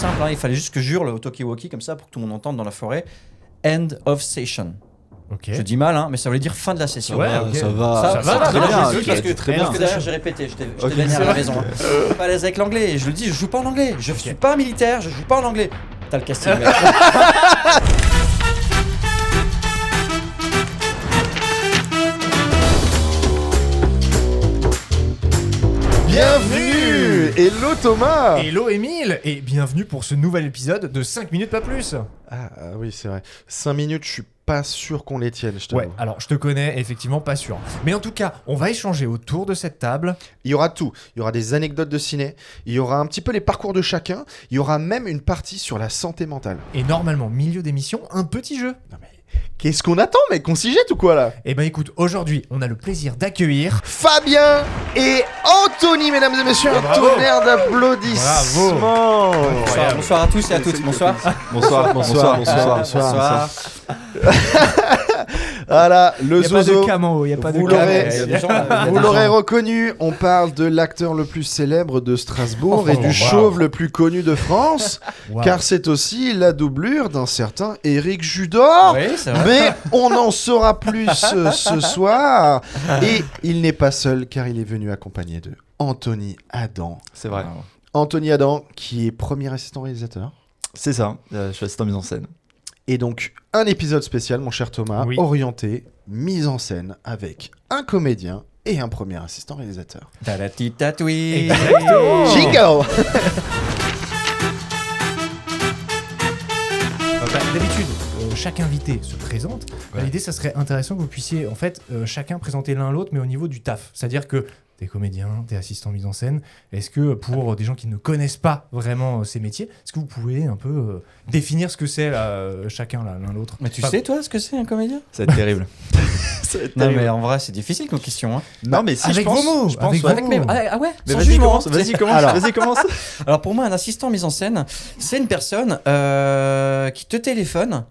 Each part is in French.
simple, hein, il fallait juste que je hurle au talkie-walkie comme ça pour que tout le monde entende dans la forêt. End of session. Ok. Je dis mal, hein, mais ça voulait dire fin de la session. Ouais, ok. Ça va, Ça très va, bien. j'ai dit parce que, très parce bien. que derrière j'ai répété, j'étais Ok, vénère c'est à la vrai. maison. Hein. Je suis pas à l'aise avec l'anglais, et je le dis, je joue pas en anglais, je suis pas militaire, je joue pas en anglais. T'as le casting. Mec. Bienvenue. Hello Thomas. Hello Émile et bienvenue pour ce nouvel épisode de 5 minutes pas plus. Ah oui, c'est vrai. 5 minutes, je suis pas sûr qu'on les tienne, je t'avoue. Ouais, alors je te connais, effectivement pas sûr. Mais en tout cas, on va échanger autour de cette table. Il y aura tout. Il y aura des anecdotes de ciné, il y aura un petit peu les parcours de chacun, il y aura même une partie sur la santé mentale. Et normalement, milieu d'émission, un petit jeu. Non mais qu'est-ce qu'on attend, mec? Qu'on s'y jette ou quoi là? Eh ben écoute, aujourd'hui, on a le plaisir d'accueillir... Fabien et Anthony, mesdames et messieurs, un Bravo. tonnerre d'applaudissements. Bonsoir à tous et à toutes, bonsoir. Bonsoir. Voilà, le Il n'y a pas zozo. de cam en haut, il n'y a pas de Vous cam. l'aurez- Il y a des gens, il y a Vous des l'aurez gens. reconnu, on parle de l'acteur le plus célèbre de Strasbourg et Oh, du wow. chauve le plus connu de France, Wow. car c'est aussi la doublure d'un certain Éric Judor. Oui, c'est vrai. Mais on en saura plus ce soir. Et il n'est pas seul, car il est venu accompagné de Anthony Adam. C'est vrai. Anthony Adam, qui est premier assistant réalisateur. C'est ça. Je suis assistant mise en scène. Et donc, un épisode spécial, mon cher Thomas, Oui. orienté, mise en scène, avec un comédien et un premier assistant réalisateur. Talatitatoui. Exactement. Chico. D'habitude, chaque invité se présente. L'idée, ça serait intéressant que vous puissiez, en fait, chacun présenter l'un l'autre, mais au niveau du taf. C'est-à-dire que t'es comédien, t'es assistant mise en scène. Est-ce que pour des gens qui ne connaissent pas vraiment ces métiers, est-ce que vous pouvez un peu définir ce que c'est là, chacun l'un l'autre? Mais tu Pas- sais, toi, ce que c'est un comédien? Ça va être terrible. Ça va être Non, terrible. mais en vrai, c'est difficile comme question. Hein. Non, mais si, Avec je pense, vos mots, je pense, avec ouais. vos mots. Ah ouais, Mais sans vas-y, jugement, commence. hein. Vas-y, commence. Alors. Vas-y, commence. Alors pour moi, un assistant mise en scène, c'est une personne qui te téléphone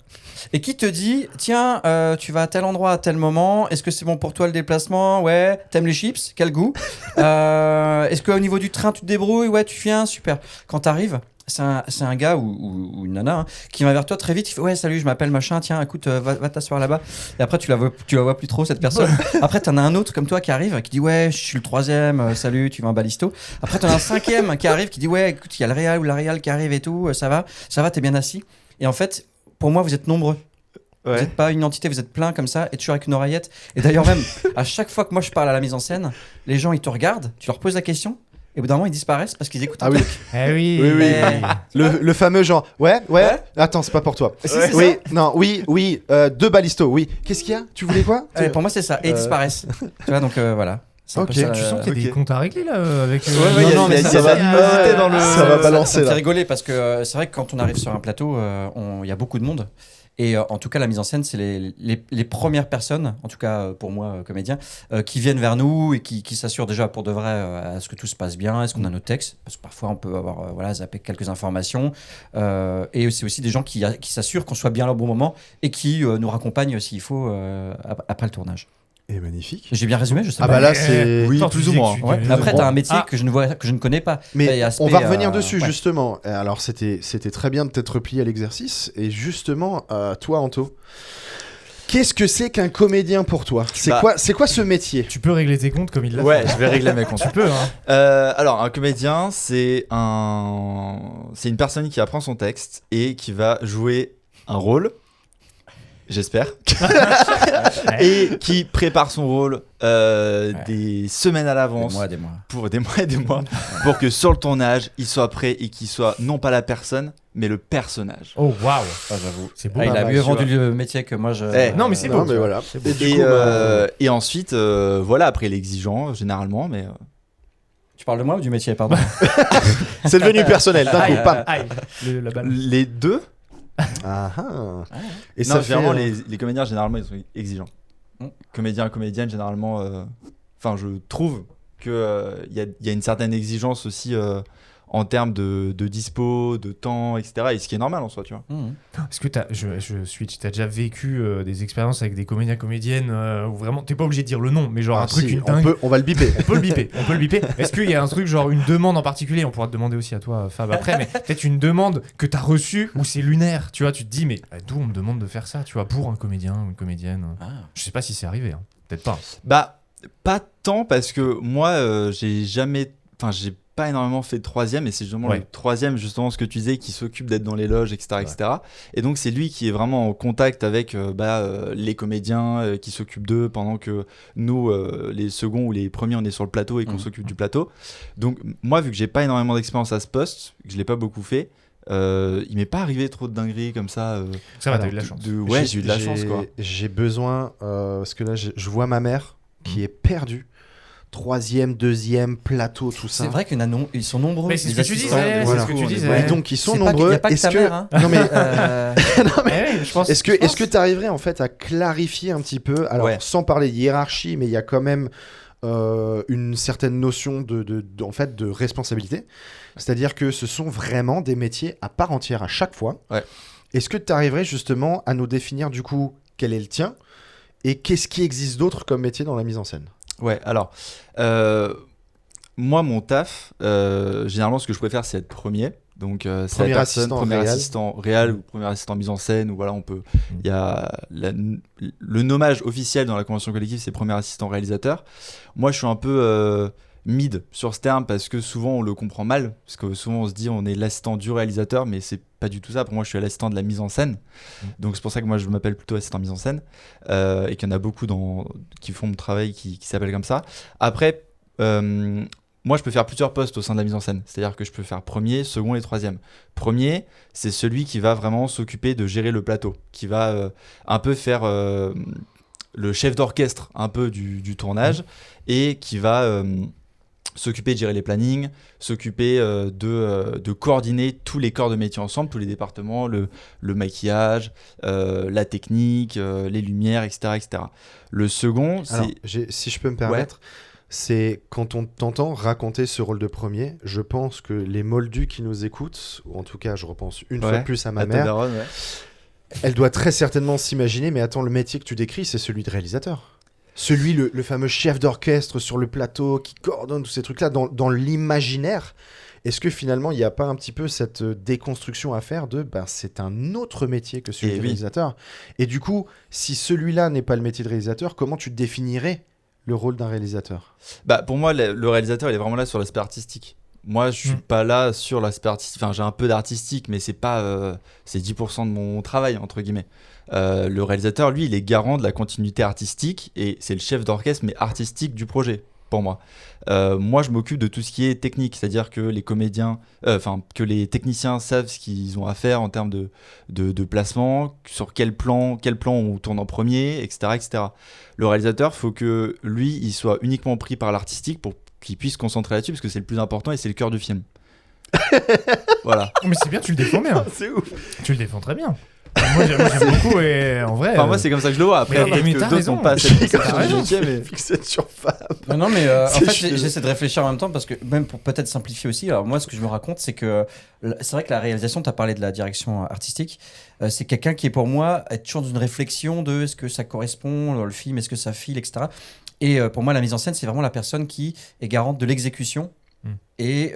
et qui te dit tiens, tu vas à tel endroit à tel moment, est-ce que c'est bon pour toi le déplacement? Ouais, t'aimes les chips? Quel goût? Est-ce qu'au niveau du train tu te débrouilles? Ouais, tu viens, super. Quand t'arrives, c'est un gars ou une nana hein, qui va vers toi très vite, il fait ouais salut, je m'appelle machin, tiens écoute, va t'asseoir là-bas. Et après tu la vois plus trop cette personne. Après t'en as un autre comme toi qui arrive qui dit ouais je suis le troisième, salut, tu vas en balisto. Après t'en as un cinquième qui arrive qui dit ouais écoute il y a le réal ou la réal qui arrive et tout, ça va, t'es bien assis. Et en fait pour moi vous êtes nombreux. Vous Ouais. n'êtes pas une entité, vous êtes plein comme ça, et toujours avec une oreillette. Et d'ailleurs même, à chaque fois que moi je parle à la mise en scène, les gens ils te regardent, tu leur poses la question, et au bout d'un moment ils disparaissent parce qu'ils écoutent un Ah oui. truc. Eh oui. Oui, oui. Mais- Le fameux genre, ouais. Ouais. Attends, c'est pas pour toi. Si, c'est Oui, non, oui, deux balistos, oui. Qu'est-ce qu'il y a? Tu voulais quoi? Ouais, pour moi c'est ça, et ils disparaissent. Tu vois, donc voilà. C'est un peu Ok. ça, Tu sens qu'il y a des ok. comptes à régler là avec. ouais, Non, non, mais ça va animosité dans le- ça va balancer Ça me fait là. rigoler parce que c'est vrai que quand on arrive sur un plateau, il y a beaucoup de monde. Et en tout cas, la mise en scène, c'est les premières personnes, en tout cas pour moi, comédien, qui viennent vers nous et qui s'assurent déjà pour de vrai à ce que tout se passe bien, est-ce qu'on a nos textes, parce que parfois on peut avoir zappé quelques informations. Et c'est aussi des gens qui s'assurent qu'on soit bien là au bon moment et qui nous raccompagnent s'il faut après le tournage. Et magnifique. J'ai bien résumé, je sais Ah pas. bah là, c'est. Oui, Toi, tu plus ou disais moins. que tu- Ouais. Après, Bon. t'as un métier Ah. que je ne connais pas. Mais Il y a on aspect, va revenir dessus ouais. justement. Alors c'était très bien de t'être plié à l'exercice. Et justement, toi Anto, qu'est-ce que c'est qu'un comédien pour toi? Bah- C'est quoi ce métier? Tu peux régler tes comptes comme il l'a Ouais, fait. je vais régler mes comptes. Tu peux, hein. Alors, un comédien, c'est une personne qui apprend son texte et qui va jouer un rôle, j'espère, et qui prépare son rôle des semaines à l'avance, Des mois. pour des mois et des mois, pour que sur le tournage, il soit prêt et qu'il soit non pas la personne, mais le personnage. Oh waouh. Ah, j'avoue. C'est beau. Ah, il a mal, mieux tu vendu vois. le métier que moi. Non, mais c'est beau. Non, mais voilà. C'est beau. Et du Et, coup, bah, et ensuite, voilà, après il est exigeant généralement, mais Tu parles de moi ou du métier, pardon? c'est devenu personnel d'un coup. Aïe, Pam. aïe, la balle. les deux. Ah, ah. Et Non, ça fait. généralement, les comédiens, généralement, ils sont exigeants. Mm. Comédiens, comédiennes, généralement, enfin, je trouve qu'il y a une certaine exigence aussi en termes de dispo, de temps, etc. Et ce qui est normal en soi, tu vois. Est-ce que t'as déjà vécu des expériences avec des comédiens, comédiennes où vraiment, t'es pas obligé de dire le nom, mais genre un truc, si, une dingue. on va le biper. On peut le biper. Est-ce qu'il y a un truc, genre une demande en particulier, on pourra te demander aussi à toi, Fab, après, mais peut-être une demande que t'as reçue où c'est lunaire, tu vois, tu te dis, mais d'où on me demande de faire ça, tu vois, pour un comédien ou une comédienne. Je sais pas si c'est arrivé, hein. Peut-être pas. Bah, pas tant parce que moi, j'ai pas énormément fait de troisième et c'est justement le troisième, justement ce que tu disais, qui s'occupe d'être dans les loges, etc. etc. Et donc c'est lui qui est vraiment en contact avec les comédiens, qui s'occupent d'eux pendant que nous, les seconds ou les premiers, on est sur le plateau et qu'on s'occupe du plateau. Donc moi, vu que j'ai pas énormément d'expérience à ce poste, que je l'ai pas beaucoup fait, il m'est pas arrivé trop de dingueries comme ça. Ça va, t'as eu de la chance. Ouais, j'ai eu de la chance, quoi. J'ai besoin, parce que là, je vois ma mère qui est perdue. Troisième, deuxième, plateau, tout ça. C'est vrai qu'ils sont nombreux. Mais c'est ce les que tu assistants. disais. Voilà. C'est ce que tu disais. Et donc, ils sont C'est nombreux. Il n'y a pas que Est-ce ta que... mère. Hein. Non, mais... Non, mais je pense. Est-ce que tu arriverais en fait à clarifier un petit peu, alors sans parler de hiérarchie, mais il y a quand même une certaine notion en fait, de responsabilité. C'est-à-dire que ce sont vraiment des métiers à part entière à chaque fois. Ouais. Est-ce que tu arriverais justement à nous définir du coup quel est le tien et qu'est-ce qui existe d'autre comme métier dans la mise en scène? Ouais, alors, moi, mon taf, généralement, ce que je préfère, c'est être premier. Donc, c'est Premier la personne, assistant premier réel. assistant réel ou premier assistant mise en scène. Ou voilà, on peut. Il y a le nommage officiel dans la convention collective, c'est premier assistant réalisateur. Moi, je suis un peu mid sur ce terme parce que souvent, on le comprend mal. Parce que souvent, on se dit, on est l'assistant du réalisateur, mais c'est pas du tout ça. Pour moi, je suis l'assistant de la mise en scène. Donc, c'est pour ça que moi, je m'appelle plutôt assistant mise en scène. Et qu'il y en a beaucoup qui font mon travail qui s'appellent comme ça. Après, moi, je peux faire plusieurs postes au sein de la mise en scène. C'est-à-dire que je peux faire premier, second et troisième. Premier, c'est celui qui va vraiment s'occuper de gérer le plateau, qui va un peu faire le chef d'orchestre un peu du tournage et qui va s'occuper de gérer les plannings, s'occuper de coordonner tous les corps de métier ensemble, tous les départements, le maquillage, la technique, les lumières, etc., etc. Le second, c'est... Alors, si je peux me permettre... C'est quand on t'entend raconter ce rôle de premier, je pense que les moldus qui nous écoutent, ou en tout cas je repense une fois de plus à ma mère, daronne, elle doit très certainement s'imaginer, mais attends, le métier que tu décris, c'est celui de réalisateur. Celui, le fameux chef d'orchestre sur le plateau qui coordonne tous ces trucs-là dans l'imaginaire. Est-ce que finalement, il n'y a pas un petit peu cette déconstruction à faire de c'est un autre métier que celui de réalisateur? Et du coup, si celui-là n'est pas le métier de réalisateur, comment tu définirais le rôle d'un réalisateur? Pour moi, le réalisateur, il est vraiment là sur l'aspect artistique. Moi, je suis pas là sur l'aspect artistique. Enfin, j'ai un peu d'artistique, mais c'est pas, c'est 10% de mon travail, entre guillemets. Le réalisateur, lui, il est garant de la continuité artistique et c'est le chef d'orchestre, mais artistique du projet, pour moi. Moi, je m'occupe de tout ce qui est technique, c'est-à-dire que les comédiens, que les techniciens savent ce qu'ils ont à faire en termes de placement, sur quel plan on tourne en premier, etc., etc. Le réalisateur, faut que lui, il soit uniquement pris par l'artistique pour qu'il puisse se concentrer là-dessus, parce que c'est le plus important et c'est le cœur du film. Voilà. Mais c'est bien, tu le défends bien. C'est ouf. Tu le défends très bien. Moi, j'aime beaucoup et en vrai. Enfin, moi, c'est comme ça que je le vois. Après, mais peut-être t'as que d'autres raison. n'ont pas cette T'as conception raison. du métier, mais... Fixé sur Fab. Non, mais en C'est fait, juste- j'essaie de réfléchir en même temps parce que, même pour peut-être simplifier aussi, alors moi, ce que je me raconte, c'est que c'est vrai que la réalisation, tu as parlé de la direction artistique, c'est quelqu'un qui est pour moi est toujours dans une réflexion de est-ce que ça correspond dans le film, est-ce que ça file, etc. Et pour moi, la mise en scène, c'est vraiment la personne qui est garante de l'exécution et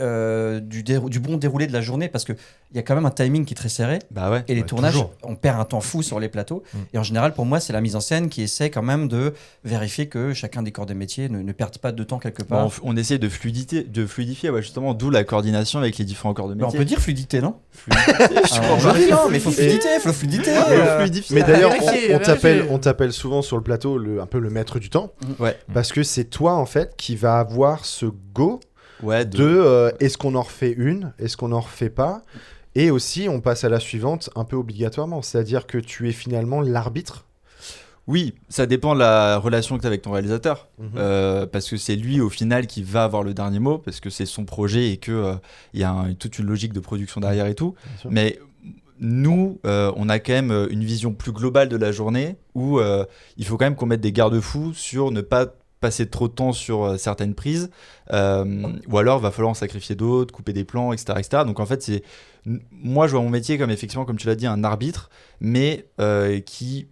du bon déroulé de la journée parce qu'il y a quand même un timing qui est très serré. Bah ouais. Et les Ouais, tournages, toujours. on perd un temps fou sur les plateaux. Et en général, pour moi, c'est la mise en scène qui essaie quand même de vérifier que chacun des corps des métiers ne perde pas de temps quelque part. On essaie de fluidifier, ouais, justement, d'où la coordination avec les différents corps de Mais on métier. peut dire fluidité, non? Fluidité, je Alors, crois on dit pas. non, mais il faut fluidité, il faut fluidité. Fluidifier. Mais d'ailleurs, vérifier, on t'appelle souvent sur le plateau un peu le maître du temps, Ouais. parce que c'est toi en fait qui va avoir ce go Ouais, de est-ce qu'on en refait une, est-ce qu'on en refait pas, et aussi on passe à la suivante un peu obligatoirement, c'est-à-dire que tu es finalement l'arbitre. Oui, ça dépend de la relation que tu as avec ton réalisateur. Parce que c'est lui, au final, qui va avoir le dernier mot, parce que c'est son projet et qu'il y a toute une logique de production derrière et tout. Bien sûr. Mais nous, on a quand même une vision plus globale de la journée où il faut quand même qu'on mette des garde-fous sur ne pas passer trop de temps sur certaines prises, ou alors va falloir en sacrifier d'autres, couper des plans, etc., etc. Donc en fait, moi je vois mon métier comme effectivement, comme tu l'as dit, un arbitre, mais qui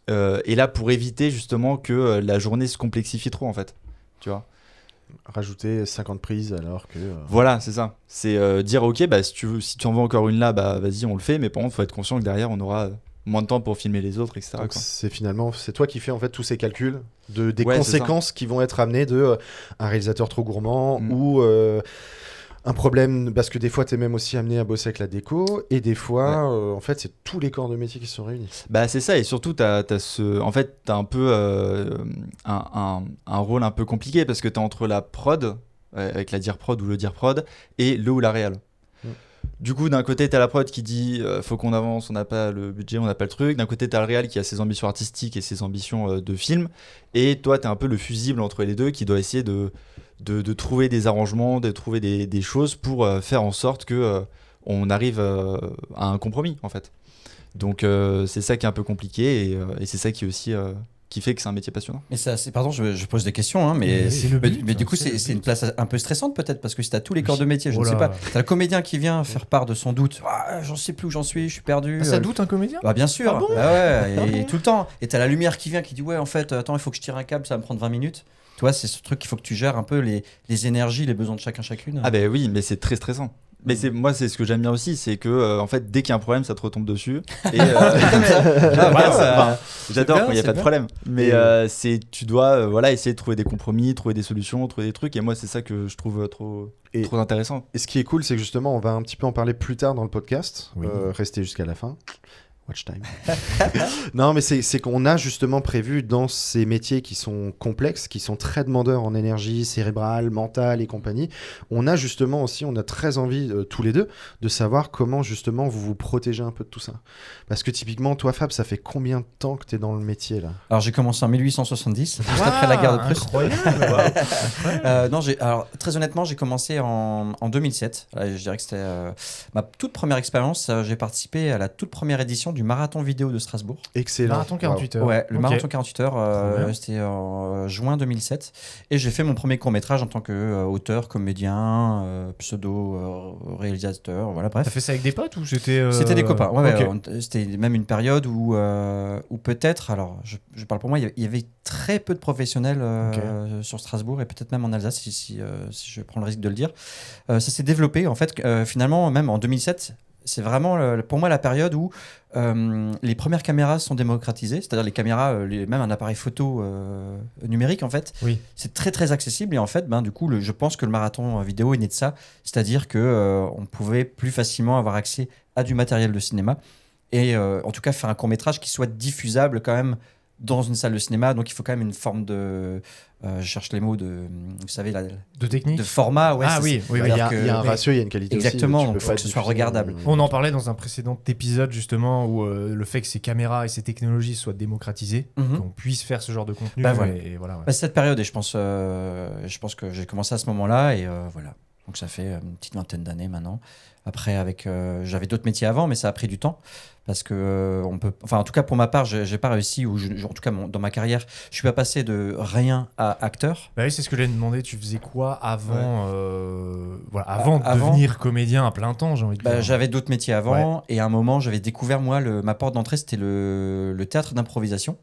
est là pour éviter justement que la journée se complexifie trop en fait, tu vois. Rajouter 50 prises alors que... Voilà, c'est ça. C'est dire, ok, bah, si tu en veux encore une là, bah, vas-y, on le fait, mais par contre, il faut être conscient que derrière, on aura moins de temps pour filmer les autres, etc. Donc quoi. c'est toi qui fais en fait tous ces calculs des Ouais, conséquences qui vont être amenées de un réalisateur trop gourmand ou un problème, parce que des fois t'es même aussi amené à bosser avec la déco et des fois en fait c'est tous les corps de métier qui se sont réunis. Bah c'est ça, et surtout t'as un peu un rôle un peu compliqué parce que t'es entre la prod avec la dire prod ou le dire prod et le ou la réal. Du coup, d'un côté, t'as la prod qui dit faut qu'on avance, on n'a pas le budget, on n'a pas le truc. D'un côté, t'as le réal qui a ses ambitions artistiques et ses ambitions de film. Et toi, t'es un peu le fusible entre les deux qui doit essayer de trouver des arrangements, de trouver des choses pour faire en sorte que on arrive à un compromis, en fait. Donc, c'est ça qui est un peu compliqué et c'est ça qui est aussi... qui fait que c'est un métier passionnant. Mais ça, pardon, je pose des questions, hein, mais, c'est le but, mais du coup, c'est le c'est but. une place un peu stressante peut-être, parce que si t'as tous les corps de métier, je ne Oh sais là. pas, t'as le comédien qui vient faire part de son doute, j'en sais plus où j'en suis, je suis perdu. Ah, ça doute un comédien? Bah bien sûr, Ah bon bah ouais, Ah et bon tout le temps. Et t'as la lumière qui vient qui dit ouais en fait attends il faut que je tire un câble, ça va me prendre 20 minutes. Tu vois, c'est ce truc qu'il faut que tu gères un peu les énergies, les besoins de chacune. Ah ben oui, mais c'est très stressant. Mais moi, c'est ce que j'aime bien aussi, c'est que en fait, dès qu'il y a un problème, ça te retombe dessus. Et, j'adore quand il n'y a pas de problème. Mais tu dois essayer de trouver des compromis, trouver des solutions, trouver des trucs. Et moi, c'est ça que je trouve trop intéressant. Et ce qui est cool, c'est que justement, on va un petit peu en parler plus tard dans le podcast. Oui. Restez jusqu'à la fin. Watch time. Non, mais c'est qu'on a justement prévu dans ces métiers qui sont complexes, qui sont très demandeurs en énergie cérébrale, mentale et compagnie. On a très envie, tous les deux, de savoir comment justement vous vous protégez un peu de tout ça. Parce que typiquement, toi, Fab, ça fait combien de temps que tu es dans le métier là ? Alors j'ai commencé en 1870, juste après la guerre de Prusse. Incroyable. Non, alors très honnêtement, j'ai commencé en 2007. Je dirais que c'était ma toute première expérience. J'ai participé à la toute première édition du marathon vidéo de Strasbourg. Excellent. Marathon 48 heures. Ouais, le Ok. marathon 48 heures, Trop bien. c'était en juin 2007. Et j'ai fait mon premier court-métrage en tant qu'auteur, comédien, pseudo-réalisateur, voilà, bref. T'as fait ça avec des potes ou c'était... C'était des copains. Ouais, Ok. c'était même une période où peut-être, alors je parle pour moi, il y avait très peu de professionnels sur Strasbourg et peut-être même en Alsace, si je prends le risque de le dire. Ça s'est développé, en fait, finalement, même en 2007. C'est vraiment pour moi la période où les premières caméras sont démocratisées, c'est-à-dire les caméras, même un appareil photo numérique en fait, Oui. c'est très très accessible et en fait, du coup, je pense que le marathon vidéo est né de ça, c'est-à-dire que on pouvait plus facilement avoir accès à du matériel de cinéma et en tout cas faire un court-métrage qui soit diffusable quand même dans une salle de cinéma, donc il faut quand même une forme de je cherche les mots vous savez De technique. de format, ouais, Ah c'est- oui, oui, Il oui. y a que- un ratio, il y a une qualité Exactement, aussi. donc Tu peux faut pas que ce diffuser soit regardable. On en parlait dans un précédent épisode justement où le fait que ces caméras et ces technologies soient démocratisées, Mhm. qu'on puisse faire ce genre de contenu. Bah voilà. Et voilà, ouais. Bah, c'est cette période et je pense que j'ai commencé à ce moment-là et voilà. Donc ça fait une petite vingtaine d'années maintenant. Après, j'avais d'autres métiers avant, mais ça a pris du temps parce que en tout cas pour ma part, j'ai pas réussi ou en tout cas dans ma carrière, je suis pas passé de rien à acteur. Bah oui, c'est ce que j'allais te demander. Tu faisais quoi avant, avant de Avant- devenir comédien à plein temps, j'ai envie de dire. J'avais d'autres métiers avant et à un moment, j'avais découvert moi ma porte d'entrée, c'était le théâtre d'improvisation.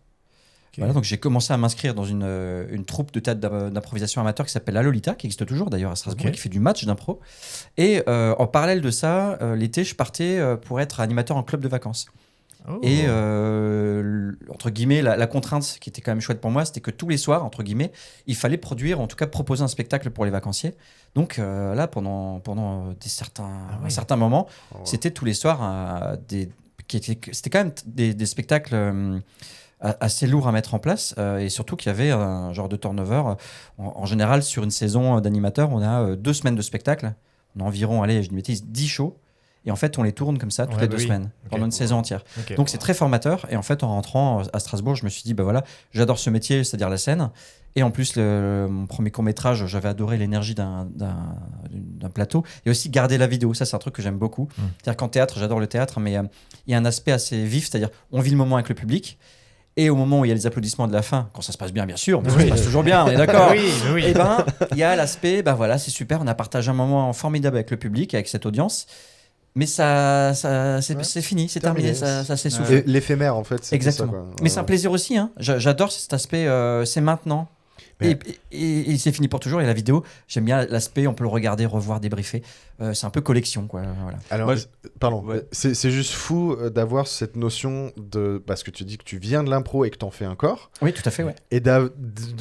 Ok. Voilà, donc j'ai commencé à m'inscrire dans une troupe de théâtre d'improvisation amateur qui s'appelle La Lolita, qui existe toujours d'ailleurs à Strasbourg, Ok. qui fait du match d'impro. Et en parallèle de ça, l'été, je partais pour être animateur en club de vacances. Oh. Et entre guillemets, la contrainte qui était quand même chouette pour moi, c'était que tous les soirs, entre guillemets, il fallait produire, en tout cas proposer un spectacle pour les vacanciers. Donc là, pendant un certain moment, c'était tous les soirs c'était quand même des spectacles assez lourds à mettre en place et surtout qu'il y avait un genre de turnover. En général, sur une saison d'animateur, on a 2 semaines de spectacle. On a environ, allez, je dis une bêtise, 10 shows. Et en fait, on les tourne comme ça toutes Ouais, les bah 2 oui. semaines, Ok. pendant une saison entière. Ok. Donc c'est très formateur. Et en fait, en rentrant à Strasbourg, je me suis dit, bah voilà, j'adore ce métier, c'est-à-dire la scène. Et en plus, mon premier court-métrage, j'avais adoré l'énergie d'un plateau. Et aussi garder la vidéo. Ça, c'est un truc que j'aime beaucoup. C'est-à-dire qu'en théâtre, j'adore le théâtre, mais il y a un aspect assez vif, c'est-à-dire on vit le moment avec le public. et au moment où il y a les applaudissements de la fin, quand ça se passe bien sûr, mais ça se passe toujours bien, on est d'accord. Oui. Et ben il y a l'aspect, voilà, c'est super, on a partagé un moment formidable avec le public, avec cette audience, mais c'est fini, c'est terminé, ça s'essouffle. Et l'éphémère en fait. Exactement. Ça, quoi. Mais c'est un plaisir aussi, hein. J'adore cet aspect, c'est maintenant. Mais- Et c'est fini pour toujours. Et la vidéo, j'aime bien l'aspect, on peut le regarder, revoir, débriefer. C'est un peu collection, quoi. Voilà. Alors, Moi, pardon, ouais. c'est juste fou d'avoir cette notion de. Parce que tu dis que tu viens de l'impro et que t'en fais un corps. Oui, tout à fait, ouais. Et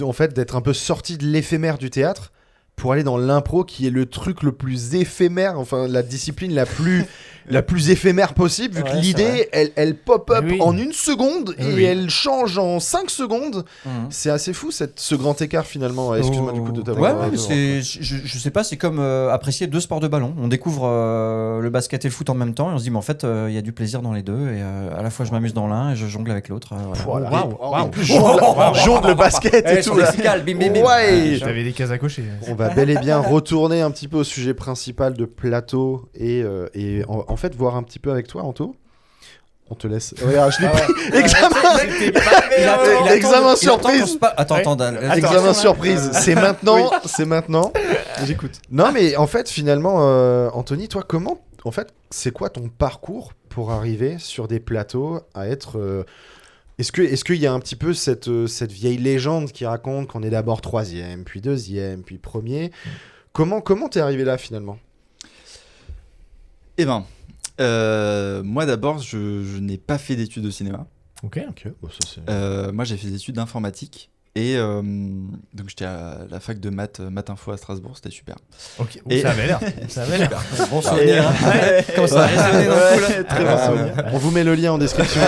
en fait, d'être un peu sorti de l'éphémère du théâtre pour aller dans l'impro qui est le truc le plus éphémère, enfin la discipline la plus éphémère possible, vu que Ouais, c'est l'idée, elle pop-up Oui. en 1 seconde et Oui. elle change en 5 secondes. C'est assez fou ce grand écart finalement. Excuse-moi du coup de t'avoir. Ouais, mais je sais pas, c'est comme apprécier 2 sports de ballon. On découvre le basket et le foot en même temps et on se dit, mais en fait, il y a du plaisir dans les deux. Et à la fois, je m'amuse dans l'un et je jongle avec l'autre. Voilà. Voilà. Waouh, Et waouh. plus jongle le basket et tout. Sur là. lexical, bim, bim, bim. Ouais. J'avais des cases à cocher. On va bel et bien retourner un petit peu au sujet principal de plateau et en fait voir un petit peu avec toi, Anto. On te laisse. Regarde, je l'ai pris. Examen. Examen surprise. Attends. Examen surprise. C'est maintenant. C'est maintenant. J'écoute. Non, mais en fait, finalement, Anthony, toi, comment. En fait, c'est quoi ton parcours pour arriver sur des plateaux à être. Est-ce qu'il y a un petit peu cette vieille légende qui raconte qu'on est d'abord 3e, puis 2e, puis 1er. Comment t'es arrivé là finalement? Eh ben, moi d'abord, je n'ai pas fait d'études de cinéma. Ok. Bon, ça, c'est- Moi, j'ai fait des études d'informatique. Et donc, j'étais à la fac de maths Info à Strasbourg, c'était super. Ok. Et- Ça avait l'air. Ça avait l'air. Bon souvenir. Comme ça a résonné dans le cou, là. Très bon souvenir. On vous met le lien en description.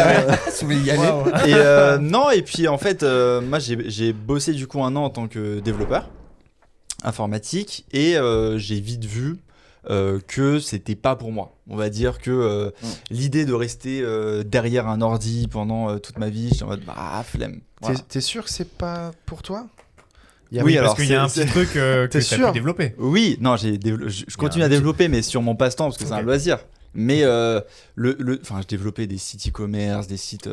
Si vous voulez y aller. Waouh. Et non, et puis en fait, moi j'ai bossé du coup 1 an en tant que développeur informatique et j'ai vite vu que c'était pas pour moi. On va dire que l'idée de rester derrière un ordi pendant toute ma vie, j'étais en mode flemme. Voilà. T'es sûr que c'est pas pour toi? Oui, Parce alors, qu'il y a un c'est- petit truc que T'es tu as sûr pu développer. Oui, non, je continue à développer, mais sur mon passe-temps parce que c'est un Ok. loisir. Mais enfin, je développais des sites e-commerce, des sites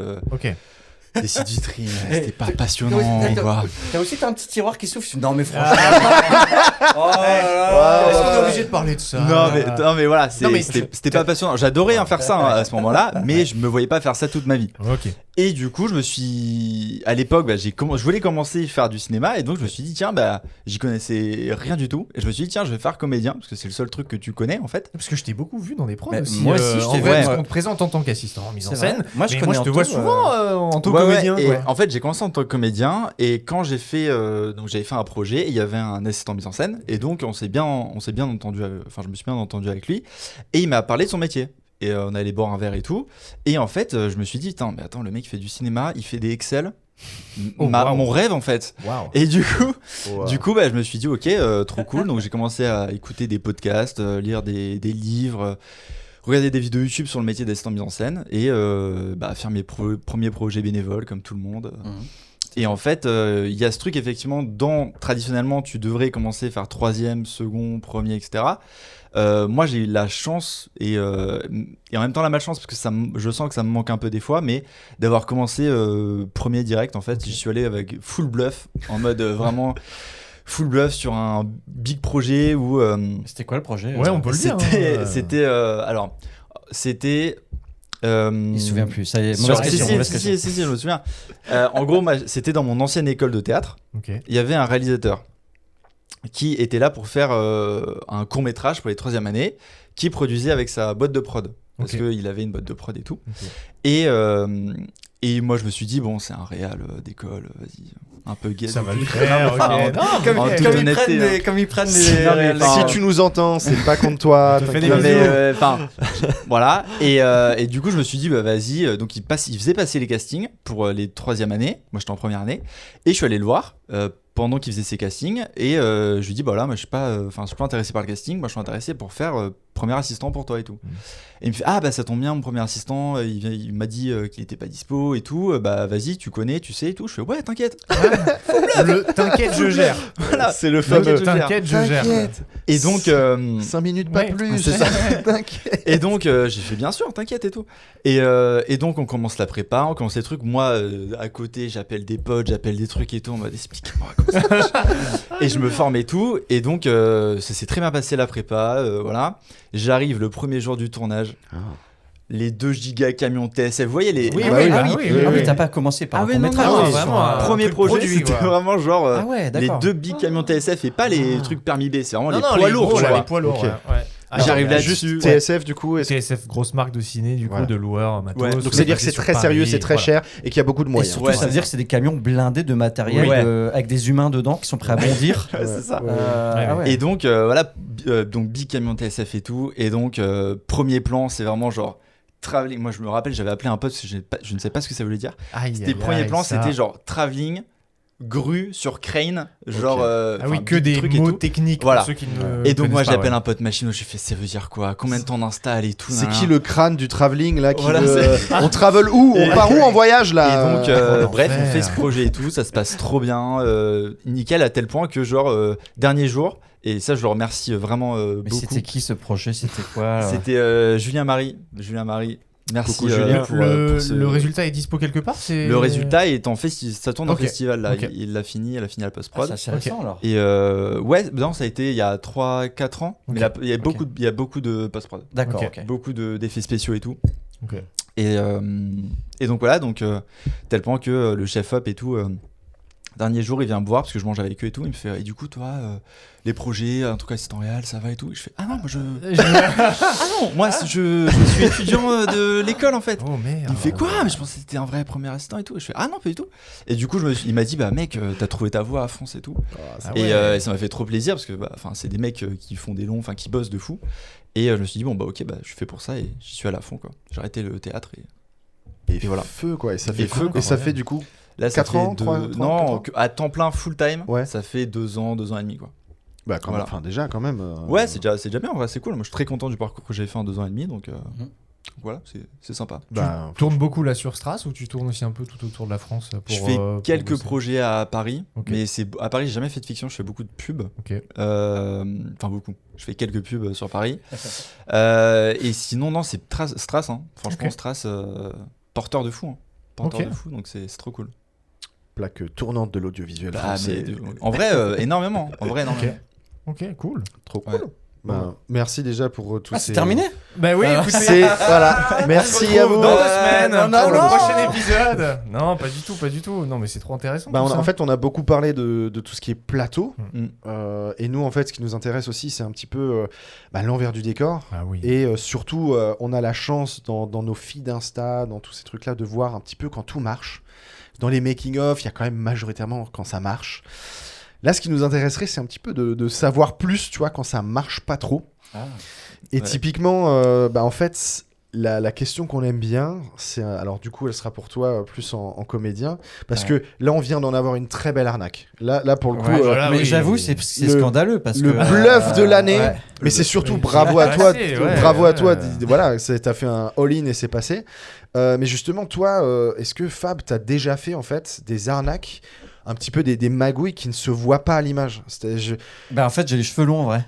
vitrines. C'était pas passionnant, quoi. T'as un petit tiroir qui souffle. Non, mais franchement. Oh là là. Est-ce qu'on est obligé de parler de ça? Non, mais voilà, Non, mais c'était pas passionnant. J'adorais faire ça à ce moment-là, mais je me voyais pas faire ça toute ma vie. Ok. Et du coup, à l'époque, je voulais commencer à faire du cinéma, et donc je me suis dit, tiens, j'y connaissais rien du tout. Et je me suis dit, tiens, je vais faire comédien, parce que c'est le seul truc que tu connais, en fait. Parce que je t'ai beaucoup vu dans des prods Mais aussi. moi aussi, je en t'ai vrai, vu, parce ouais. qu'on te présente en tant qu'assistant en mise en C'est vrai. scène. Moi, je mais connais moi, je te Anto, vois souvent en tant que Ouais, comédien. et quoi. en fait, j'ai commencé en tant que comédien, et quand j'avais fait un projet, et il y avait un assistant mise en scène, et donc on s'est bien entendu, enfin, je me suis bien entendu avec lui, et il m'a parlé de son métier. Et on allait boire un verre et tout. Et en fait, je me suis dit, mais attends, le mec il fait du cinéma, il fait des Excel. Oh, wow. Mon rêve en fait. Waouh. Et du coup, Wow. je me suis dit, ok, trop cool. Donc j'ai commencé à écouter des podcasts, lire des livres, regarder des vidéos YouTube sur le métier d'assistant mise en scène et faire mes premiers projets bénévoles comme tout le monde. Et en fait, il y a ce truc effectivement, traditionnellement, tu devrais commencer à faire 3e, second, premier, etc. Moi, j'ai eu la chance et en même temps la malchance parce que je sens que ça me manque un peu des fois, mais d'avoir commencé premier direct. En fait, j'y suis allé avec full bluff, en mode vraiment full bluff sur un big projet où C'était quoi le projet? Ouais, on peut le dire. c'était Il se souvient plus. Ça y est, si, mauvaise question, mauvaise question. si, je me souviens. En gros, c'était dans mon ancienne école de théâtre. Ok. Il y avait un réalisateur qui était là pour faire un court-métrage pour les 3e années, qui produisait avec sa boîte de prod. Parce Ok. qu'il avait une boîte de prod et tout. Ok. Et moi, je me suis dit, bon, c'est un réal d'école, vas-y, un peu gay. Ça va le faire. Enfin, Ok. Non, Comme, En comme toute ils honnêteté, prennent hein. les, comme ils prennent Si, les, non, mais les- enfin, Si tu nous entends, c'est pas contre toi. On te fait des t'inquiète. Non, bisous. mais voilà. Et du coup, je me suis dit, vas-y. Donc, il faisait passer les castings pour les 3e années. Moi, j'étais en première année. Et je suis allé le voir pendant qu'il faisait ses castings et je lui dis bah là moi je suis pas intéressé par le casting, moi je suis intéressé pour faire premier assistant pour toi et tout. Et il me fait ah bah ça tombe bien, mon premier assistant il m'a dit qu'il était pas dispo et tout, bah vas-y tu connais, tu sais et tout. Je fais ouais t'inquiète. T'inquiète, je gère. Voilà, C'est le fameux. T'inquiète, je gère. et donc 5 minutes, pas Ouais, plus. c'est ça. T'inquiète. et donc j'ai fait bien sûr t'inquiète et tout. Et donc on commence la prépa, on commence les trucs. Moi à côté j'appelle des potes, j'appelle des trucs et tout. On m'a dit explique-moi comment ça marche. Et je me forme et tout. Et donc ça s'est très bien passé la prépa, voilà. J'arrive le premier jour du tournage. Les 2 gigas camions TSF, vous voyez les. Oui, Ah oui, oui, bah ah oui. oui, Ah oui. oui, t'as pas commencé par Ah un oui, non, court-métrage. non, Ah, sur vraiment, un un premier truc projet, produit, c'était quoi. vraiment genre Ah ouais, les d'accord. 2 big camions TSF et pas les trucs permis B, c'est vraiment les Non, poids lourds, gros, tu là, vois. les poids lourds. Ok. Ouais. Ah, J'arrive non, mais là-dessus. Juste Ouais. TSF, du coup. TSF, grosse marque de ciné, du coup, Voilà. de loueurs, matos. Ouais. Donc, c'est-à-dire que c'est très sérieux, c'est très cher et qu'il y a beaucoup de Et moyens. surtout, Ouais, ça c'est veut dire ça. que c'est des camions blindés de matériel Ouais. avec des humains dedans qui sont prêts à bondir. Ouais, c'est ça. Ouais. Ah ouais. Et donc voilà, donc big camion TSF et tout. Et donc premier plan, c'est vraiment genre travelling. Moi je me rappelle, j'avais appelé un pote parce que je ne sais pas ce que ça voulait dire. C'était premier plan, c'était genre travelling, grue sur crane, genre. Ah oui, enfin, que big des trucs et mots tout. techniques Voilà. pour ceux qui ne Et donc moi connaissent pas, j'appelle ouais. un pote machine, je fais ça veut dire quoi? Combien de temps d'install et tout? C'est nan, qui nan. le crâne du travelling là qui Voilà, On travel où? On part où en voyage Et là? donc, l'enfer. bref, on fait ce projet et tout, ça se passe trop bien, nickel, à tel point que, genre, dernier jour, et ça, je le remercie vraiment Mais beaucoup. c'était qui ce projet? C'était quoi C'était Julien Marie. Merci Coucou, Julien. pour ce- Le résultat est dispo quelque part Le résultat est en festival, ça tourne en Ok, festival là, ok. il l'a fini, elle a fini la Ah, post-prod. c'est assez récent alors. Et ouais, non, ça a été il y a 3-4 ans, mais là, il y a beaucoup de post-prod, D'accord, Ok. ok. beaucoup d'effets spéciaux et tout. Ok. Et donc voilà, donc tel point que le chef op et tout, dernier jour, il vient me voir parce que je mange avec eux et tout. Il me fait et du coup, toi, les projets, un truc assistant réel, ça va et tout. Et je fais ah non, moi je non, moi je suis étudiant de l'école en fait. Oh merde. Il me fait quoi? Mais je pensais que c'était un vrai premier assistant et tout. Et je fais ah non, pas du tout. Et du coup, il m'a dit bah mec, t'as trouvé ta voie à France et tout. Ah Et ouais. et ça m'a fait trop plaisir parce que bah, c'est des mecs qui font des longs, qui bossent de fou. Et je me suis dit bon bah ok, bah je fais pour ça et j'y suis à la fond quoi. J'ai arrêté le théâtre et voilà. Feu quoi. Et ça Et fait feu, quoi. Et ça fait du coup. Là, ça 4 fait ans, 3 non, à temps plein, full time, Ouais. ça fait 2 ans et demi, quoi. Bah quand Voilà. même. Enfin déjà quand même. Ouais, c'est déjà bien, en vrai, c'est cool. Moi, je suis très content du parcours que j'ai fait en 2 ans et demi, donc Mhm. voilà, c'est sympa. Bah, Tu tournes beaucoup là sur Stras ou tu tournes aussi un peu tout autour de la France pour, Je fais pour quelques bosser projets à Paris, Ok. mais à Paris, j'ai jamais fait de fiction, je fais beaucoup de pubs. Ok. Enfin, beaucoup. Je fais quelques pubs sur Paris. Et sinon, non, c'est Stras, hein. Franchement, Ok. Stras, porteur de fou. Hein. Porteur Ok. Ah, de fou, donc c'est trop cool. plaque tournante de l'audiovisuel Ah, français. mais, en vrai, énormément. En vrai, énormément. Ok, cool. Trop Ouais. cool. Bah, merci déjà pour tous Ah, ces... c'est terminé? Bah oui, Ah, écoutez. C'est voilà. Merci à vous. Dans 2 semaines non, pour le non. prochain épisode. Non, pas du tout, pas du tout. Non, mais c'est trop intéressant. Bah, tout ça. en fait, on a beaucoup parlé de tout ce qui est plateau. Mm. Et nous, en fait, ce qui nous intéresse aussi, c'est un petit peu l'envers du décor. Ah oui. Et surtout, on a la chance dans nos feeds Insta, dans tous ces trucs-là, de voir un petit peu quand tout marche. Dans les making-of, il y a quand même majoritairement quand ça marche. Là, ce qui nous intéresserait, c'est un petit peu de savoir plus, tu vois, quand ça marche pas trop. Ah. Et Ouais. typiquement, en fait, la question qu'on aime bien, c'est... Alors du coup, elle sera pour toi plus en comédien, parce que là, on vient d'en avoir une très belle arnaque. Là pour le coup... Ouais, voilà, mais oui. j'avoue, c'est Le- scandaleux parce le que. bluff de l'année, ouais. mais c'est surtout Oui, bravo à c'est toi, passé, ouais, bravo à toi. ouais. Voilà, t'as fait un all-in et c'est passé. Mais justement, toi, est-ce que Fab, t'as déjà fait en fait des arnaques, un petit peu des magouilles qui ne se voient pas à l'image? Bah, en fait, j'ai les cheveux longs en vrai.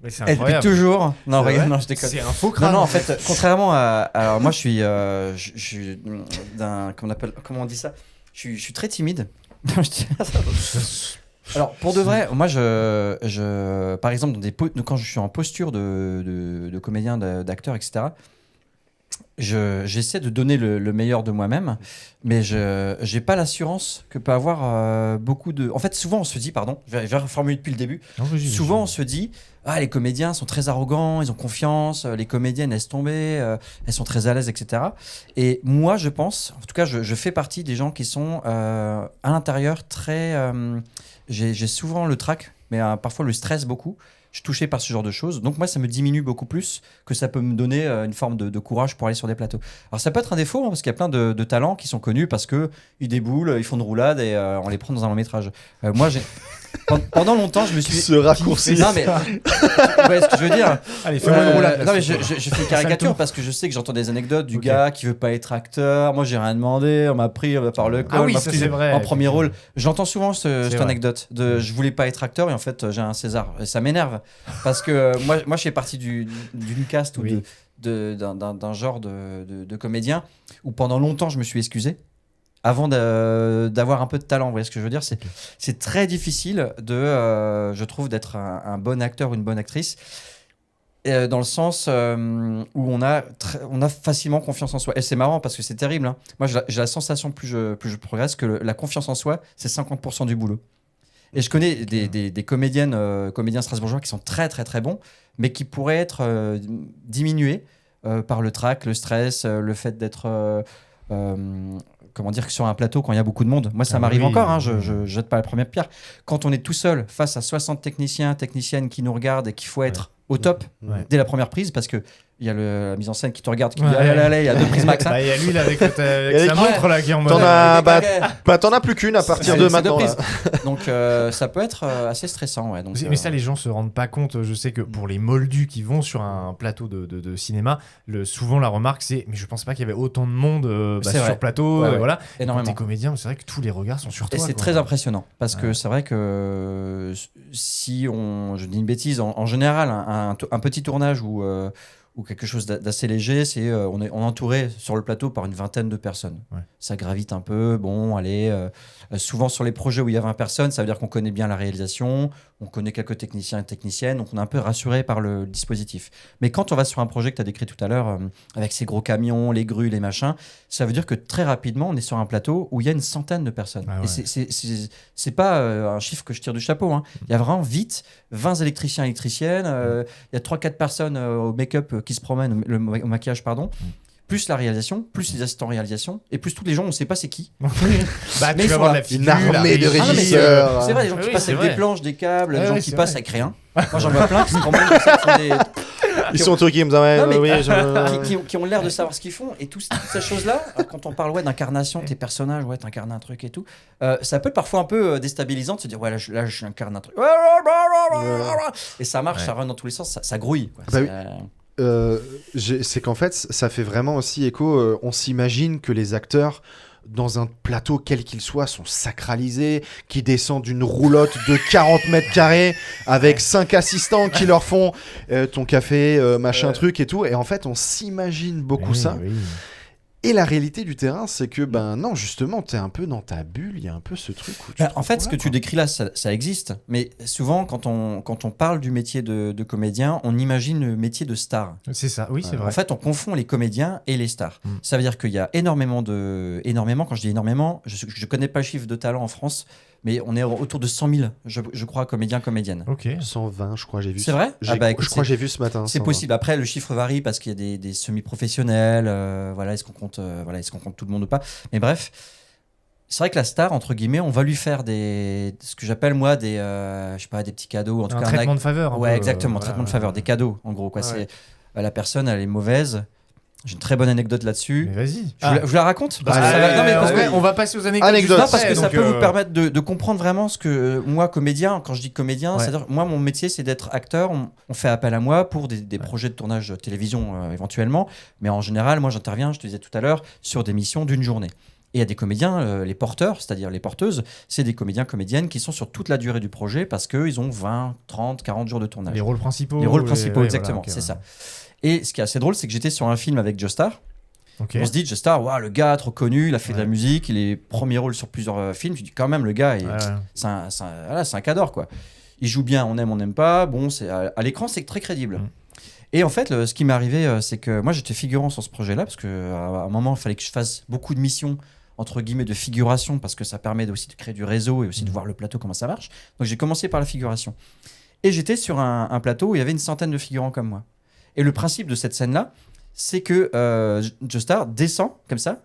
Mais c'est Et depuis incroyable. toujours. Non, C'est regarde, vrai non, je déconne. C'est un faux Non, crâne. non, en fait, contrairement à. Alors, moi, je suis d'un. Comment on dit ça? Je suis très timide. Non, je dis- Alors, pour de vrai, moi, par exemple, quand je suis en posture de comédien, d'acteur, etc., j'essaie de donner le meilleur de moi-même, mais je n'ai pas l'assurance que peut avoir beaucoup de. En fait, souvent, on se dit, pardon, je vais reformuler depuis le début. Non, vas-y, Souvent, on vas-y. se dit, ah, les comédiens sont très arrogants, ils ont confiance, les comédiennes laissent tomber, elles sont très à l'aise, etc. Et moi, je pense, en tout cas, je fais partie des gens qui sont à l'intérieur très. J'ai souvent le trac, mais parfois le stress beaucoup. suis touché par ce genre de choses. Donc moi, ça me diminue beaucoup plus que ça peut me donner une forme de courage pour aller sur des plateaux. Alors ça peut être un défaut, parce qu'il y a plein de talents qui sont connus parce qu'ils déboulent, ils font de roulade et on les prend dans un long métrage. Moi, pendant longtemps, je me suis... Ce raccourci. Non, mais... Vous voyez ce que je veux dire? Allez, fais-moi une roulade. Non, mais je fais une caricature parce que je sais que j'entends des anecdotes du gars qui veut pas être acteur. Moi, j'ai rien demandé. On m'a pris par le col. Ah oui, on m'a ça, pris c'est vrai, en premier rôle. effectivement. J'entends souvent cette vrai. anecdote de je voulais pas être acteur et en fait, j'ai un César. Et ça m'énerve parce que moi, je fais partie d'une caste ou Oui. d'un genre de comédien où pendant longtemps, je me suis excusé. Avant d'avoir un peu de talent, vous voyez ce que je veux dire, c'est très difficile je trouve, d'être un bon acteur ou une bonne actrice, dans le sens où on a facilement confiance en soi. Et c'est marrant parce que c'est terrible. Hein. Moi, j'ai la sensation, plus je progresse, que la confiance en soi, c'est 50% du boulot. Et je connais des comédiens strasbourgeois qui sont très très très bons, mais qui pourraient être diminués par le trac, le stress, le fait d'être... comment dire, que sur un plateau quand il y a beaucoup de monde. Moi, ça m'arrive encore, hein, je jette pas la première pierre. Quand on est tout seul face à 60 techniciennes qui nous regardent et qu'il faut être au top dès la première prise, parce que il y a la mise en scène qui te regarde, qui dit allez, il y a 2 prises max. Il y a lui là, avec sa montre là qui est en mode. T'en as plus qu'une à partir de maintenant. Là. Donc ça peut être assez stressant. Ouais, donc, mais ça, les gens se rendent pas compte. Je sais que pour les moldus qui vont sur un plateau de cinéma, souvent la remarque c'est mais je pense pas qu'il y avait autant de monde sur plateau. Voilà. Énormément. Quand t'es comédien, c'est vrai que tous les regards sont sur toi. Et c'est très impressionnant parce que c'est vrai que si je dis une bêtise, en général, un petit tournage ou quelque chose d'assez léger, on est entouré sur le plateau par une vingtaine de personnes. Ouais. Ça gravite un peu, souvent sur les projets où il y a 20 personnes, ça veut dire qu'on connaît bien la réalisation, on connaît quelques techniciens et techniciennes, donc on est un peu rassuré par le dispositif. Mais quand on va sur un projet que tu as décrit tout à l'heure, avec ces gros camions, les grues, les machins, ça veut dire que très rapidement, on est sur un plateau où il y a une centaine de personnes. Ah ouais. Et c'est pas un chiffre que je tire du chapeau. Hein. Il y a vraiment vite 20 électriciens, électriciennes, il y a 3-4 personnes au make-up qui se promènent, au maquillage, pardon. Plus la réalisation, plus les assistants réalisation, et plus tous les gens, on ne sait pas c'est qui. Tu vas voir une armée de régisseurs. C'est vrai, des gens qui passent avec des planches, des câbles, des gens qui passent avec rien. Moi, j'en vois plein qui se promènent comme ça, qui font des... Ils sont truqués, qui ont l'air de savoir ce qu'ils font, et toutes ces choses-là, quand on parle d'incarnation, tes personnages, t'incarnes un truc et tout, ça peut être parfois un peu déstabilisant de se dire là je incarne un truc, et ça marche, ça run dans tous les sens, ça grouille. Quoi. C'est qu'en fait, ça fait vraiment aussi écho. On s'imagine que les acteurs, dans un plateau quel qu'il soit, sont sacralisés, qui descendent d'une roulotte de 40 mètres carrés avec 5 assistants qui leur font ton café, machin truc et tout. Et en fait, on s'imagine beaucoup ça. Oui. Et la réalité du terrain, c'est que, non, justement, t'es un peu dans ta bulle, il y a un peu ce truc où en fait, ce que tu décris là, ça existe. Mais souvent, quand on parle du métier de comédien, on imagine le métier de star. C'est ça, oui, c'est vrai. En fait, on confond les comédiens et les stars. Ça veut dire qu'il y a énormément, quand je dis énormément, je connais pas le chiffre de talent en France, mais on est autour de 100 000, je crois, comédiens, comédiennes. Ok. 120, je crois, j'ai vu. C'est vrai ? Je crois que j'ai vu ce matin. C'est possible. Après, le chiffre varie parce qu'il y a des semi-professionnels. Est-ce qu'on compte tout le monde ou pas ? Mais bref, c'est vrai que la star, entre guillemets, on va lui faire ce que j'appelle moi des petits cadeaux. En tout cas, traitement de faveur. Ouais, exactement, traitement de faveur, des cadeaux, en gros. Quoi. C'est la personne, elle est mauvaise. J'ai une très bonne anecdote là-dessus. Mais vas-y. Je vous la raconte on va passer aux anecdotes. Parce que ça peut vous permettre de comprendre vraiment ce que moi, comédien, quand je dis comédien, c'est-à-dire moi, mon métier, c'est d'être acteur. On fait appel à moi pour des projets de tournage de télévision éventuellement. Mais en général, moi, j'interviens, je te disais tout à l'heure, sur des missions d'une journée. Et il y a des comédiens, les porteurs, c'est-à-dire les porteuses, c'est des comédiens, comédiennes qui sont sur toute la durée du projet parce qu'ils ont 20, 30, 40 jours de tournage. Les rôles principaux. Exactement, c'est ça. Et ce qui est assez drôle, c'est que j'étais sur un film avec Joestar. Okay. On se dit, Joestar, le gars trop connu, il a fait de la musique, il est premier rôle sur plusieurs films. Je dis, quand même, le gars, c'est un cadre, quoi. Il joue bien, on aime pas. Bon, à l'écran, c'est très crédible. Et en fait, ce qui m'est arrivé, c'est que moi, j'étais figurant sur ce projet-là, parce qu'à un moment, il fallait que je fasse beaucoup de missions, entre guillemets, de figuration, parce que ça permet aussi de créer du réseau et aussi de voir le plateau, comment ça marche. Donc, j'ai commencé par la figuration. Et j'étais sur un plateau où il y avait une centaine de figurants comme moi. Et le principe de cette scène-là, c'est que Joestar descend comme ça,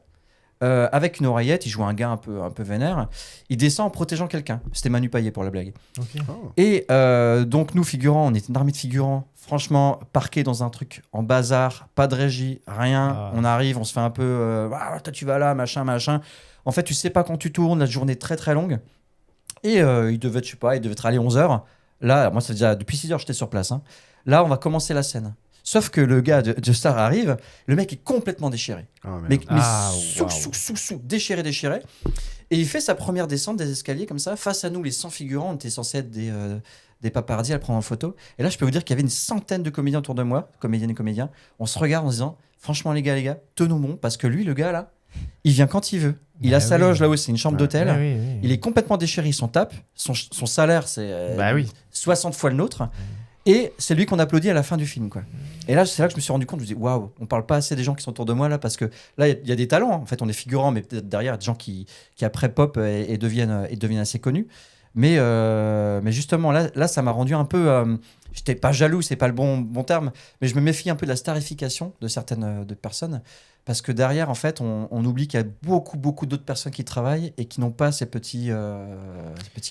avec une oreillette, il joue un gars un peu vénère, il descend en protégeant quelqu'un. C'était Manu Payet pour la blague. Ok. Et donc nous, figurants, on est une armée de figurants, franchement, parqués dans un truc en bazar, pas de régie, rien. Ah. On arrive, on se fait un peu, toi tu vas là, machin. En fait, tu sais pas quand tu tournes, la journée est très très longue. Et il devait être allé 11h. Là, moi, c'est déjà depuis 6h, j'étais sur place. Hein. Là, on va commencer la scène. Sauf que le gars de Star arrive, le mec est complètement déchiré. Mais déchiré. Et il fait sa première descente des escaliers comme ça. Face à nous, les 100 figurants, on était censés être des papardis à le prendre en photo. Et là, je peux vous dire qu'il y avait une centaine de comédiens autour de moi, comédiennes et comédiens. On se regarde en se disant, franchement les gars, tenons bon, parce que lui, le gars là, il vient quand il veut. Il a sa loge là-haut, c'est une chambre d'hôtel. Oui. Il est complètement déchiré, il s'en tape. Son salaire, c'est 60 fois le nôtre. Et c'est lui qu'on applaudit à la fin du film, quoi. Et là, c'est là que je me suis rendu compte, je me dis, waouh, on parle pas assez des gens qui sont autour de moi là, parce que là, il y a des talents. En fait, on est figurants, mais peut-être derrière, des gens qui après pop et deviennent assez connus. Mais justement, là, ça m'a rendu un peu. J'étais pas jaloux, c'est pas le bon terme, mais je me méfie un peu de la starification de certaines de personnes. Parce que derrière, en fait, on oublie qu'il y a beaucoup d'autres personnes qui travaillent et qui n'ont pas ces petits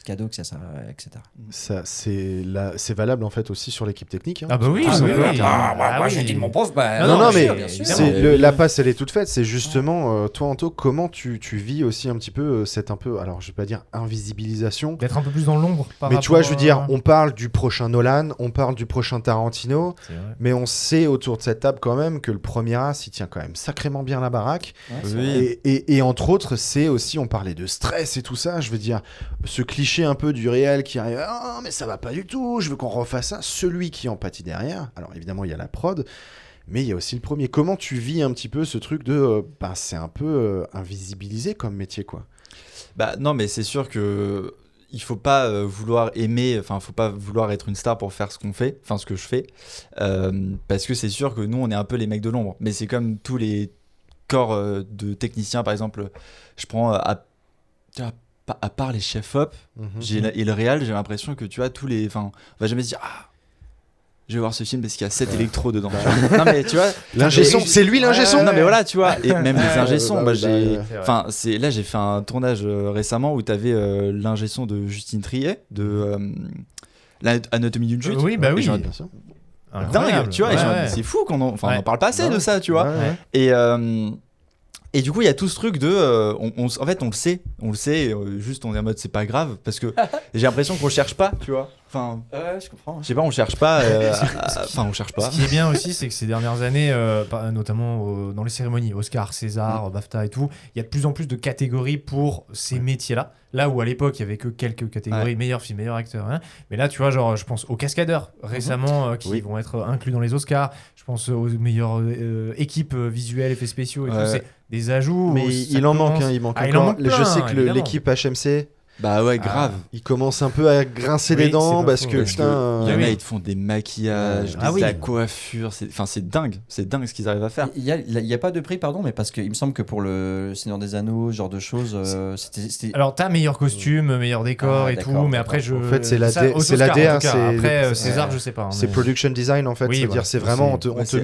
cadeaux, etc. Ça, c'est valable en fait aussi sur l'équipe technique. Hein. Ah bah oui, moi j'ai dit de mon pauvre. Non, bien mais sûr. la passe, elle est toute faite. C'est justement, toi, Anto, comment tu vis aussi un petit peu cette alors je vais pas dire invisibilisation. D'être un peu plus dans l'ombre. Mais tu vois, je veux dire, on parle du prochain Nolan, on parle du prochain Tarantino, mais on sait autour de cette table quand même que le premier As, il tient quand même sacrément bien la baraque. Et entre autres, c'est aussi, on parlait de stress et tout ça, je veux dire, ce cliché un peu du réel qui arrive, ah mais ça va pas du tout, je veux qu'on refasse ça, celui qui en pâtit derrière. Alors évidemment, il y a la prod, mais il y a aussi le premier. Comment tu vis un petit peu ce truc de, c'est un peu invisibilisé comme métier, quoi. Bah non, mais c'est sûr que il faut pas vouloir aimer, enfin faut pas vouloir être une star pour faire ce qu'on fait, enfin ce que je fais, parce que c'est sûr que nous on est un peu les mecs de l'ombre, mais c'est comme tous les corps de techniciens, par exemple, je prends à part les chefs op, et le réal, j'ai l'impression que tu vois tous les, enfin on va jamais se dire je vais voir ce film parce qu'il y a 7 électros dedans. Non mais tu vois, l'ingé son, c'est lui l'ingé son. Non mais voilà, tu vois, et même les ingé sons, là j'ai fait un tournage récemment où t'avais l'ingé son de Justine Triet de l'anatomie d'une chute. Oui, bah oui. Bien sûr. Dingue, tu vois, c'est fou qu'on en parle pas assez de ça, tu vois. Et du coup, il y a tout ce truc de. En fait, on le sait, juste on est en mode c'est pas grave, parce que j'ai l'impression qu'on cherche pas, tu vois. Enfin, je comprends. Je sais pas, on cherche pas. On cherche pas. Ce qui est bien aussi, c'est que ces dernières années, notamment dans les cérémonies, Oscar, César, BAFTA et tout, il y a de plus en plus de catégories pour ces métiers-là. Là où à l'époque, il y avait que quelques catégories, meilleur film, meilleur acteur. Hein. Mais là, tu vois, genre, je pense aux cascadeurs récemment qui vont être inclus dans les Oscars. Je pense aux meilleures équipes visuelles, effets spéciaux et tout. C'est des ajouts. Mais il en manque, il manque encore. Je sais que l'équipe HMC. Bah ouais, grave. Ils commencent un peu à grincer les dents parce que putain. Il y en a, ils te font des maquillages, la coiffure. C'est dingue. C'est dingue ce qu'ils arrivent à faire. Il y a pas de prix, pardon, mais parce qu'il me semble que pour le Seigneur des Anneaux, ce genre de choses, c'était. Alors t'as meilleur costume, meilleur décor et tout, mais après En fait, c'est la DA. Après César, je sais pas. C'est production design en fait. C'est-à-dire, c'est vraiment on te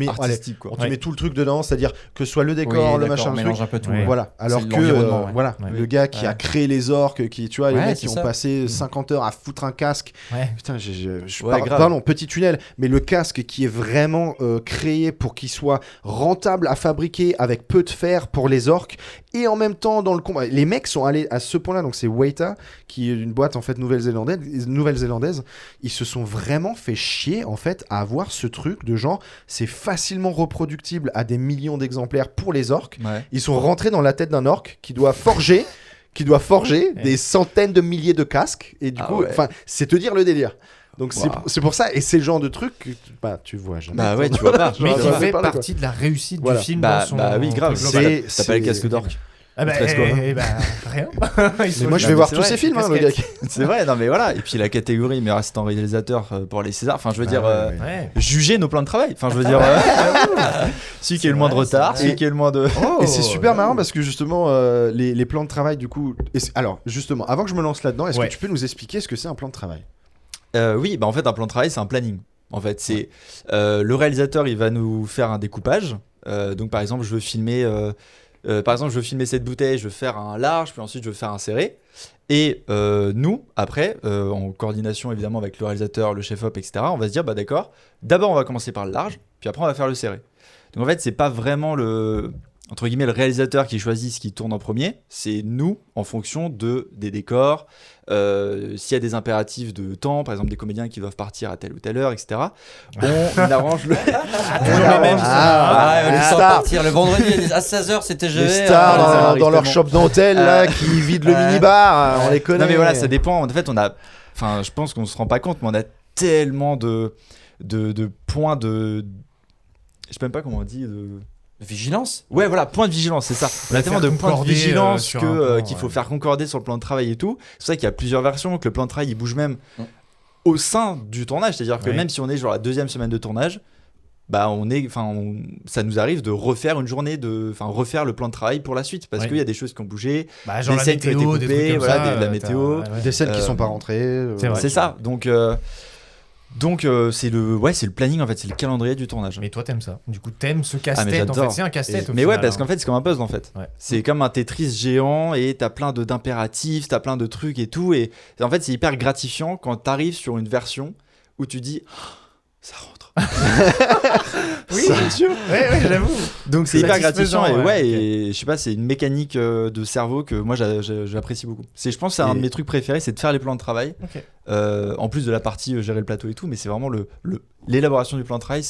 met tout le truc dedans, c'est-à-dire que ce soit le décor, le machin, mélange un peu tout. Voilà. Alors que voilà, le gars qui a créé les orques, qui tu vois. Les mecs qui ont passé 50 heures à foutre un casque. Putain, pardon, petit tunnel, mais le casque qui est vraiment créé pour qu'il soit rentable à fabriquer avec peu de fer pour les orques et en même temps dans le combat. Les mecs sont allés à ce point-là, donc c'est Weta, qui est une boîte en fait nouvelle-zélandaise. Ils se sont vraiment fait chier en fait à avoir ce truc de genre, c'est facilement reproductible à des millions d'exemplaires pour les orques. Ils sont rentrés dans la tête d'un orque qui doit forger des centaines de milliers de casques et du coup c'est te dire le délire. Donc c'est pour ça, et c'est le genre de truc que tu vois jamais. Bah ouais, tu vois pas. Mais qui fait partie de la réussite du film. Bah oui, grave. T'as pas le casque d'orque. Rien. Mais moi je vais voir tous ces films, le gars. C'est vrai, non mais voilà. Et puis la catégorie meilleur assistant réalisateur pour les Césars. Enfin, je veux dire, juger nos plans de travail. Enfin, je veux dire, celui qui a eu le moins de retard, celui qui a eu le moins de. Et c'est super marrant parce que justement, les plans de travail, du coup. Alors, justement, avant que je me lance là-dedans, est-ce que tu peux nous expliquer ce que c'est un plan de travail ? Oui, en fait, un plan de travail, c'est un planning. En fait, c'est le réalisateur, il va nous faire un découpage. Donc, par exemple, je veux filmer. par exemple, je veux filmer cette bouteille, je veux faire un large, puis ensuite je veux faire un serré. Et nous, après, en coordination évidemment avec le réalisateur, le chef-op, etc., on va se dire, bah d'accord, d'abord on va commencer par le large, puis après on va faire le serré. Donc en fait, c'est pas vraiment entre guillemets, le réalisateur qui choisit ce qui tourne en premier, c'est nous, en fonction des décors, s'il y a des impératifs de temps, par exemple des comédiens qui doivent partir à telle ou telle heure, etc. On arrange le... les stars partir le vendredi à 16h, c'était Les stars dans leur shop dentelle là, qui vident le minibar, on les connaît. Non mais voilà, ça dépend. En fait, je pense qu'on se rend pas compte, mais on a tellement de points de... Je sais même pas comment on dit... Vigilance. Ouais, voilà, point de vigilance, c'est ça. On a tellement de points de vigilance qu'il faut faire concorder sur le plan de travail et tout. C'est pour ça qu'il y a plusieurs versions, que le plan de travail il bouge même au sein du tournage. C'est-à-dire que même si on est genre la 2e semaine de tournage, bah ça nous arrive de refaire une journée, refaire le plan de travail pour la suite parce qu'il y a des choses qui ont bougé, genre des scènes qui ont été coupées, de la météo, des scènes qui sont pas rentrées. C'est ça. Donc c'est le planning en fait, c'est le calendrier du tournage. Mais toi t'aimes ça. Du coup t'aimes ce casse-tête en fait, c'est un casse-tête. Mais ouais, parce qu'en fait c'est comme un puzzle en fait. Ouais. C'est comme un Tetris géant et t'as plein d'impératifs, t'as plein de trucs et tout et en fait c'est hyper gratifiant quand t'arrives sur une version où tu dis ça rentre. Oui, bien sûr. Ouais, j'avoue. Donc c'est hyper gratifiant et je sais pas, c'est une mécanique de cerveau que moi j'apprécie beaucoup. Je pense que c'est un de mes trucs préférés, c'est de faire les plans de travail. En plus de la partie gérer le plateau et tout, mais c'est vraiment l'élaboration du plan de travail,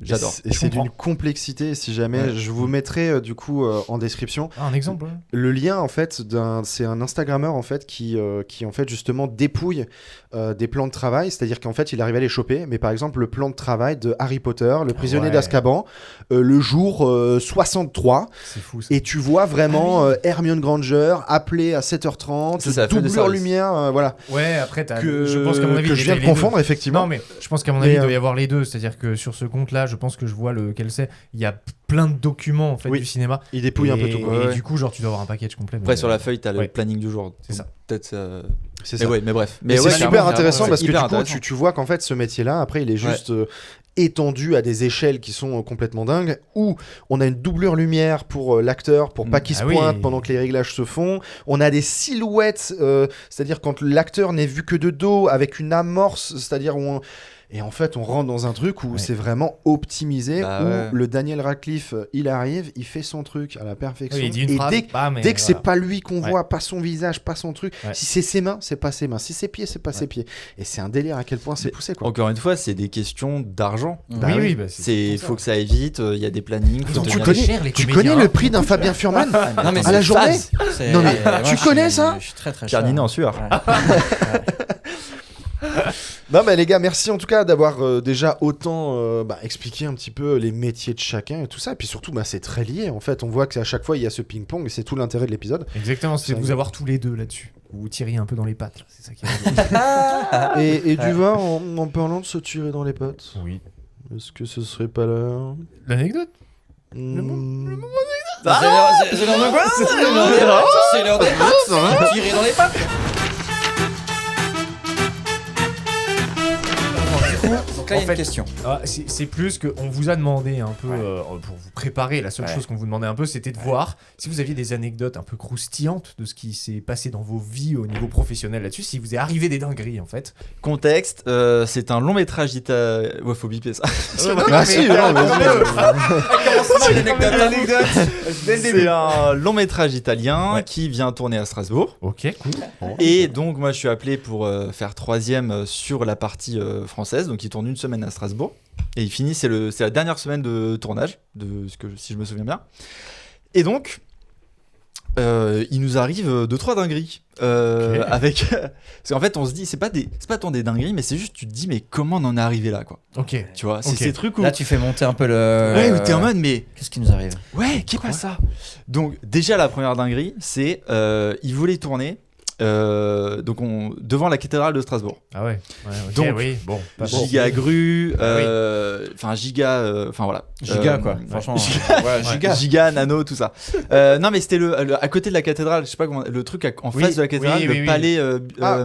j'adore. Et c'est d'une complexité. Si jamais je vous mettrai du coup en description un exemple. Le lien en fait c'est un Instagrammeur en fait qui en fait justement dépouille des plans de travail, c'est-à-dire qu'en fait il arrive à les choper. Mais par exemple le plan de travail de Harry Potter, le prisonnier d'Azkaban, le jour 63. C'est fou ça. Et tu vois vraiment Hermione Granger appelée à 7h30, doublure lumière, voilà. Ouais, après je pense qu'à mon avis que je viens de confondre effectivement. Non mais je pense qu'à mon avis il doit y avoir les deux, c'est-à-dire que sur ce compte-là, je pense que je vois lequel c'est. Il y a plein de documents en fait du cinéma. Il dépouille un peu tout. Et du coup, genre tu dois avoir un package complet. Après sur la feuille, t'as le planning du jour. C'est ça. Peut-être. C'est ça. Mais bref. Mais c'est super intéressant parce que du coup, tu vois qu'en fait ce métier-là, après, il est juste étendu à des échelles qui sont complètement dingues, où on a une doublure lumière pour l'acteur, pour pas qu'il se pointe pendant que les réglages se font. On a des silhouettes, c'est-à-dire quand l'acteur n'est vu que de dos, avec une amorce, c'est-à-dire où et en fait, on rentre dans un truc où c'est vraiment optimisé, où le Daniel Radcliffe, il arrive, il fait son truc à la perfection. Il dit une phrase, dès que c'est pas lui qu'on voit, pas son visage, pas son truc, si c'est ses mains, c'est pas ses mains. Si c'est ses pieds, c'est pas ses pieds. Et c'est un délire à quel point c'est poussé, quoi. Encore une fois, c'est des questions d'argent. Il faut que ça aille vite, il y a des plannings. Tu connais le prix d'un Fabien Furman à la journée? Non mais tu connais ça? Je suis très très Carniné en sueur. Non mais les gars, merci en tout cas d'avoir déjà autant expliqué un petit peu les métiers de chacun et tout ça. Et puis surtout, c'est très lié en fait. On voit qu'à chaque fois il y a ce ping-pong et c'est tout l'intérêt de l'épisode. Exactement, c'est de vous avoir tous les deux là-dessus. Vous tirez un peu dans les pattes, là. C'est ça qui est et du vin, en parlant de se tirer dans les pattes. Oui. Est-ce que ce serait pas l'anecdote? Le moment d'anecdote. C'est l'heure de quoi? C'est l'heure de tirer dans les pattes. Donc là, il y a une question. C'est plus qu'on vous a demandé un peu, pour vous préparer, la seule chose qu'on vous demandait un peu, c'était de voir si vous aviez des anecdotes un peu croustillantes de ce qui s'est passé dans vos vies au niveau professionnel là-dessus, si vous est arrivé des dingueries en fait. Contexte, c'est un long métrage italien. Ouais, faut biper ça. C'est un long métrage italien qui vient tourner à Strasbourg. Ok, cool. Et donc, moi, je suis appelé pour faire 3e sur la partie française. Donc, il tourne une semaine à Strasbourg. Et il finit, c'est la dernière semaine de tournage, si je me souviens bien. Et donc, il nous arrive 2-3 dingueries. Avec... Parce qu'en fait, on se dit, c'est pas tant des dingueries, mais c'est juste, tu te dis, mais comment on en est arrivé là, quoi. Ok. Tu vois, c'est ces trucs où... Là, tu fais monter un peu le... Ouais, où t'es en mode, mais... Qu'est-ce qui nous arrive? Ouais, qu'est-ce que ça? Donc, déjà, la première dinguerie, c'est... il voulait tourner donc devant la cathédrale de Strasbourg. Ah ouais. Ok, Donc, oui, bon. Pas bon. Giga grue, Ah oui. enfin giga, enfin voilà. Giga, quoi. ouais. Franchement. Ouais, giga, nano, tout ça. Non, mais c'était à côté de la cathédrale, je sais pas comment, le truc en Oui, face de la cathédrale, oui, le oui, oui. palais.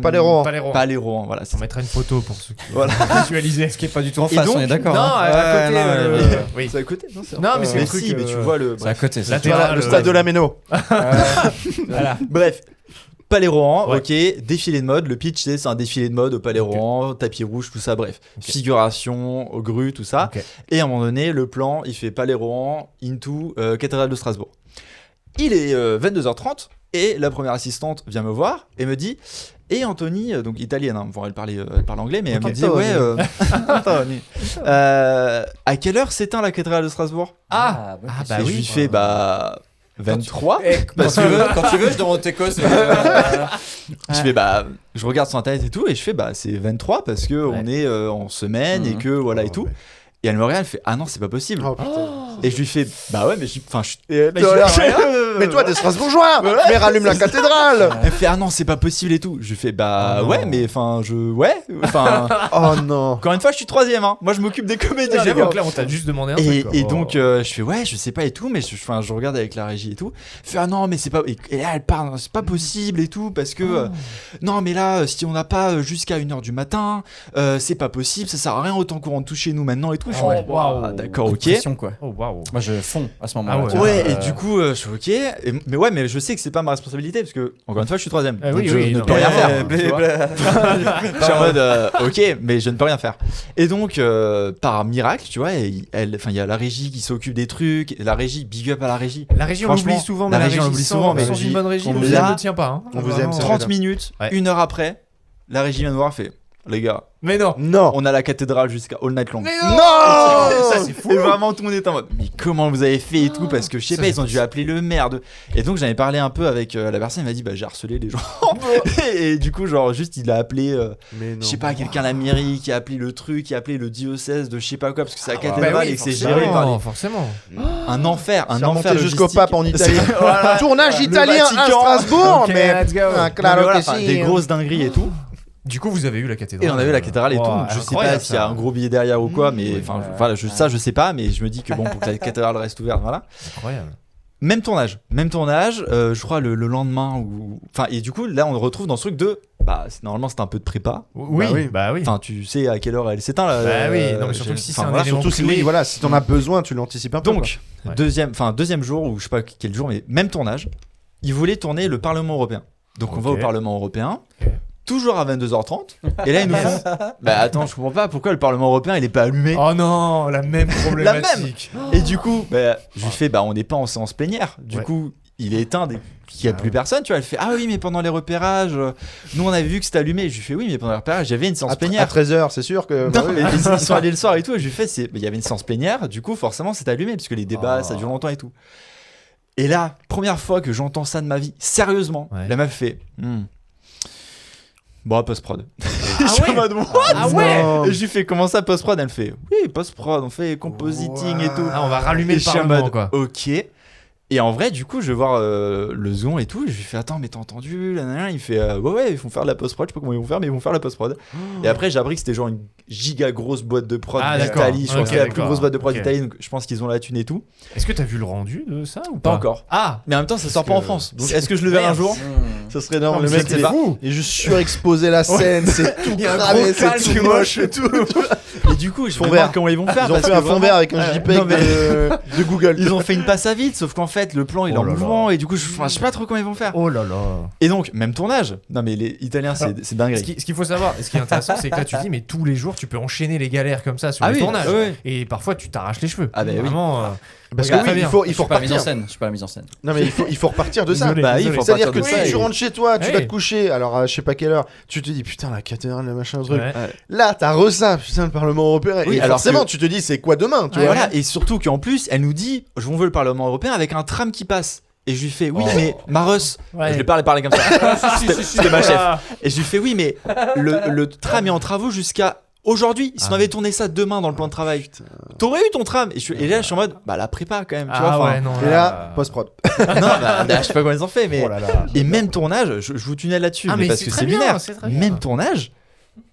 Palais Rohan. Palais Rohan, voilà. On mettra une photo pour ceux qui Voilà. veulent visualiser. Ce qui est pas du tout en Et face, donc- on est d'accord. Non, hein. à côté. non, oui. C'est à côté, non Non, mais c'est le truc. si, mais tu vois le. c'est à côté. La c'est terre- Le stade de la Méno. Voilà. Bref. Palais Rohan, Ouais. ok, défilé de mode. Le pitch, c'est un défilé de mode au Palais Rohan, tapis rouge, tout ça, bref. Ok. Figuration, grue, tout ça. Ok. Et à un moment donné, le plan, il fait Palais Rohan into cathédrale de Strasbourg. Il est 22h30 et la première assistante vient me voir et me dit et Anthony, donc italienne, hein, bon, elle parle anglais, mais elle me dit Anthony. ouais, Anthony, à quelle heure s'éteint la cathédrale de Strasbourg? Ah, bonne ah, question. bah Et je oui. lui fais 23. Quand tu veux, je demande tes causes. Je fais je regarde sur internet et tout et je fais c'est 23 parce que on est en semaine et que voilà et tout. Et elle me regarde, elle fait ah non c'est pas possible. Oh, putain. Et je lui fais bah ouais mais Mais toi, t'es Strasbourgeois. Mais rallume la cathédrale. Elle fait ah non c'est pas possible et tout. Je lui fais Ah non. ouais mais enfin Oh non. encore une fois je suis troisième hein. Moi je m'occupe des comédiens les J'avoue gars. que là, on t'a juste demandé un Et, truc. et quoi. donc je fais ouais je sais pas et tout mais je regarde avec la régie et tout. Elle fait ah non mais c'est pas et là elle parle c'est pas possible et tout parce que non mais là si on n'a pas jusqu'à 1h du matin c'est pas possible ça sert à rien autant qu'on rentre tout chez nous maintenant et tout. Je fais, Oh, ouais, waouh. d'accord ok. Pression, quoi. Oh, waouh. Moi, je fonds à ce moment-là. Ah ouais. tu vois. Ouais, et du coup, je suis ok. Mais je sais que c'est pas ma responsabilité parce que, encore une fois, je suis troisième. Ah donc oui, je oui, ne non, peux rien mais- faire. tu vois. Je suis en mode, ok, mais je ne peux rien faire. Et donc, par miracle, tu vois, il y a la régie qui s'occupe des trucs. La régie, big up à la régie. La régie, on Franchement, l'oublie souvent, la mais régie, on l'oublie souvent, mais sans régie, une bonne régie, on on vous ne aime. tient pas. Hein. On vous Vraiment. aime, c'est 30 là. minutes, Ouais. 1 heure après, la régie vient nous voir et fait les gars, Mais non. Non. on a la cathédrale jusqu'à all night long. Mais Non. Ça, c'est fou. Et vraiment tout le monde était en mode mais comment vous avez fait et tout parce que je sais Ça, pas c'est ils ont dû appeler le maire et donc j'en ai parlé un peu avec la personne il m'a dit j'ai harcelé les gens et du coup genre juste il a appelé Mais non. je sais pas quelqu'un à la mairie qui a appelé le truc qui a appelé le diocèse de je sais pas quoi parce que c'est la Bah cathédrale oui, et que c'est forcément, géré par forcément. un enfer C'est remonté jusqu'au logistique. pape en Italie. Voilà. Tournage Le italien à Vatican. Strasbourg. Ok, Mais let's go. Ah, Non, mais claro voilà, que enfin, si. des grosses dingueries et tout Du coup, vous avez eu la cathédrale. et on avait la cathédrale et Wow, tout donc je sais pas incroyable, s'il y a ça. un gros billet derrière ou quoi mais enfin voilà ça je sais pas mais je me dis que bon pour que la cathédrale reste ouverte voilà. Incroyable. Même tournage, je crois le lendemain ou enfin et du coup là on retrouve dans ce truc de normalement c'était un peu de prépa. Oui, bah oui. Enfin tu sais à quelle heure elle s'éteint là. Bah oui, non mais surtout j'ai- si c'est enfin, un voilà. élément Surtout si clé. oui, voilà, si t'en as besoin, tu l'anticipes un peu. Donc Ouais. deuxième jour ou je sais pas quel jour mais même tournage, ils voulaient tourner le Parlement européen. Donc on va au Ok. Parlement européen. Ok. Toujours à 22h30 et là ils nous font attends je comprends pas pourquoi le Parlement européen il est pas allumé. Oh non, la même problématique. Et du coup, je lui fais, on n'est pas en séance plénière. Du Ouais. coup, il est éteint dès qu'il n'y a Ah plus ouais. personne. Tu vois, elle fait, ah oui, mais pendant les repérages, nous on avait vu que c'était allumé. Je lui fais, oui, mais pendant les repérages, j'avais une séance À plénière. 13h, c'est sûr que. bah Non, oui. mais ils sont allés le soir et tout. Et je lui fais, il y avait une séance plénière. Du coup, forcément, c'était allumé parce que les débats, ça dure longtemps et tout. Et là, première fois que j'entends ça de ma vie, sérieusement, Ouais. la meuf fait, bon, post-prod. Ah Je suis en ouais. mode, Ah ouais. Non. et je lui fais comment ça post-prod. Elle fait oui post-prod, on fait compositing et tout. Ah, on va rallumer Et le je suis en Parlement mode, quoi. ok. Et en vrai, du coup, je vais voir le Zon et tout. Je lui fais attends, mais t'as entendu nanana. Il fait ouais, ils vont faire de la post-prod. Je sais pas comment ils vont faire, mais ils vont faire la post-prod. Et après, j'ai appris que c'était genre une giga grosse boîte de prod Ah, d'accord. d'Italie. Je crois Ok, que c'était la plus d'accord. grosse boîte de prod Ok. d'Italie. Donc je pense qu'ils ont la thune et tout. Est-ce que t'as vu le rendu de ça ou Pas pas encore. Ah. Mais en même temps, ça sort pas que- en France. Donc est-ce que je le verrai un jour Ça serait énorme. Non, Le mais mec, c'est il pas. est il est juste surexposé la scène. C'est tout Il y a un cramé, gros c'est calque tout moche et tout. Et du coup, je Fond vais vert. voir comment ils vont faire. Ils ont parce fait que un fond vraiment- vert avec un non, JPEG mais- de Google. Ils ont fait une passe à vide, sauf qu'en fait, le plan il est Oh en là là. mouvement et du coup, je sais pas trop comment ils vont faire. Oh là là. Et donc, même tournage. Non, mais les Italiens, c'est dingue. Ce qu'il faut savoir, ce qui est intéressant, c'est que là tu dis, mais tous les jours tu peux enchaîner les galères comme ça sur Ah les oui, tournages. ouais. Et parfois tu t'arraches les cheveux. Ah bah oui. Vraiment. Parce que Regarde, oui, très il bien. faut Je suis pas la mise en repartir. scène. Je suis pas la mise en scène. Non mais il faut repartir de ça. Désolé, Bah, désolé. il faut C'est-à-dire partir que de ça tu et- rentres chez toi, tu Oui. vas te coucher, alors à je sais pas quelle heure, tu te dis putain la cathédrale, le machin, le truc. Ouais. Là, t'as ça, putain le Parlement européen. Oui, et alors forcément, que- tu te dis c'est quoi demain, tu Ouais. vois. Voilà, et surtout qu'en plus, elle nous dit on veut le Parlement européen avec un tram qui passe. Et je lui fais oui, mais Maros, Ouais. je lui parler comme ça. Si, si, si, C'était ma chef. ah. Et je lui fais oui, mais le tram est en travaux jusqu'à aujourd'hui, si on Ah. avait tourné ça demain dans le plan de travail, Putain. t'aurais eu ton tram. Et là, je suis en mode, bah la prépa quand même. Tu vois, Ah enfin, ouais, non. Et là, post-prod. non, bah, je sais pas comment ils ont fait, mais. Oh là là. Et même tournage, je vous tunnel là-dessus, Ah, mais mais parce c'est que très c'est bien, lunaire. c'est très bien. Même tournage,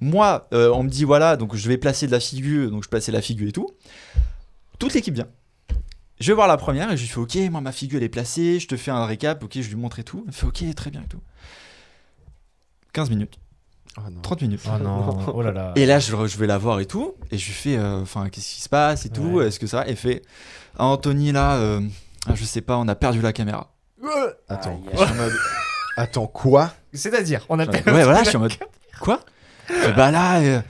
moi, on me dit voilà, donc je vais placer de la figure, donc je plaçais la figure et tout. Toute l'équipe vient. Je vais voir la première et je lui fais ok, moi ma figure elle est placée, je te fais un récap, ok, je lui montre et tout. Elle fait ok, très bien et tout. 15 minutes, Oh non. 30 minutes. Oh non, oh là là. Et là, je vais la voir et tout, et je lui fais, enfin, qu'est-ce qui se passe et tout, Ouais. est-ce que ça va? Elle fait, ah, Anthony, là, je sais pas, on a perdu la caméra. Attends. Aïe, Je suis en mode, Attends, quoi? C'est-à-dire, on a ouais, voilà, je suis en mode, quoi? Et bah là,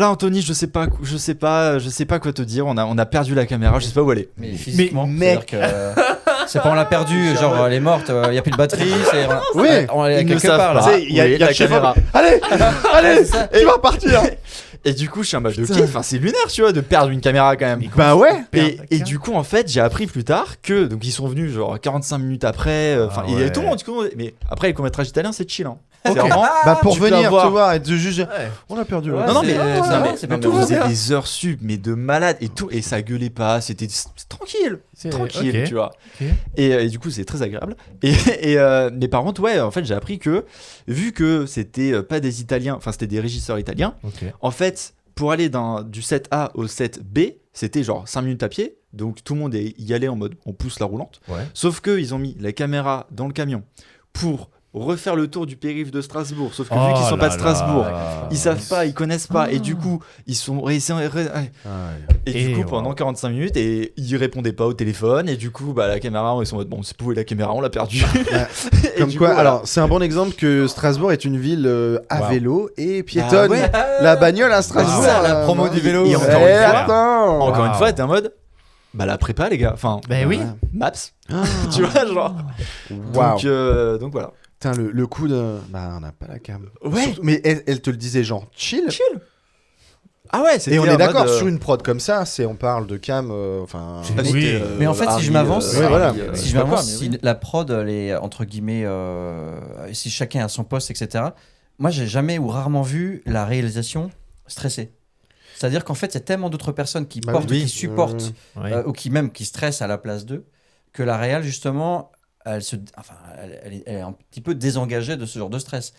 Anthony, je sais pas quoi te dire, on a perdu la caméra, je sais pas où elle est. Mais physiquement, mec. c'est-à-dire que c'est pas on l'a perdu, genre elle est morte, il y a plus de batterie, c'est Oui, on est ils ne quelque savent part pas. là. Tu sais, il y a- Oui, il y a la le chef caméra. Allez, allez, c'est ça. tu vas partir. Et du coup, je suis en mode, ok, enfin, c'est lunaire, tu vois, de perdre une caméra quand même. Bah ouais. Et du coup, en fait, j'ai appris plus tard que donc ils sont venus genre 45 minutes après. Enfin, Ah il y avait ouais. tout le monde. Du coup, mais après, les courts-métrages italiens, c'est chill. Hein. Ok. C'est vraiment. Bah pour tu peux venir avoir- te voir et te juger. Ouais. On a perdu. Ouais, ouais. Non, non, mais, c'est- non, c'est- mais, c'est mais pas on bien. faisait des heures sub, mais de malade et tout, et ça gueulait pas. C'était tranquille, tranquille, ok. tu vois. Ok. Et du coup, c'est très agréable. Mais par contre, ouais, en fait, j'ai appris que vu que c'était pas des Italiens, enfin, c'était des régisseurs italiens. Ok. En fait, pour aller du 7A au 7B, c'était genre 5 minutes à pied. Donc tout le monde y allait en mode on pousse la roulante. Ouais. Sauf qu'ils ont mis la caméra dans le camion pour refaire le tour du périph' de Strasbourg. Sauf que vu qu'ils sont pas de Strasbourg, ils savent pas, ils connaissent pas. Et du coup, ils sont. Et Et du coup, wow. pendant 45 minutes, et ils répondaient pas au téléphone. Et du coup, bah, la caméra, ils sont en mode bon, c'est pour où est la caméra, on l'a perdue. Et Comme du quoi, coup, voilà. alors c'est un bon exemple que Strasbourg est une ville à Wow. vélo et piétonne. Ah ouais. La bagnole à Strasbourg. ça, la promo du vélo. Et encore Eh, une fois, attends. Encore une Wow. fois, t'es en mode bah, la prépa, les gars. Enfin, Ben oui. Maps, Ah. tu vois, genre. Waouh. Donc voilà. Putain, le coup de. Bah, on n'a pas la cam. Ouais. Surtout- mais elle te le disait, genre, chill. Chill. Ah ouais, c'était Et on en est mode, d'accord, sur une prod comme ça, on parle de cam. Enfin. C'est- Ah, Oui. c'était, Mais en fait, si je m'avance, ouais, voilà. si je m'avance, si la prod, les entre guillemets, si chacun a son poste, etc. Moi, j'ai jamais ou rarement vu la réalisation stressée. C'est-à-dire qu'en fait, il y a tellement d'autres personnes qui Bah portent, oui. qui supportent, Ouais. ou qui stressent à la place d'eux, que la réal justement, elle est un petit peu désengagée de ce genre de stress.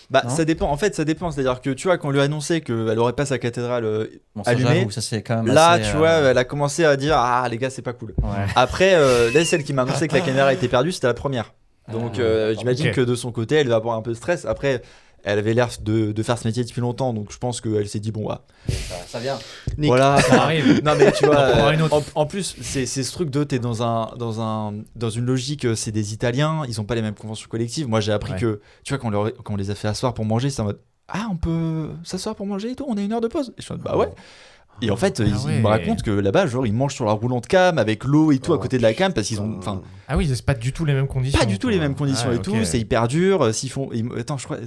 Bah, Non. ça dépend. En fait, ça dépend. C'est-à-dire que tu vois, quand on lui a annoncé qu'elle aurait pas sa cathédrale, Bon, ça, Allumé. j'avoue, ça c'est quand même là, assez, tu vois, elle a commencé à dire ah les gars, c'est pas cool. ouais. Après, là, celle qui m'a annoncé que la caméra était perdue, c'était la première. Donc, j'imagine ok. que de son côté, elle va avoir un peu de stress. Après, elle avait l'air de faire ce métier depuis longtemps, donc je pense qu'elle s'est dit bon, bah, Ça vient. Nick. voilà. Ça arrive. Non mais tu vois, On en prendra une autre. en plus c'est ce truc de t'es dans une logique, c'est des Italiens, ils ont pas les mêmes conventions collectives. Moi j'ai appris Ouais. que tu vois quand on les a fait asseoir pour manger, c'est en mode ah on peut s'asseoir pour manger et tout, on a 1 heure de pause. Et je suis en mode bah ouais. Et en fait ils ouais. me racontent que là-bas genre ils mangent sur la roulante cam avec l'eau et tout à Oh, côté de la cam parce qu'ils ont enfin Ah oui, c'est pas du tout les mêmes conditions. pas du tout les mêmes conditions Ah, et ok. tout, c'est hyper dur. S'ils font attends je crois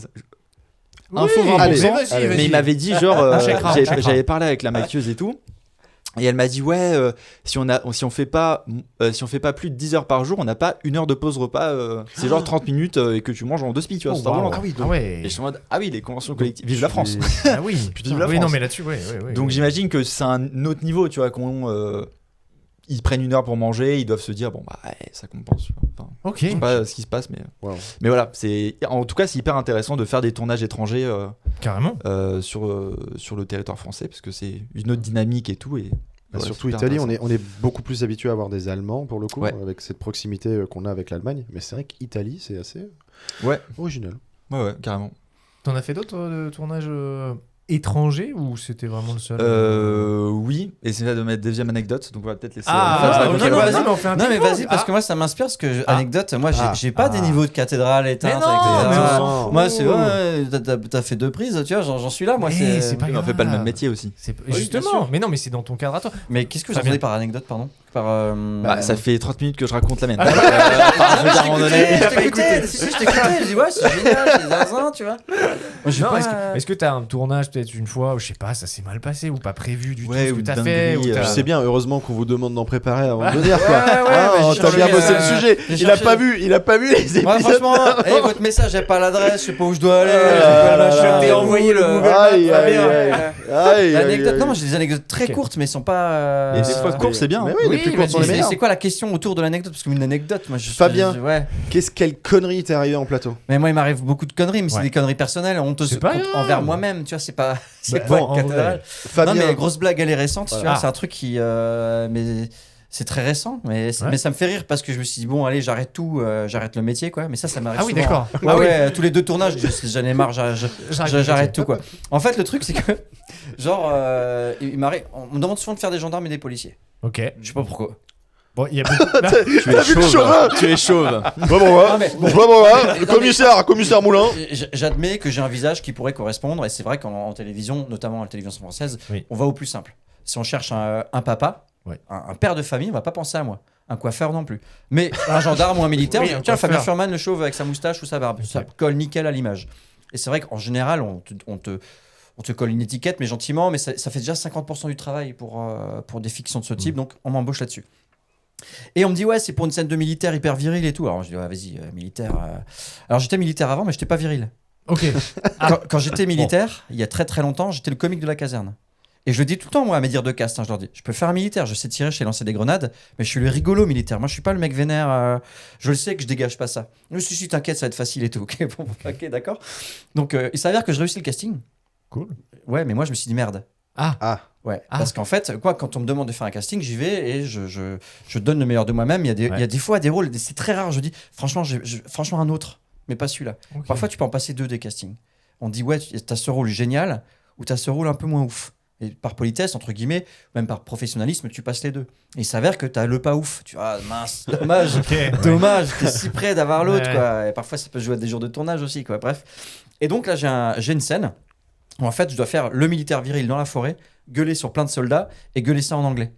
Oui, info 20%. allez, vas-y, allez. vas-y. Mais il m'avait dit genre On checkera, on checkera. j'avais parlé avec la maquilleuse et tout et elle m'a dit ouais si on fait pas plus de 10 heures par jour on n'a pas 1 heure de pause repas c'est genre 30 minutes et que tu manges en 2 spies tu vois Oh, c'est vraiment wow. Ah oui, Ah donc- ouais. et je suis en mode ah oui les conventions collectives vive la France Ah oui. Vive la Oui, France. non mais là-dessus, ouais. donc j'imagine que c'est un autre niveau tu vois qu'on ils prennent 1 heure pour manger ils doivent se dire bon bah ouais, ça compense tu vois. Enfin, Ok. je sais pas ce qui se passe Wow. mais voilà c'est en tout cas c'est hyper intéressant de faire des tournages étrangers Carrément. sur le territoire français parce que c'est une autre dynamique et tout et Bah, ouais, surtout super Italie, intéressant. on est beaucoup plus habitué à avoir des Allemands pour le coup, Ouais. avec cette proximité qu'on a avec l'Allemagne. Mais c'est vrai qu'Italie, c'est assez Ouais. original. Ouais carrément. T'en as fait d'autres de tournages étrangers ou c'était vraiment le seul Oui, et c'est là de mettre deuxième anecdote, donc on va peut-être laisser. Ah, Fab se ok, raconter. non, vas-y, vas-y. mais on fait un Non mais ping-pong. vas-y parce Ah. que moi ça m'inspire parce que Ah. anecdote moi Ah. j'ai pas des niveaux de cathédrale éteinte Mais non, etc. mais on s'en fout. moi c'est ouais, t'as fait 2 prises tu vois j'en suis là moi Mais c'est pas On fait pas le grave. même métier aussi. C'est bien justement. sûr. Mais non, mais c'est dans ton cadre à toi. mais qu'est-ce que Très j'entendais bien. par anecdote pardon par. Bah, ça fait 30 minutes que je raconte la mienne. Je veux dire, à un moment donné. Je t'écoutais, si, je t'écoutais, je dis ouais, c'est génial, c'est zinzin, tu vois. Moi, j'ai Non, pas- est-ce que t'as un tournage peut-être une fois où je sais pas, ça s'est mal passé ou pas prévu du tout Ouais, ce ou que t'as dinguerie, fait ou Je t'as- sais bien, heureusement qu'on vous demande d'en préparer avant de venir, quoi. Ouais, Ah, mais j'ai t'as bien cherché, bossé le sujet. j'ai Il a cherché. pas vu les Ouais, épisodes. franchement, votre message, j'ai pas l'adresse, je sais pas où je dois aller. Ah j'ai pas là le machin, là, j'ai là, envoyé le Google Aïe, Maps, aïe, ouais. aïe. L'anecdote, non, moi j'ai des anecdotes très Ok. courtes, mais elles sont pas. Et des fois courtes, c'est bien. Mais oui, les plus courtes sont les C'est meilleures. c'est quoi la question autour de l'anecdote? Parce qu'une anecdote, moi je. Fabien. Ouais. Quelle connerie t'est arrivée en plateau? Mais moi, il m'arrive beaucoup de conneries, mais c'est Ouais. des conneries personnelles, honteuses C'est pas grave. envers moi-même, tu vois, c'est pas. C'est Bah, pas bon, en cathédrale. vrai. Fabien, Non, mais la grosse blague, elle est récente, tu Voilà. vois, c'est un truc qui. Mais c'est très récent, mais Ouais. ça me fait rire parce que je me suis dit, bon, allez, j'arrête tout, j'arrête le métier, quoi. Mais ça m'arrive Ah oui, souvent. d'accord. Ah ouais, tous les 2 tournages, j'en ai marre, j'arrête tout, quoi. En fait, le truc, c'est que, genre, on me demande souvent de faire des gendarmes et des policiers. Ok. Je sais pas pourquoi. Bon, il y a beaucoup. Tu es vu le chauve. chauvin Tu es chauve. Non, mais- Commissaire Moulin. J'admets que j'ai un visage qui pourrait correspondre, et c'est vrai qu'en télévision, notamment à la télévision française, Oui. on va au plus simple. Si on cherche un papa, Ouais. un père de famille, on va pas penser à moi. Un coiffeur non plus. Mais un gendarme ou un militaire, Oui, on dit, un tiens, Fabien coiffeur. Furman, le chauve avec sa moustache ou sa barbe, ça colle nickel à l'image. Et c'est vrai qu'en général, on te colle une étiquette, mais gentiment, mais ça fait déjà 50% du travail pour des fictions de ce type, donc on m'embauche là-dessus. Et on me dit, ouais, c'est pour une scène de militaire hyper viril et tout. Alors je dis, ouais, vas-y, militaire. Alors j'étais militaire avant, mais j'étais pas viril. Ok. Quand j'étais militaire, il y a très très longtemps, j'étais le comique de la caserne. Et je le dis tout le temps, moi, à mes dires de caste, je leur dis, je peux faire un militaire, je sais tirer, je sais lancer des grenades, mais je suis le rigolo militaire. Moi, je suis pas le mec vénère, je le sais que je dégage pas ça. Mais si, t'inquiète, ça va être facile et tout. Ok, bon, ok, d'accord. Donc, il s'avère que je réussis le casting. Cool. Ouais, mais moi, je me suis dit merde. Ah, Ouais, Ah. parce qu'en fait, quand on me demande de faire un casting, j'y vais et je donne le meilleur de moi-même. Il y a des fois des rôles, c'est très rare, je dis, franchement, franchement un autre, mais pas celui-là. Ok. Parfois, tu peux en passer 2 des castings. On dit, ouais, t'as ce rôle génial ou t'as ce rôle un peu moins ouf. Et par politesse, entre guillemets, même par professionnalisme, tu passes les 2. Et il s'avère que t'as le pas ouf. Tu vois, mince, dommage, Ok, ouais. dommage, t'es si près d'avoir l'autre, Ouais. quoi. Et parfois, ça peut jouer à des jours de tournage aussi, quoi. Bref. Et donc là, j'ai une scène où en fait, je dois faire le militaire viril dans la forêt, gueuler sur plein de soldats et gueuler ça en anglais.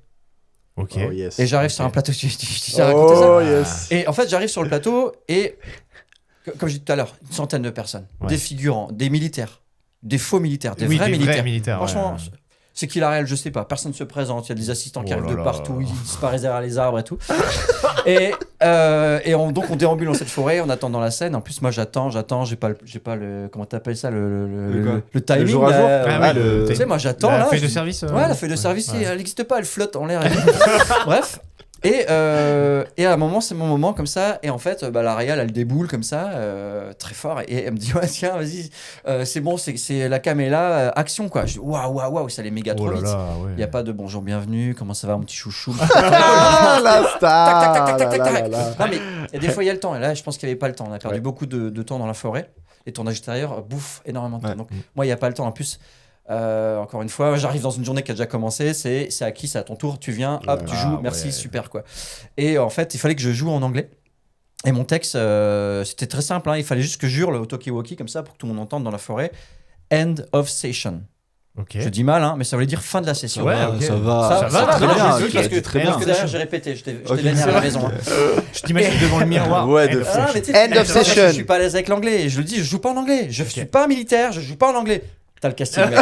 Ok. oh yes. Et j'arrive Ok. sur un plateau, tu sais raconter ça Oh yes. Et en fait, j'arrive sur le plateau et, comme j'ai dit tout à l'heure, une centaine de personnes, Ouais. des figurants, des militaires, des faux militaires, des Oui, vrais des militaires. vrais militaires. Franchement, ouais. c'est qui la réelle, je sais pas. Personne ne se présente. Il y a des assistants qui Oh arrivent là de là. partout, ils disparaissent derrière les arbres et tout. Donc on déambule dans cette forêt, on attend dans la scène. En plus, moi j'attends. J'ai pas le comment t'appelles ça le timing. jour à jour. là, Ah ouais. oui, le- Tu sais, moi j'attends La là. feuille de je- service. Ouais, la feuille de service, ouais. elle n'existe pas, elle flotte en l'air. Bref. Et à un moment, c'est mon moment comme ça. Et en fait, la Réal, elle déboule comme ça, très fort. Et elle me dit, ouais, tiens, vas-y, c'est bon, c'est la cam est là, action quoi. Je dis, waouh, ça allait méga trop Oh là vite. là, ouais. Il n'y a pas de bonjour, bienvenue, comment ça va, mon petit chouchou. Ah, la star. Tac, tac, tac, tac, tac, Là, là, tac. là, là. Non, mais il y a des fois, il y a le temps. Et là, je pense qu'il n'y avait pas le temps. On a perdu Ouais. beaucoup de temps dans la forêt. Les tournages extérieurs bouffent énormément de temps. Ouais. Donc, moi, il n'y a pas le temps. En plus, encore une fois, j'arrive dans une journée qui a déjà commencé. C'est à qui, c'est à ton tour. Tu viens, hop, tu Ah, joues, merci, ouais. super quoi. Et en fait, il fallait que je joue en anglais. Et mon texte, c'était très simple. Il fallait juste que je hurle au talkie-walkie comme ça pour que tout le monde entende dans la forêt. End of session. Ok. Je dis mal, mais ça voulait dire fin de la session. Ouais, ok. Ça va. Ça va, très non, bien. j'ai Parce dit, que, très parce bien. que derrière, j'ai répété. Je t'ai Ok, vénère c'est à la vrai. maison. Je t'imagine devant le miroir. Ouais, de End of fou. Ah, session. mais tu sais, End of parce que session. Je suis pas à l'aise avec l'anglais. Et je le dis, je joue pas en anglais. Je suis pas militaire, je joue pas en anglais. T'as le casting. Mec.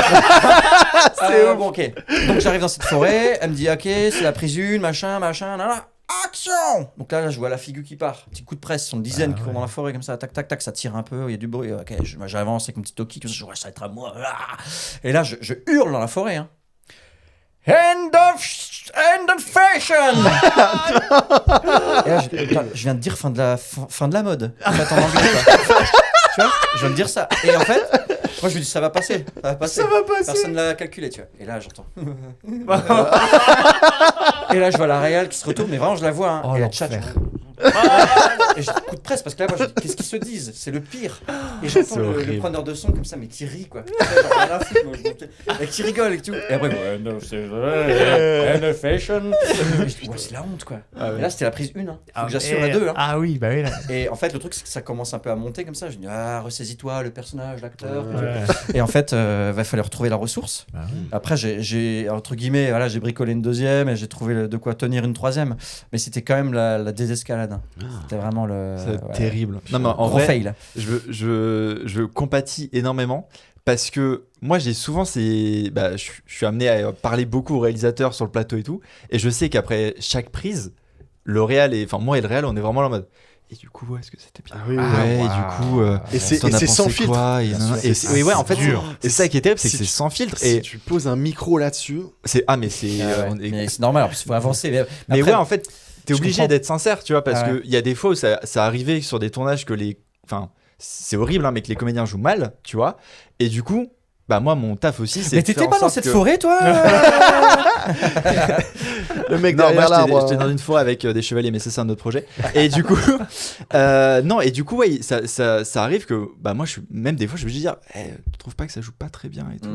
Bon, ok. Donc j'arrive dans cette forêt. Elle me dit, ok, c'est la prise une, machin, là. Action. Donc là, je vois la figure qui part. Petit coup de presse, sont une dizaine qui courent dans la forêt comme ça, tac, tac, tac, ça tire un peu, il y a du bruit. Ok, moi, j'avance avec mon petit toki, comme ça, je vois, ça va être à moi. Ah. Et là, je hurle dans la forêt. End of fashion. Et là, putain, je viens de dire fin de la mode. En fait, en anglais. Quoi. Tu vois, je viens de dire ça. Et en fait, moi je me dis ça va passer. Personne ne l'a calculé, tu vois. Et là, j'entends. Et là, je vois la Réal qui se retourne, mais vraiment, je la vois. Oh, et elle tchatche. l'enfer. Et je coup de presse parce que là, moi, je dis, qu'est-ce qu'ils se disent? C'est le pire. Et C'est j'entends le horrible. preneur de son comme ça, mais qui rit, quoi. Genre, rien à foutre, moi, et qui rigole et tout. Et après, ouais, no, c'est vrai, fashion. Et je dis, ouais, c'est la honte, quoi. Ah ouais. Et là, c'était la prise 1. Hein. Faut que j'assure et- la 2. Hein. Ah oui, bah oui. Là. Et en fait, le truc, c'est que ça commence un peu à monter comme ça. Je dis, ressaisis-toi, le personnage, l'acteur. Ouais. Et en fait, il fallait retrouver la ressource. Bah oui. Après, j'ai entre guillemets, voilà, j'ai bricolé une deuxième et j'ai trouvé de quoi tenir une troisième. Mais c'était quand même la désescalade. C'était vraiment le C'est ouais, terrible. Non, mais en gros vrai, fail. je compatis énormément parce que moi j'ai souvent je suis amené à parler beaucoup aux réalisateurs sur le plateau et tout, et je sais qu'après chaque prise, le réal moi et le réal, on est vraiment là en mode. Et du coup, est-ce que c'était bien? Ah oui, Ouais, oui. et du coup, Et c'est t'en as sans pensé filtre. quoi et, Bien nanana, sûr, et c'est ouais, en fait, dur. c'est ça qui est terrible, c'est Si que c'est tu- sans filtre. Si Et tu poses un micro là-dessus, mais c'est. Mais c'est normal, en plus, il faut avancer. Mais après, ouais, en fait, t'es je obligé comprends. d'être sincère, tu vois, parce Ouais. qu'il y a des fois où ça arrivait sur des tournages que Enfin, c'est horrible, hein, mais que les comédiens jouent mal, tu vois. Et du coup, bah moi, mon taf aussi, c'est. Mais de t'étais faire en pas dans sorte cette que- forêt, toi le mec Non, moi derrière l'arbre. j'étais dans une forêt avec des chevaliers, mais ça c'est un autre projet. Et du coup, non, et du coup, ouais, ça arrive que, bah moi, même des fois, je me dis, tu trouves pas que ça joue pas très bien et tout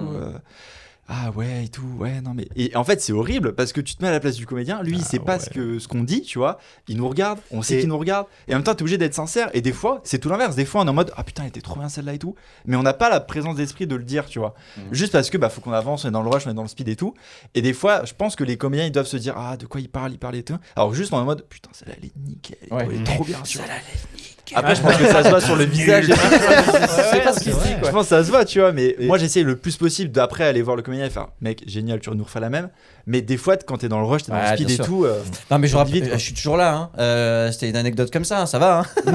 Ah ouais, et tout, ouais, non, mais. Et en fait, c'est horrible parce que tu te mets à la place du comédien, lui, il sait pas ce qu'on dit, tu vois, il nous regarde, on sait Et- qu'il nous regarde, et en même temps, t'es obligé d'être sincère, et des fois, c'est tout l'inverse, des fois, on est en mode, ah putain, elle était trop bien celle-là et tout, mais on n'a pas la présence d'esprit de le dire, tu vois, juste parce que, bah, faut qu'on avance, on est dans le rush, on est dans le speed et tout, et des fois, je pense que les comédiens, ils doivent se dire, ah, de quoi il parle et tout, alors juste, on est en mode, putain, celle-là, elle est nickel, Ouais. elle est trop bien, tu vois. Après, je pense que ça se voit sur le visage. Et tout. Je sais pas ce qu'il se dit, Je quoi. pense que ça se voit, tu vois, mais Et- moi j'essaye le plus possible d'après aller voir le comédien et faire mec, génial, tu nous refais la même. Mais des fois, quand t'es dans le rush, t'es dans Ouais, le speed bien et sûr. tout. Non, mais je, Faut vite, quoi. je suis toujours là. Hein. C'était une anecdote comme ça, ça va. Hein.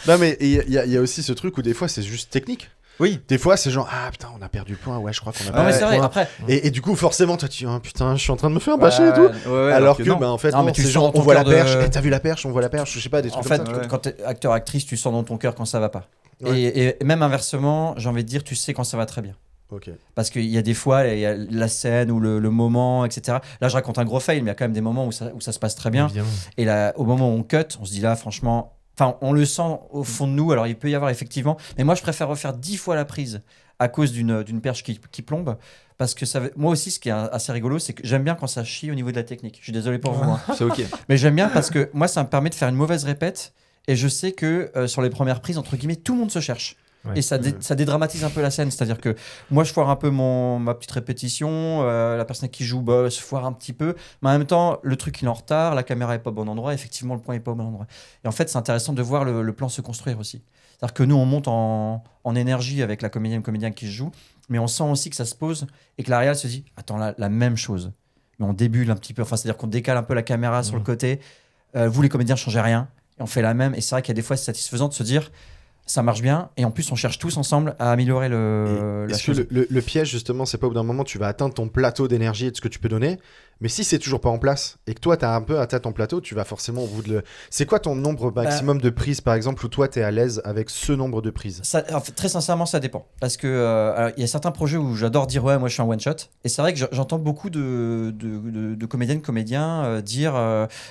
Non, mais il y a aussi ce truc où des fois c'est juste technique. Oui. Des fois c'est genre, ah putain, on a perdu le point, ouais, je crois qu'on a Non, perdu mais le c'est vrai, point. après. Et du coup, forcément, toi tu dis, ah, putain, je suis en train de me faire bâcher et tout. Ouais, Alors que, non. bah, en fait, Non, non, mais tu c'est le genre, sens dans on ton voit la cœur de- perche, t'as vu la perche, on voit la perche, je sais pas, des En trucs fait, comme ça. ouais. quand t'es acteur-actrice, tu sens dans ton cœur quand ça va pas. Ouais. Et même inversement, j'ai envie de dire, tu sais quand ça va très bien. Ok. Parce qu'il y a des fois, il y a la scène ou le moment, etc. Là, je raconte un gros fail, mais il y a quand même des moments où ça se passe très bien. Évidemment. Et là, au moment où on cut, on se dit là, franchement, enfin, on le sent au fond de nous. Alors, il peut y avoir effectivement, mais moi, je préfère refaire 10 fois la prise à cause d'une perche qui plombe. Parce que moi aussi, ce qui est assez rigolo, c'est que j'aime bien quand ça chie au niveau de la technique. Je suis désolé pour vous, hein. C'est ok. Mais j'aime bien parce que moi, ça me permet de faire une mauvaise répète. Et je sais que sur les premières prises, entre guillemets, tout le monde se cherche. Ouais. Et ça dédramatise un peu la scène. C'est-à-dire que moi, je foire un peu ma petite répétition. La personne qui joue se foire un petit peu. Mais en même temps, le truc, il est en retard. La caméra est pas au bon endroit. Effectivement, le point est pas au bon endroit. Et en fait, c'est intéressant de voir le plan se construire aussi. C'est-à-dire que nous, on monte en énergie avec la comédienne comédien qui se joue. Mais on sent aussi que ça se pose et que la réal se dit, attends, la même chose. Mais on débule un petit peu. Enfin, c'est-à-dire qu'on décale un peu la caméra sur le côté. Vous, les comédiens, changez rien. Et on fait la même. Et c'est vrai qu'il y a des fois, c'est satisfaisant de se dire, ça marche bien. Et en plus, on cherche tous ensemble à améliorer la Est-ce chose. que le piège, justement, c'est pas au bout d'un moment, tu vas atteindre ton plateau d'énergie et de ce que tu peux donner, mais si c'est toujours pas en place et que toi, t'as un peu atteint ton plateau, tu vas forcément au bout de C'est quoi ton nombre maximum de prises, par exemple, où toi, t'es à l'aise avec ce nombre de prises? En fait, très sincèrement, ça dépend. Parce que alors, il y a certains projets où j'adore dire ouais, moi je suis un one shot. Et c'est vrai que j'entends beaucoup de comédiennes, comédiens dire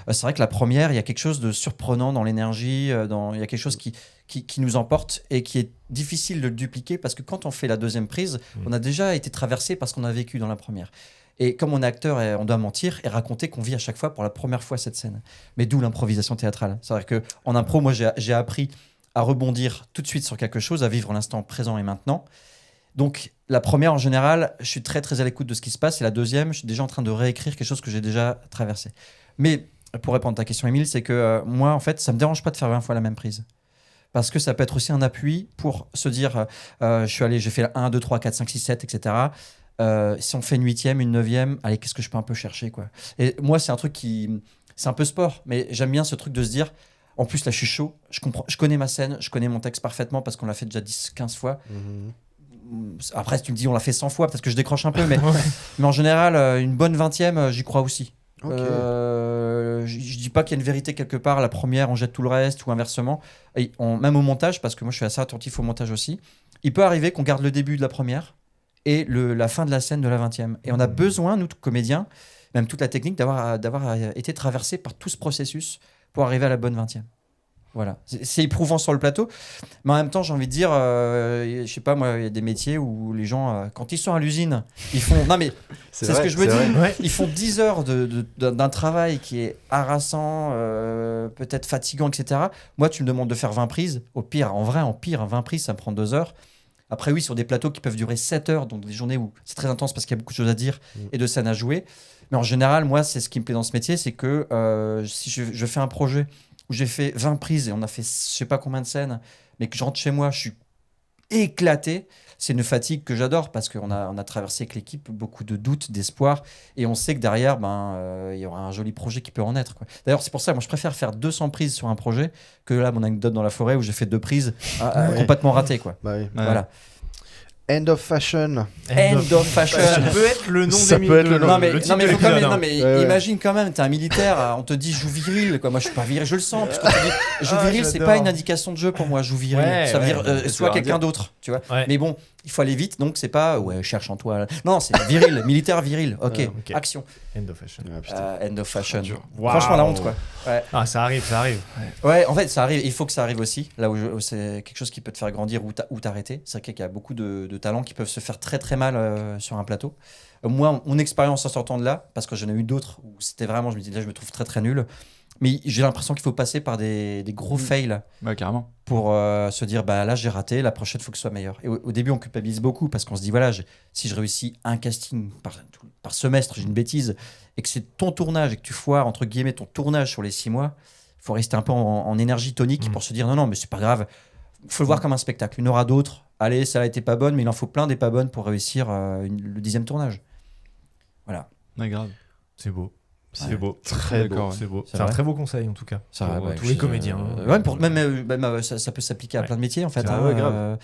c'est vrai que la première, il y a quelque chose de surprenant dans l'énergie, il y a quelque chose qui nous emporte et qui est difficile de le dupliquer parce que quand on fait la deuxième prise, on a déjà été traversé par ce qu'on a vécu dans la première. Et comme on est acteur, on doit mentir et raconter qu'on vit à chaque fois pour la première fois cette scène. Mais d'où l'improvisation théâtrale. C'est-à-dire qu'en impro, moi j'ai appris à rebondir tout de suite sur quelque chose, à vivre l'instant présent et maintenant. Donc la première, en général, je suis très très à l'écoute de ce qui se passe. Et la deuxième, je suis déjà en train de réécrire quelque chose que j'ai déjà traversé. Mais pour répondre à ta question, Émile, c'est que moi, en fait, ça me dérange pas de faire 20 fois la même prise. Parce que ça peut être aussi un appui pour se dire, j'ai fait 1, 2, 3, 4, 5, 6, 7, etc. Si on fait une 8e, une 9e, allez, qu'est-ce que je peux un peu chercher, quoi. Et moi, c'est un truc c'est un peu sport, mais j'aime bien ce truc de se dire, en plus, là, je suis chaud, je connais ma scène, je connais mon texte parfaitement parce qu'on l'a fait déjà 10, 15 fois. Après, si tu me dis, on l'a fait 100 fois, peut-être que je décroche un peu, mais en général, une bonne 20e, j'y crois aussi. Ok. Je dis pas qu'il y a une vérité quelque part, la première, on jette tout le reste, ou inversement. Et même au montage, parce que moi, je suis assez attentif au montage aussi, il peut arriver qu'on garde le début de la première et la fin de la scène de la 20e. Et on a besoin, nous, comédiens, même toute la technique, d'avoir été traversé par tout ce processus pour arriver à la bonne 20e. Voilà, c'est éprouvant sur le plateau, mais en même temps, j'ai envie de dire, je sais pas moi, il y a des métiers où les gens, quand ils sont à l'usine, ils font. Non mais c'est vrai, ce que je me c'est dis. vrai. Ouais. Ils font 10 heures d'un travail qui est harassant, peut-être fatigant, etc. Moi, tu me demandes de faire 20 prises. Au pire, 20 prises, ça me prend 2 heures. Après, oui, sur des plateaux qui peuvent durer 7 heures, donc des journées où c'est très intense parce qu'il y a beaucoup de choses à dire et de scènes à jouer. Mais en général, moi, c'est ce qui me plaît dans ce métier, c'est que si je fais un projet où j'ai fait 20 prises et on a fait je sais pas combien de scènes, mais que je rentre chez moi, je suis éclaté. C'est une fatigue que j'adore parce qu'on a traversé avec l'équipe beaucoup de doutes, d'espoir, et on sait que derrière, il y aura un joli projet qui peut en être, quoi. D'ailleurs, c'est pour ça que moi je préfère faire 200 prises sur un projet que là, mon anecdote dans la forêt où j'ai fait 2 prises complètement ratées, quoi. Bah oui. Ouais. Voilà. End of Fashion. End of fashion. Ça peut être le nom Ça des peut être le nom. Non mais, le titre non, mais, de faut quand même- l'épisode, non, hein. mais Ouais, ouais. imagine quand même, t'es un militaire, on te dit joue viril, quoi. Moi je suis pas viril, je le sens. Parce qu'on te dit, joue Ah, viril, c'est j'adore. pas une indication de jeu pour moi, joue viril. Ouais, ça veut ouais. dire Ça soit veut rien quelqu'un dire. d'autre, tu vois. Ouais. Mais bon, il faut aller vite, donc c'est pas ouais, cherche en toi. Non, c'est viril, militaire viril. Ok, ok. action. End of fashion. Ah, putain. End of fashion. dur. Franchement, la honte, quoi. Ah, ça arrive. Ouais, en fait, ça arrive. Il faut que ça arrive aussi. Là où c'est quelque chose qui peut te faire grandir ou t'arrêter. C'est vrai qu'il y a beaucoup de talents qui peuvent se faire très très mal sur un plateau. Moi, mon expérience en sortant de là, parce que j'en ai eu d'autres où c'était vraiment, je me disais là, je me trouve très très nul. Mais j'ai l'impression qu'il faut passer par des gros fails Ouais, carrément. pour se dire bah là j'ai raté, la prochaine faut que ce soit meilleur. Et au début on culpabilise beaucoup parce qu'on se dit voilà, si je réussis un casting par semestre, j'ai une bêtise, et que c'est ton tournage et que tu foires entre guillemets ton tournage sur les 6 mois, il faut rester un peu en énergie tonique pour se dire non mais c'est pas grave, faut le voir comme un spectacle. Il y en aura d'autres, allez ça a été pas bonne mais il en faut plein des pas bonnes pour réussir le 10e tournage. Voilà. Ouais, grave. C'est beau. C'est Ouais. beau. Très D'accord, beau. ouais. C'est beau. C'est C'est un vrai. très beau conseil en tout cas. Ça Pour va, ouais, tous les comédiens. ouais, ça peut s'appliquer à plein de métiers en fait. Ah ouais, grave.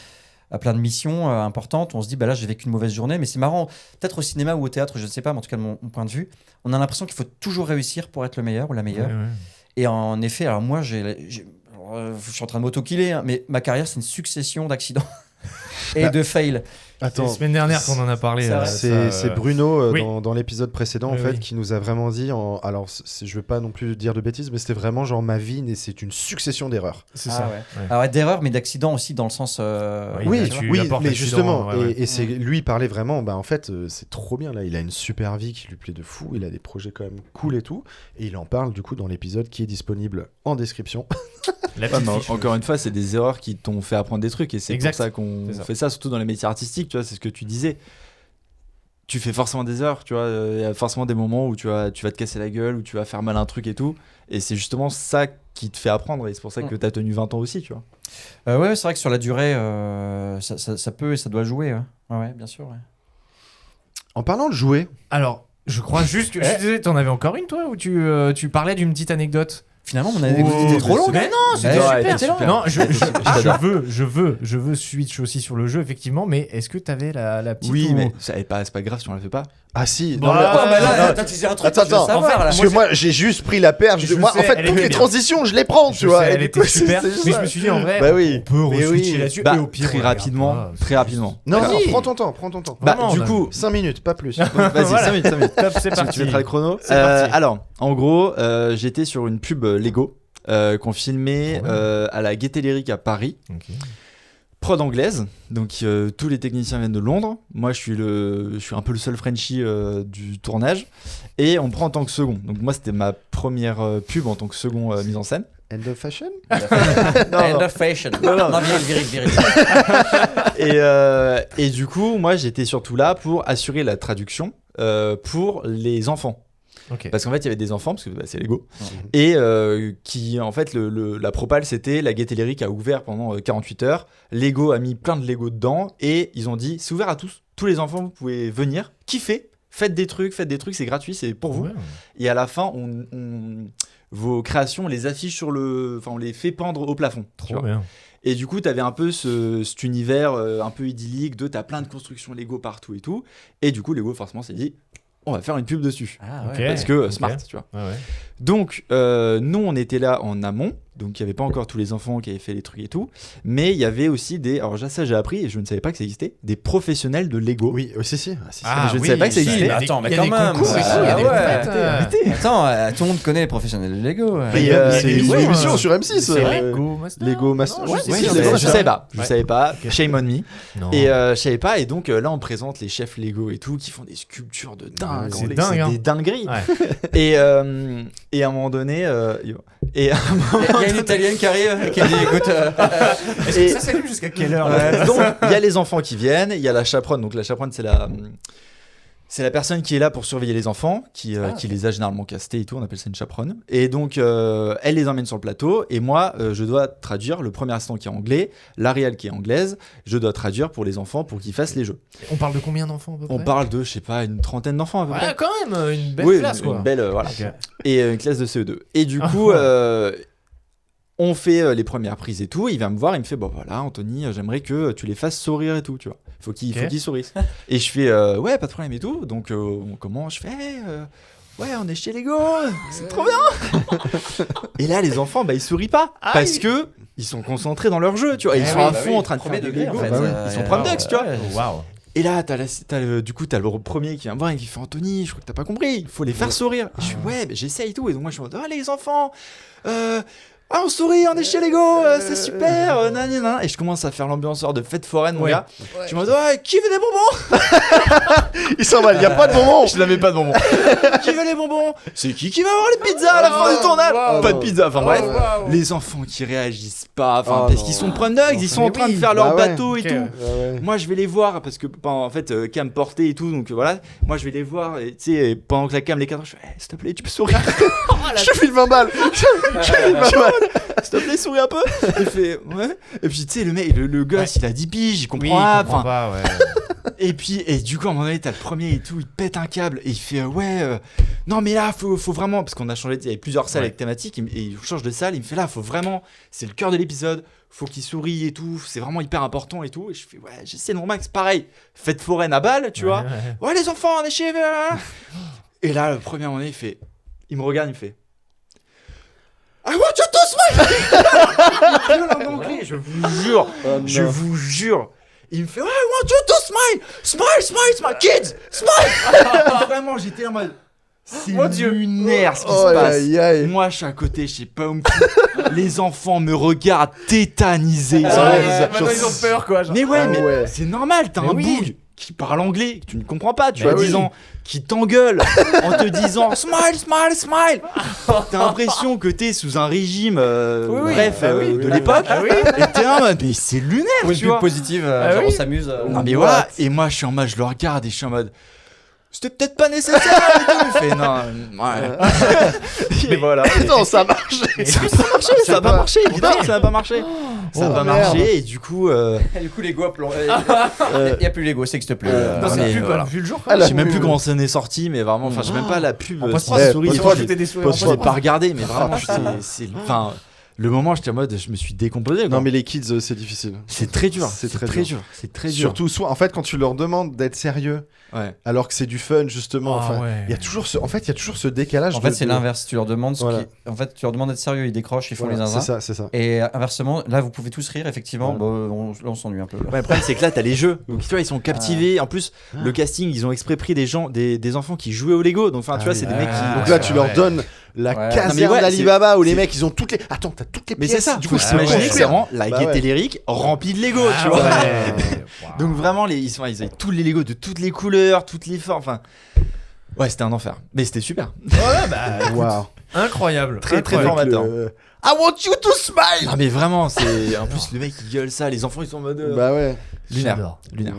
À plein de missions importantes. On se dit, bah là, j'ai vécu une mauvaise journée, mais c'est marrant. Peut-être au cinéma ou au théâtre, je ne sais pas, mais en tout cas, de mon point de vue, on a l'impression qu'il faut toujours réussir pour être le meilleur ou la meilleure. Ouais, ouais. Et en effet, alors moi, je suis en train de m'auto-killer, hein, mais ma carrière, c'est une succession d'accidents et de fails. C'est Attends, la semaine dernière qu'on en a parlé. C'est vrai. c'est Bruno oui. dans l'épisode précédent en Oui, fait oui. qui nous a vraiment dit alors je veux pas non plus dire de bêtises mais c'était vraiment genre ma vie c'est une succession d'erreurs. C'est Ah ça. ouais. Ouais. Alors, ouais, d'erreurs, mais d'accidents aussi, dans le sens. Oui, Oui, là, tu oui, apportes mais l'accident, justement, ouais, ouais. et c'est lui il parlait vraiment, bah en fait c'est trop bien là, il a une super vie qui lui plaît de fou, il a des projets quand même cool et tout, et il en parle du coup dans l'épisode qui est disponible en description. La Ouais, petite mais fiche. encore une fois, c'est des erreurs qui t'ont fait apprendre des trucs et c'est Exact. pour ça qu'on C'est ça. fait ça, surtout dans les métiers artistiques, tu vois, c'est ce que tu disais. Tu fais forcément des erreurs, tu vois, il y a forcément des moments où tu vas te casser la gueule, où tu vas faire mal un truc et tout, et c'est justement ça qui te fait apprendre et c'est pour ça que t'as tenu 20 ans aussi, tu vois. Ouais, c'est vrai que sur la durée, ça peut et ça doit jouer. Ouais, bien sûr. Ouais. En parlant de jouer, Alors, je crois juste que. Je suis désolé, t'en avais encore une toi où tu parlais d'une petite anecdote. Finalement, mon anecdote était trop longue. Mais hein. non, c'était Ouais, super. était longue. Non, J'adore. je veux switch aussi sur le jeu effectivement, mais est-ce que t'avais la petite Oui, ou- mais c'est pas grave si on la fait pas. ah si, Bah, non, mais- Ah, bah là, non, attends, tu disais un truc. Attends, je veux attends. savoir, En fait, là. parce que moi j'ai juste pris la perche, Je moi sais, en fait elle toutes était les bien. transitions je les prends, Je tu vois. sais, et elle du était coup, super, c'est mais ça. je me suis dit en vrai, Bah oui. on peut Mais re-switcher oui. là-dessus Bah, et au pire très on la regarde rapidement, pas. très rapidement. Non, Vas-y. non, prends ton temps. Bah, Vraiment, du on a- coup, 5 minutes, pas plus. vas-y, Voilà. 5 minutes. Top, c'est parti. Tu mettras le chrono. C'est parti. Alors, en gros, j'étais sur une pub Lego qu'on filmait Trop bien. à la Gaîté Lyrique à Paris. Ok. Prod anglaise, donc tous les techniciens viennent de Londres. Moi, je suis un peu le seul Frenchie du tournage. Et on me prend en tant que second. Donc moi, c'était ma première pub en tant que second mise en scène. End of fashion. End of fashion. Non, viril. Et du coup, moi, j'étais surtout là pour assurer la traduction pour les enfants. Ok. Parce qu'en fait, il y avait des enfants, parce que bah, c'est Lego, et qui, en fait, la propale, c'était la Gaîté Lyrique a ouvert pendant 48 heures. Lego a mis plein de Lego dedans, et ils ont dit, c'est ouvert à tous. Tous les enfants, vous pouvez venir, kiffer, faites des trucs, c'est gratuit, c'est pour vous. Ouais. Et à la fin, vos créations, on les affiche on les fait pendre au plafond. tu Trop vois. bien. Et du coup, t'avais un peu cet univers un peu idyllique de t'as plein de constructions Lego partout et tout. Et du coup, Lego, forcément, s'est dit, on va faire une pub dessus. Ah, Ok. ouais. Parce que ok. smart, tu vois. Ouais, ouais. Donc, nous, on était là en amont. donc il n'y avait pas encore tous les enfants qui avaient fait les trucs et tout, mais il y avait aussi alors ça j'ai appris et je ne savais pas que ça existait, des professionnels de Lego. Oui, si. Je ne savais pas que ça existait. Attends, mais il y a quand des même. concours et tout, il y a des compètes, Attends, tout le monde connaît les professionnels de Lego. C'est une ouais, émission sur M6. C'est Lego Master. Lego Master. Non, Ouais, je sais, si, je c'est sais. vrai, Je ça. savais pas, Ouais. shame on me. Non. Et je savais pas, et donc là on présente les chefs Lego et tout qui font des sculptures de dingue. C'est dingue, hein. des dingueries. Ouais. Et à un moment donné, Il y a une italienne qui arrive qui dit écoute. Est-ce que ça s'allume jusqu'à quelle heure là donc il y a les enfants qui viennent, il y a la chaperonne. Donc la chaperonne c'est la personne qui est là pour surveiller les enfants, qui les a généralement castés et tout, on appelle ça une chaperonne. Et donc, elle les emmène sur le plateau, et moi, je dois traduire le premier assistant qui est anglais, la réelle qui est anglaise, je dois traduire pour les enfants pour qu'ils fassent les jeux. On parle de combien d'enfants à peu près? On parle de, je sais pas, une trentaine d'enfants à peu près. Ouais, quand même, une belle Oui, classe quoi. une belle, voilà. Ok. Et une classe de CE2. Et du coup, on fait les premières prises et tout. Il vient me voir, il me fait bon voilà, Anthony, j'aimerais que tu les fasses sourire et tout, tu vois. Faut qu'ils sourissent. Et je fais ouais, pas de problème et tout. Donc on commence, je fais ouais, on est chez Lego, c'est trop bien. Et là, les enfants, ils sourient pas parce que ils sont concentrés dans leur jeu, tu vois. Ils sont à fond en train de faire des Lego. en fait. Ils sont prom ducks, tu vois. Waouh. Et là, t'as le premier qui vient me voir et qui fait Anthony, je crois que t'as pas compris, il faut les faire sourire. Et je suis ouais, j'essaye et tout. Et donc moi, je suis en mode les enfants, on sourit, on est chez Lego, c'est super, nanana. Et je commence à faire l'ambianceur de fête foraine, mon gars. Je me dis qui veut des bonbons? Il s'en va, il y a pas de bonbons. Je n'avais pas de bonbons. Qui veut les bonbons? C'est qui va avoir les pizzas à la fin du tournage? Pas de pizza. Enfin bref, les enfants qui réagissent pas, parce qu'ils sont prom ducks, ils sont en train de faire leur bateau et tout. Moi je vais les voir parce que en fait Cam portait et tout, donc voilà. Moi je vais les voir et tu sais pendant que la Cam les cadre, je fais s'il te plaît tu peux sourire. Je te file 20 balles. Je te file 20 balles. S'il te plaît souris un peu. Il fait ouais. Et puis tu sais le mec, le gosse il a 10 piges, il comprend pas. comprend pas, ouais. Et puis, du coup, à un moment donné, t'as le premier et tout, il pète un câble et il fait non, mais là, faut vraiment. Parce qu'on a changé, il y avait plusieurs salles avec thématiques et il change de salle. Il me fait là, faut vraiment. C'est le cœur de l'épisode, faut qu'il sourie et tout, c'est vraiment hyper important et tout. Et je fais j'essaie de mon max, pareil, fête foraine à balle, tu vois. Ouais, les enfants, on est chez. Et là, le premier à un moment donné, il me regarde, il me fait I want you to smile. Il en anglais, je vous jure. Il me fait I want you to smile, kids, smile. Vraiment, j'étais en mode c'est lunaire ce qui se passe. Moi, je suis à côté, je sais pas où me foutre. Les enfants me regardent tétanisés. Maintenant ils ont peur quoi. Genre. Mais mais c'est normal, t'as un boug qui parle anglais, que tu ne comprends pas, tu as 10 ans, qui t'engueule en te disant smile. T'as l'impression que t'es sous un régime, de l'époque, et t'es en mode, mais c'est lunaire, Pour une tu pub vois. positive, genre on s'amuse. Non mais voilà, et moi je suis en mode, je le regarde et je suis en mode, c'était peut-être pas nécessaire. Et tout. Il fait non, ouais. Et voilà. Non, ça marche. Ça va marcher, évidemment que ça va pas marcher. Ça va marcher et du coup. Du coup, Lego, il n'y a plus Lego, ça n'existe plus. Non, c'est plus voilà. vu le jour. Je sais même plus comment ça n'est sorti, mais vraiment, enfin, je sais même pas la pub. Souris, Je l'ai pas regardé, mais vraiment, enfin. Le moment, j'étais en mode, je me suis décomposé. Quoi. Non, mais les kids, c'est difficile. C'est très dur. C'est très dur. C'est très dur. Surtout, soit, en fait, quand tu leur demandes d'être sérieux, alors que c'est du fun, justement. Il y a toujours ce décalage. En fait, c'est l'inverse. Tu leur demandes en fait, tu leur demandes d'être sérieux, ils décrochent, ils font les zinzins. C'est ça. Et inversement, là, vous pouvez tous rire, effectivement. On s'ennuie un peu. Ouais, le problème, c'est que là, t'as les jeux. Donc, tu vois, ils sont captivés. En plus, le casting, ils ont exprès pris des enfants qui jouaient au Lego. Donc, enfin, tu vois, c'est des mecs qui. Donc là, tu leur donnes la caserne d'Alibaba où les mecs, ils ont toutes les. Attends, t'as toutes les pièces. Mais c'est ça. Du coup, faut s'imaginer que c'est vraiment la Bah gaieté lyrique remplie de Lego, tu vois. Donc, vraiment, ils avaient tous les Lego de toutes les couleurs, toutes les formes. Enfin, ouais, c'était un enfer. Mais c'était super. Wow. Incroyable. Très formateur. I want you to smile. Non, mais vraiment, c'est. En plus, le mec, il gueule ça. Les enfants, ils sont en mode. Bah ouais. Lunaire.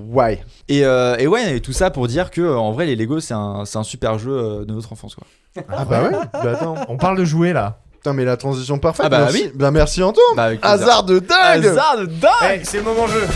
Ouais. Et ouais, et tout ça pour dire que en vrai, les Lego, c'est un super jeu de notre enfance, quoi. Ah bah ouais. Bah attends. On parle de jouer là. Putain, mais la transition parfaite. Ah bah merci. oui. Bah merci Antoine. Bah, avec plaisir. Hasard de dingue. Hasard de dingue. C'est le moment jeu.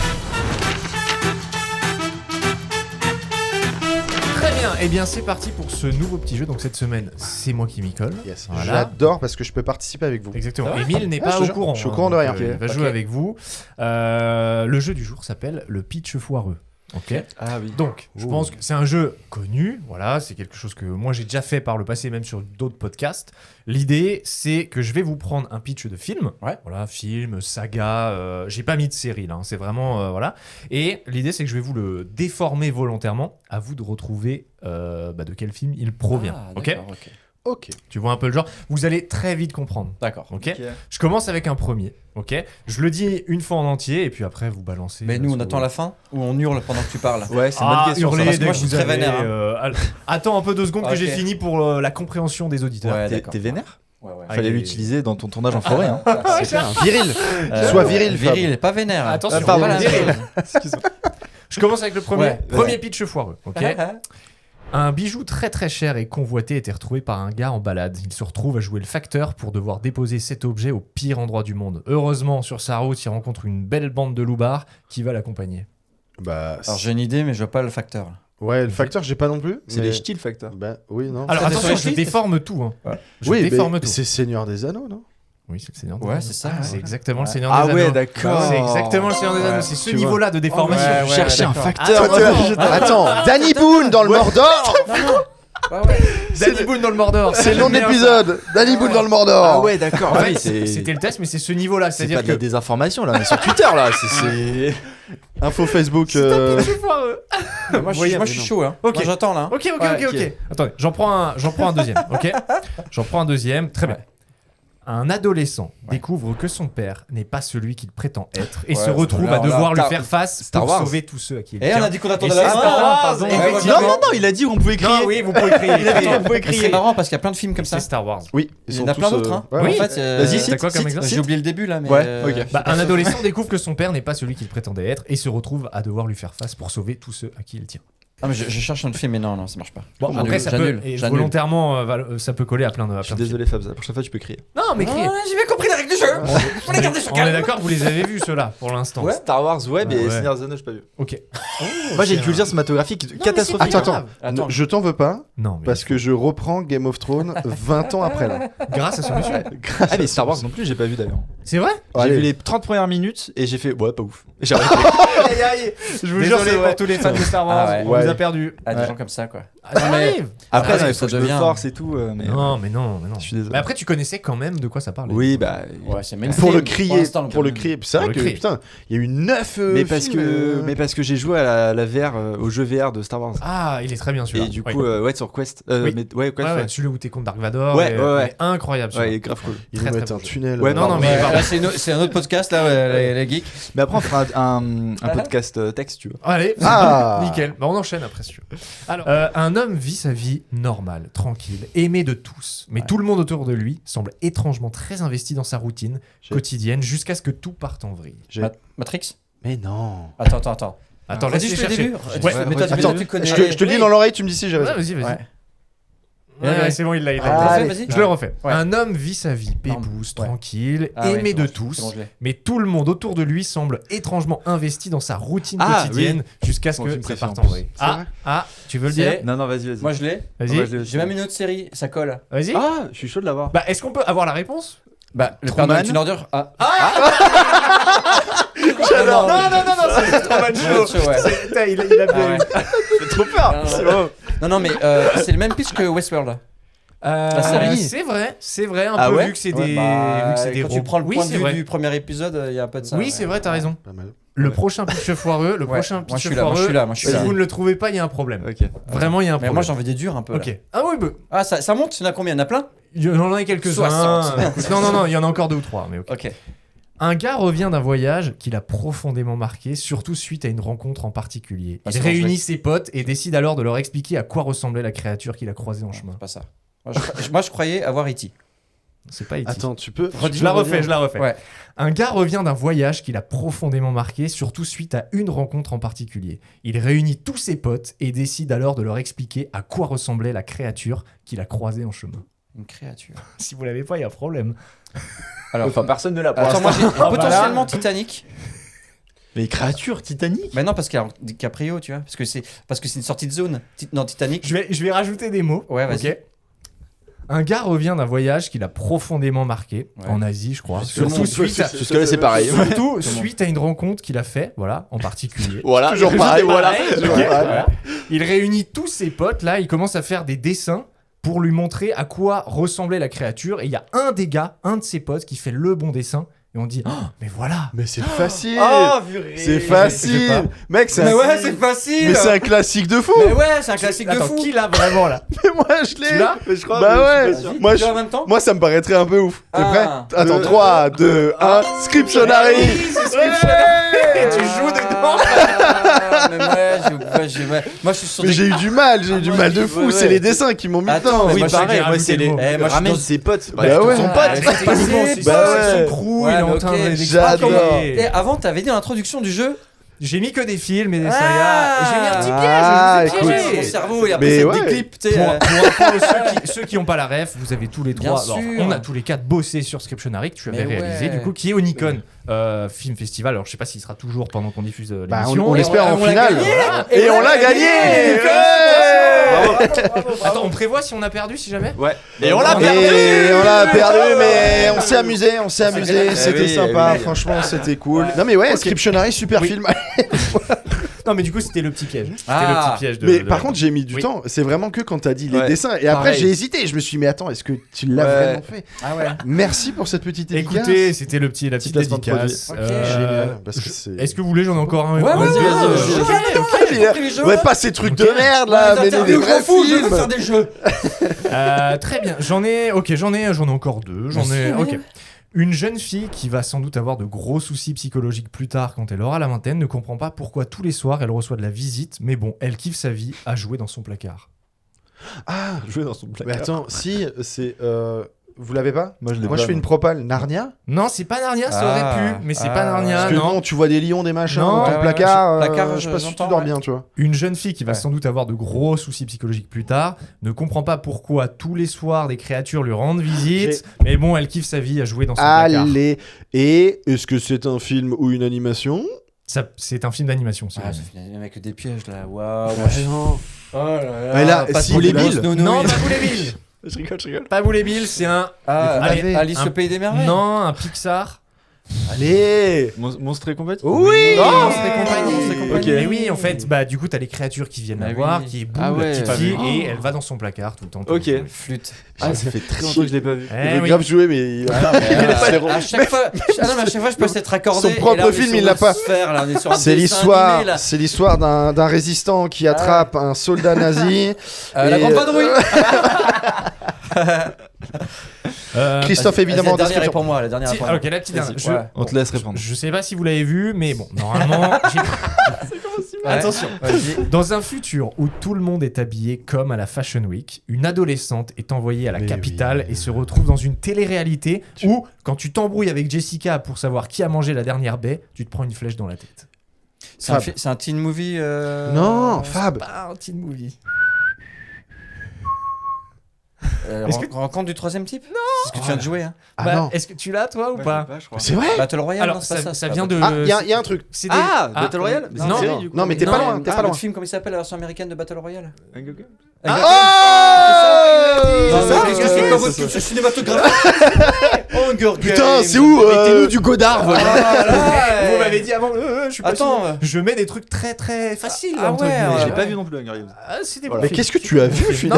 Très bien. Et bien c'est parti pour ce nouveau petit jeu. Donc cette semaine, c'est moi qui m'y colle. Yes. Voilà. J'adore parce que je peux participer avec vous. Exactement. Émile n'est pas je te au jure, courant. je suis au courant de rien. Il va jouer avec vous. Le jeu du jour s'appelle le pitch foireux. Ok. Ah oui. Donc, je pense que c'est un jeu connu, voilà, c'est quelque chose que moi j'ai déjà fait par le passé, même sur d'autres podcasts. L'idée, c'est que je vais vous prendre un pitch de film, Ouais. voilà, film, saga, j'ai pas mis de série là, hein, c'est vraiment, voilà. Et l'idée, c'est que je vais vous le déformer volontairement, à vous de retrouver de quel film il provient, Ah, ok ? d'accord, ok. Ok. Tu vois un peu le genre, vous allez très vite comprendre. D'accord. Ok. Je commence avec un premier. Ok. Je le dis une fois en entier et puis après vous balancez. Mais nous, on attend la fin ou on hurle pendant que tu parles? Ouais, c'est une bonne question. Hurler, parce que dès moi, que je suis vous très avez, vénère, hein. Attends un peu 2 secondes que j'ai Ok. fini pour la compréhension des auditeurs. Ouais, T'es d'accord. t'es vénère? Ouais, ouais. Ah, Fallait il est- l'utiliser dans ton tournage en forêt. Hein. C'est clair. Viril. Sois viril, Fab. Viril, pas vénère. Attention, Pas la même viril. chose. Excuse-moi. Je commence avec le premier. Ouais, Premier pitch foireux. Ok. Un bijou très très cher et convoité était retrouvé par un gars en balade. Il se retrouve à jouer le facteur pour devoir déposer cet objet au pire endroit du monde. Heureusement, sur sa route, il rencontre une belle bande de loupards qui va l'accompagner. Bah, Alors j'ai une idée, mais je vois pas le facteur. ouais, le facteur, j'ai pas non plus. C'est mais- les Steel Factor. Bah, oui, non. Alors Ça, t'es sur attention, les je cheats déforme tout. Hein. Ouais. Je oui, déforme mais tout. c'est Seigneur des Anneaux, non? Oui, c'est le Seigneur des Ouais, Anneaux. c'est ça. C'est ouais. exactement le Ouais. Seigneur Ah des ouais, Anneaux. d'accord. C'est exactement le Seigneur des Ouais. Anneaux. C'est ce Tu vois. niveau-là de déformation. Ouais, ouais, Chercher un d'accord. facteur. Attends, Danny Boone dans le Mordor. Ouais, ouais. Danny Boone dans le Mordor. C'est le nom de J'aime bien l'épisode. Danny Boone dans le Mordor. Ah ouais, d'accord. ça. En Ah fait, oui, c'est c'était le test, mais c'est ce niveau-là. c'est C'est-à-dire pas de la que. désinformation là, mais sur Twitter là. C'est. Info Facebook. C'est foireux. Moi, je Voyez, suis mais je suis non. chaud. Hein. Ok. Moi, j'attends là. hein. Ok. Ouais, ok. Attendez, j'en prends un deuxième. Ok. J'en prends un deuxième. Très bien. Ouais. Un adolescent découvre que son père n'est pas celui qu'il prétend être et Ouais, se retrouve là, à devoir là, lui faire face Star pour Wars. sauver tous ceux à qui il Et on tient. a dit qu'on Et attendait c'est la fin. Star Wars, pardon. effectivement. Non, il a dit qu'on pouvait crier. Non, oui, vous pouvez crier. Attends, Vous pouvez mais c'est crier. marrant parce qu'il y a plein de films comme ça. C'est Star Wars. Oui, Il y en a plein d'autres. Hein. ouais, Oui. En fait, Vas-y, T'as cite, quoi comme cite. exemple j'ai oublié le début là, mais. Ouais, ok. Bah, un adolescent découvre que son père n'est pas celui qu'il prétendait être et se retrouve à devoir lui faire face pour sauver tous ceux à qui il tient. Ah, mais je cherche un film, mais non, ça marche pas. Bon, J'annule, après, ça peut, j'annule, et j'annule. volontairement, ça peut coller à plein de. Je suis désolé Fab, la prochaine fois tu peux crier. Non, mais criez. J'ai bien compris la règle du jeu. Faut les garder sur On est d'accord que vous les avez vus ceux-là pour l'instant. Ouais. Star Wars, ouais, mais Ouais. Seigneur des Anneaux, j'ai pas vu. Ok. Moi j'ai une culture cinématographique catastrophique. pas Attends, grave. Attends. Je t'en veux pas Non, mais parce que je reprends Game of Thrones 20 ans après là. grâce à ce monsieur. Ah, mais Star Wars non plus, j'ai pas vu d'ailleurs. C'est vrai? J'ai Allez. vu les 30 premières minutes et j'ai fait ouais, pas ouf. Et j'ai arrêté. Je vous jure, Désolé, c'est ouais. pour tous les fans de Star Wars. Ah ouais. On Ouais. vous a perdu. Ah, des Ouais. gens comme ça, quoi. Ah, ça arrive. Après, Après, non, il ça faut que je me devient- force et tout. Mais Non, mais non. je suis désolé. Mais après, tu connaissais quand même de quoi ça parlait. Oui, bah. Ouais, c'est Pour le mainstream, crier, l'instant, pour le quand même. crier. Puis c'est Pour vrai le que cri. putain, il y a eu 9 Mais parce que j'ai joué à la VR, au jeu VR de Star Wars. Ah, il est très bien celui-là. Et du Ouais. coup, ouais, sur Quest. Oui. Mais, ouais, Quest, Ouais, ouais. ouais, celui où t'es contre Dark Vador. Ouais, et, ouais, ouais. il est incroyable. Ouais, celui-là. il est grave cool. Ils Très, nous très mettent un bon jeu. tunnel. Ouais, non, non, mais Ouais, pardon. là, c'est un autre podcast, là, les geeks. Mais après, on fera un podcast texte, tu vois. Allez, Ah. nickel. Bah, on enchaîne après, si tu veux. Alors, un homme vit sa vie normale, tranquille, aimé de tous. Mais tout le monde autour de lui semble étrangement très investi dans sa routine quotidienne jusqu'à ce que tout parte en vrille. Matrix. Mais non. Attends. Attends, Redis laisse-les le chercher. début. Ouais, Mais toi, Attends, tu connais. Je te le dis dans l'oreille, tu me dis si j'ai Ouais, raison. vas-y, vas-y. Ouais. Ouais, c'est bon, il l'a. Ah, Refais, allez. vas-y. Je le refais. Ouais. Un homme vit sa vie Non, pébouse, ouais. tranquille, Ah ouais, aimé c'est de bon, tous, c'est bon, je l'ai. mais tout le monde autour de lui semble étrangement investi dans sa routine Ah, quotidienne jusqu'à ce Mon que film ça préféré, parte en en plus. vrille. C'est vrai Tu veux le C'est- dire Non, non, vas-y. Moi, je l'ai. Vas-y. Ouais, je l'ai aussi. J'ai même une autre série, ça colle. Vas-y. Ah, je suis chaud de l'avoir. Bah, est-ce qu'on peut avoir la réponse Bah, le Père Truman. Noël est une ordure. Ah. Non, c'est Truman Show. Ouais. Putain, il a Ah ouais. J'ai trop peur. Non, mais c'est le même pitch que Westworld. La série. C'est vrai, un Ah peu ouais vu que c'est Ouais, des, bah, vu que c'est des quand tu robots. prends le Oui, point de c'est vue vrai. du premier épisode, il y a un peu de ça. Oui, ouais. c'est vrai, t'as raison. Pas mal. Le prochain pitch foireux, le Ouais. prochain Moi, pitch je suis là, moi, je foireux. suis là, moi, je suis Si là. vous ne le trouvez pas, il y a un problème. Ok. Vraiment, il y a un Mais problème. moi, j'en veux des durs un peu. là. Ok. Ah oui, bah, Ah, ça monte, il y en a combien? Il y en a plein? j'en ai quelques-uns. 60. Non, il y en a encore 2 ou 3, mais ok. Ok. Un gars revient d'un voyage qui l'a profondément marqué, surtout suite à une rencontre en particulier. Ah, Il c'est réunit ses potes et décide alors de leur expliquer à quoi ressemblait la créature qu'il a croisée en chemin. C'est pas ça. Moi, je croyais avoir E.T. C'est pas E.T. Attends, tu peux. Je la refais. Ouais. Un gars revient d'un voyage qui l'a profondément marqué, surtout suite à une rencontre en particulier. Il réunit tous ses potes et décide alors de leur expliquer à quoi ressemblait la créature qu'il a croisée en chemin. Une créature. Si vous l'avez pas, il y a un problème. Alors, Enfin, personne ne l'a pour attends, l'instant. moi, j'ai potentiellement Titanic. Mais créature Titanic. Mais non, parce qu'il y a DiCaprio, tu vois. Parce que c'est une sortie de zone. Non, Titanic. Je vais rajouter des mots. Ouais, vas-y. ok Un gars revient d'un voyage qui l'a profondément marqué, en Asie, je crois. Surtout suite à, Jusque-là, c'est pareil. surtout suite à une rencontre qu'il a fait, voilà, en particulier. Voilà, Toujours pareil, voilà. Ok, voilà. Il réunit tous ses potes, là, il commence à faire des dessins pour lui montrer à quoi ressemblait la créature. Et il y a un des gars, un de ses potes, qui fait le bon dessin. Et on dit, oh, mais voilà. Mais c'est facile. purée. C'est Je sais facile. pas. Mec, c'est Mais un... ouais, c'est facile. Mais c'est un classique de fou. Mais ouais, c'est un classique de Attends, fou. qui l'a vraiment là? Mais moi, je l'ai. Tu l'as? Mais je crois, Bah mais ouais. je suis pas sûr. Moi, Tu je... l'as en même temps Moi, ça me paraîtrait un peu ouf. T'es Ah. prêt? Attends, 3, 2, 1. Scriptionary. C'est Scriptionary. Et tu joues dedans. Ah, mais moi, je suis sur Mais des... j'ai eu du mal, de Ouais, fou. ouais. C'est les dessins qui m'ont mis Attends, dedans. mais Oui, moi, je sais pareil, que j'ai moi, c'est rajouté les. le mot. Eh, moi, je suis Ramène dans- ses potes. Bah ouais. Son pote. Ah, C'est Bah ça, ouais. son crew, Ouais, il est mais en train ok. de J'adore. Et avant, t'avais dit l'introduction du jeu. J'ai mis que des films et des Ah. sagas. Et j'ai mis un petit piège. Ah, je vous ai écoute. piégé. Mon cerveau, et après, Mais ça ouais. déclipe, tu sais. Pour info, ceux qui n'ont pas la ref, vous avez tous les Bien trois. sûr. On a tous les quatre bossé sur Scriptionary que tu avais Mais réalisé, ouais. du coup, qui est au Nikon Film Festival. Alors je sais pas s'il sera toujours pendant qu'on diffuse Bah, l'émission. on l'espère en on l'a finale. gagné. Et on l'a gagné. Attends, on prévoit si on a perdu, si jamais. Ouais. Et on l'a perdu. Et on l'a perdu, mais on s'est amusé, Eh c'était oui, sympa, eh oui. franchement, c'était cool. Non mais ouais, Ok. Scriptionary, super Oui. film. Non, mais du coup, c'était le petit piège. C'était Ah. le petit piège de. Mais de- par contre, j'ai mis du Oui. temps. C'est vraiment que quand t'as dit les Ouais, dessins. Et après, pareil. j'ai hésité. Je me suis dit, mais attends, est-ce que tu l'as Ouais. vraiment fait? Ah ouais. Merci pour cette petite dédicace. Écoutez, c'était la petite Petit placement de dédicace. produit. Ok. Génial, parce que c'est- Est-ce que vous voulez, j'en ai encore un. Ouais, un- vas-y, un- vas-y. Ouais, mais- Ouais, pas ces trucs de merde là, mais des vrais Je veux films. faire des jeux. Très bien, j'en ai encore deux. Ok. Une jeune fille qui va sans doute avoir de gros soucis psychologiques plus tard quand elle aura la vingtaine ne comprend pas pourquoi tous les soirs elle reçoit de la visite, mais bon, elle kiffe sa vie à jouer dans son placard. Ah, Jouer dans son mais attends, si, c'est. Vous l'avez pas? Moi, je l'ai Moi, pas, je fais une propale. Narnia? Non, c'est pas Narnia, ça Ah. aurait pu, mais c'est pas Narnia, Parce que non. non, tu vois des lions, des machins Non, dans ouais, ton ouais, placard. placard, Je sais pas si tu j'entends, dors ouais. bien, tu vois. Une jeune fille qui va Ouais. sans doute avoir de gros soucis psychologiques plus tard ne comprend pas pourquoi tous les soirs des créatures lui rendent visite, mais bon, elle kiffe sa vie à jouer dans son placard. Allez. Et est-ce que c'est un film ou une animation? Ça, c'est un film d'animation, si Ah, jamais. ça fait avec des pièges là. Waouh. non. Oh là là. Mais là, pas si trop les de Bills. grosses nounouilles. Non, pas vous les Bills. Je rigole. Pas vous les Bills, c'est un. Ah, Mais vous l'avez. Alice Un- au pays des merveilles. Non, un Pixar. Allez. Monstre et compagnie. Oui. Non, c'est compagnie, c'est compagnie. Et oui, en fait, bah du coup, t'as les créatures qui viennent la Ah voir, oui. qui est Boo, Ah ouais. la petite Pas fille, vu. et elle va dans son placard tout le temps. Ok. Flûte. Ah, ça fait très longtemps que je l'ai pas vu. Il veut grave jouer, mais il a À chaque fois, je peux être accordé. Son propre et là, on est film, sur il l'a une pas. sphère, là, on est sur un C'est dessin l'histoire, animé, là. c'est l'histoire d'un résistant qui attrape un soldat nazi. La Et, grande vadrouille. Christophe, évidemment, La dernière est description. pour moi. La dernière est pour moi. Ok, la petite dernière. Vas-y, Je, ouais. On te laisse répondre. je sais pas si vous l'avez vu, mais bon, normalement, Ouais. attention. Vas-y. Dans un futur où tout le monde est habillé comme à la Fashion Week, une adolescente est envoyée à la Mais capitale oui. et se retrouve dans une télé-réalité où, quand tu t'embrouilles avec Jessica pour savoir qui a mangé la dernière baie, tu te prends une flèche dans la tête. C'est un teen movie. Non, Fab. Pas un teen movie. Est-ce que rencontre du troisième type? Non. C'est ce que tu viens de jouer. Hein. Ah Bah, non. est-ce que tu l'as, toi, ou Ouais, pas je crois. C'est vrai? Battle Royale. Alors, non, c'est pas ça c'est pas vient de. Ah, il y a un truc. c'est des- Ah, Battle Royale. Mais c'est non, une série, non, du coup. non, mais t'es Non, pas loin, t'es pas le loin. film, comment il s'appelle, la version américaine de Battle Royale? Oh Non, C'est ça mais qu'est-ce que c'est comme votre culture cinématographique? Hunger Putain, Games. c'est où Mettez-nous du Godard, Ah, voilà. voilà, Vous m'avez dit avant, je suis pas Attends. sûr. Je mets des trucs très très faciles. Ah entre ouais, guillemets. ouais, Je l'ai ouais. pas vu non plus, Hunger Games. Ah, c'est des Voilà. bons Mais films. qu'est-ce que tu as vu, Non,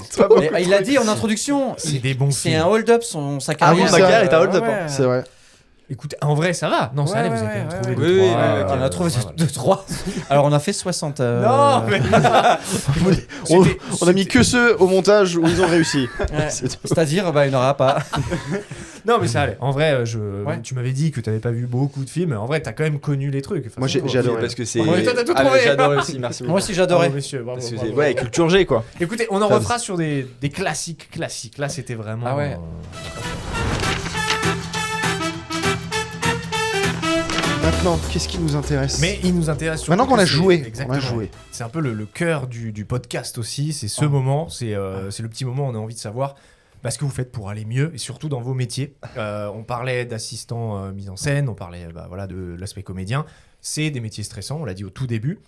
finalement? mais Il a dit en introduction, c'est des bons c'est films. un hold-up sa Ah carrière. oui, ma carrière est un hold-up, hein. C'est vrai. Écoute, en vrai, ça va. Non, ça Ouais, allait, vous ouais, avez quand même ouais, trouvé ouais. deux, Oui, trois, oui, oui, On a trouvé voilà. 2-3. Alors on a fait 60. Non, mais On a mis que ceux au montage où ils ont réussi. Ouais. C'est-à-dire, bah, il n'y en aura pas. non, mais ça allait. En vrai, Ouais. tu m'avais dit que tu n'avais pas vu beaucoup de films. Mais en vrai, t'as quand même connu les trucs. Enfin, Moi, j'ai c'est- adoré. Parce que c'est. Ouais, toi, t'as tout Ah, mais trouvé. j'ai adoré aussi, merci beaucoup. Moi aussi, j'adorais. Bravo, messieurs, bravo, Parce que bravo. c'est. Ouais, culture G, quoi. Écoutez, on en Ça, refera sur des classiques. Là, c'était vraiment. Ah ouais. Maintenant, qu'est-ce qui nous intéresse? Mais il nous intéresse surtout Maintenant qu'on que a c'est- joué, exactement. on a joué. C'est un peu le cœur du podcast aussi. C'est ce moment, c'est le petit moment où on a envie de savoir ce que vous faites pour aller mieux et surtout dans vos métiers. On parlait d'assistant mise en scène, on parlait voilà, de l'aspect comédien. C'est des métiers stressants, on l'a dit au tout début.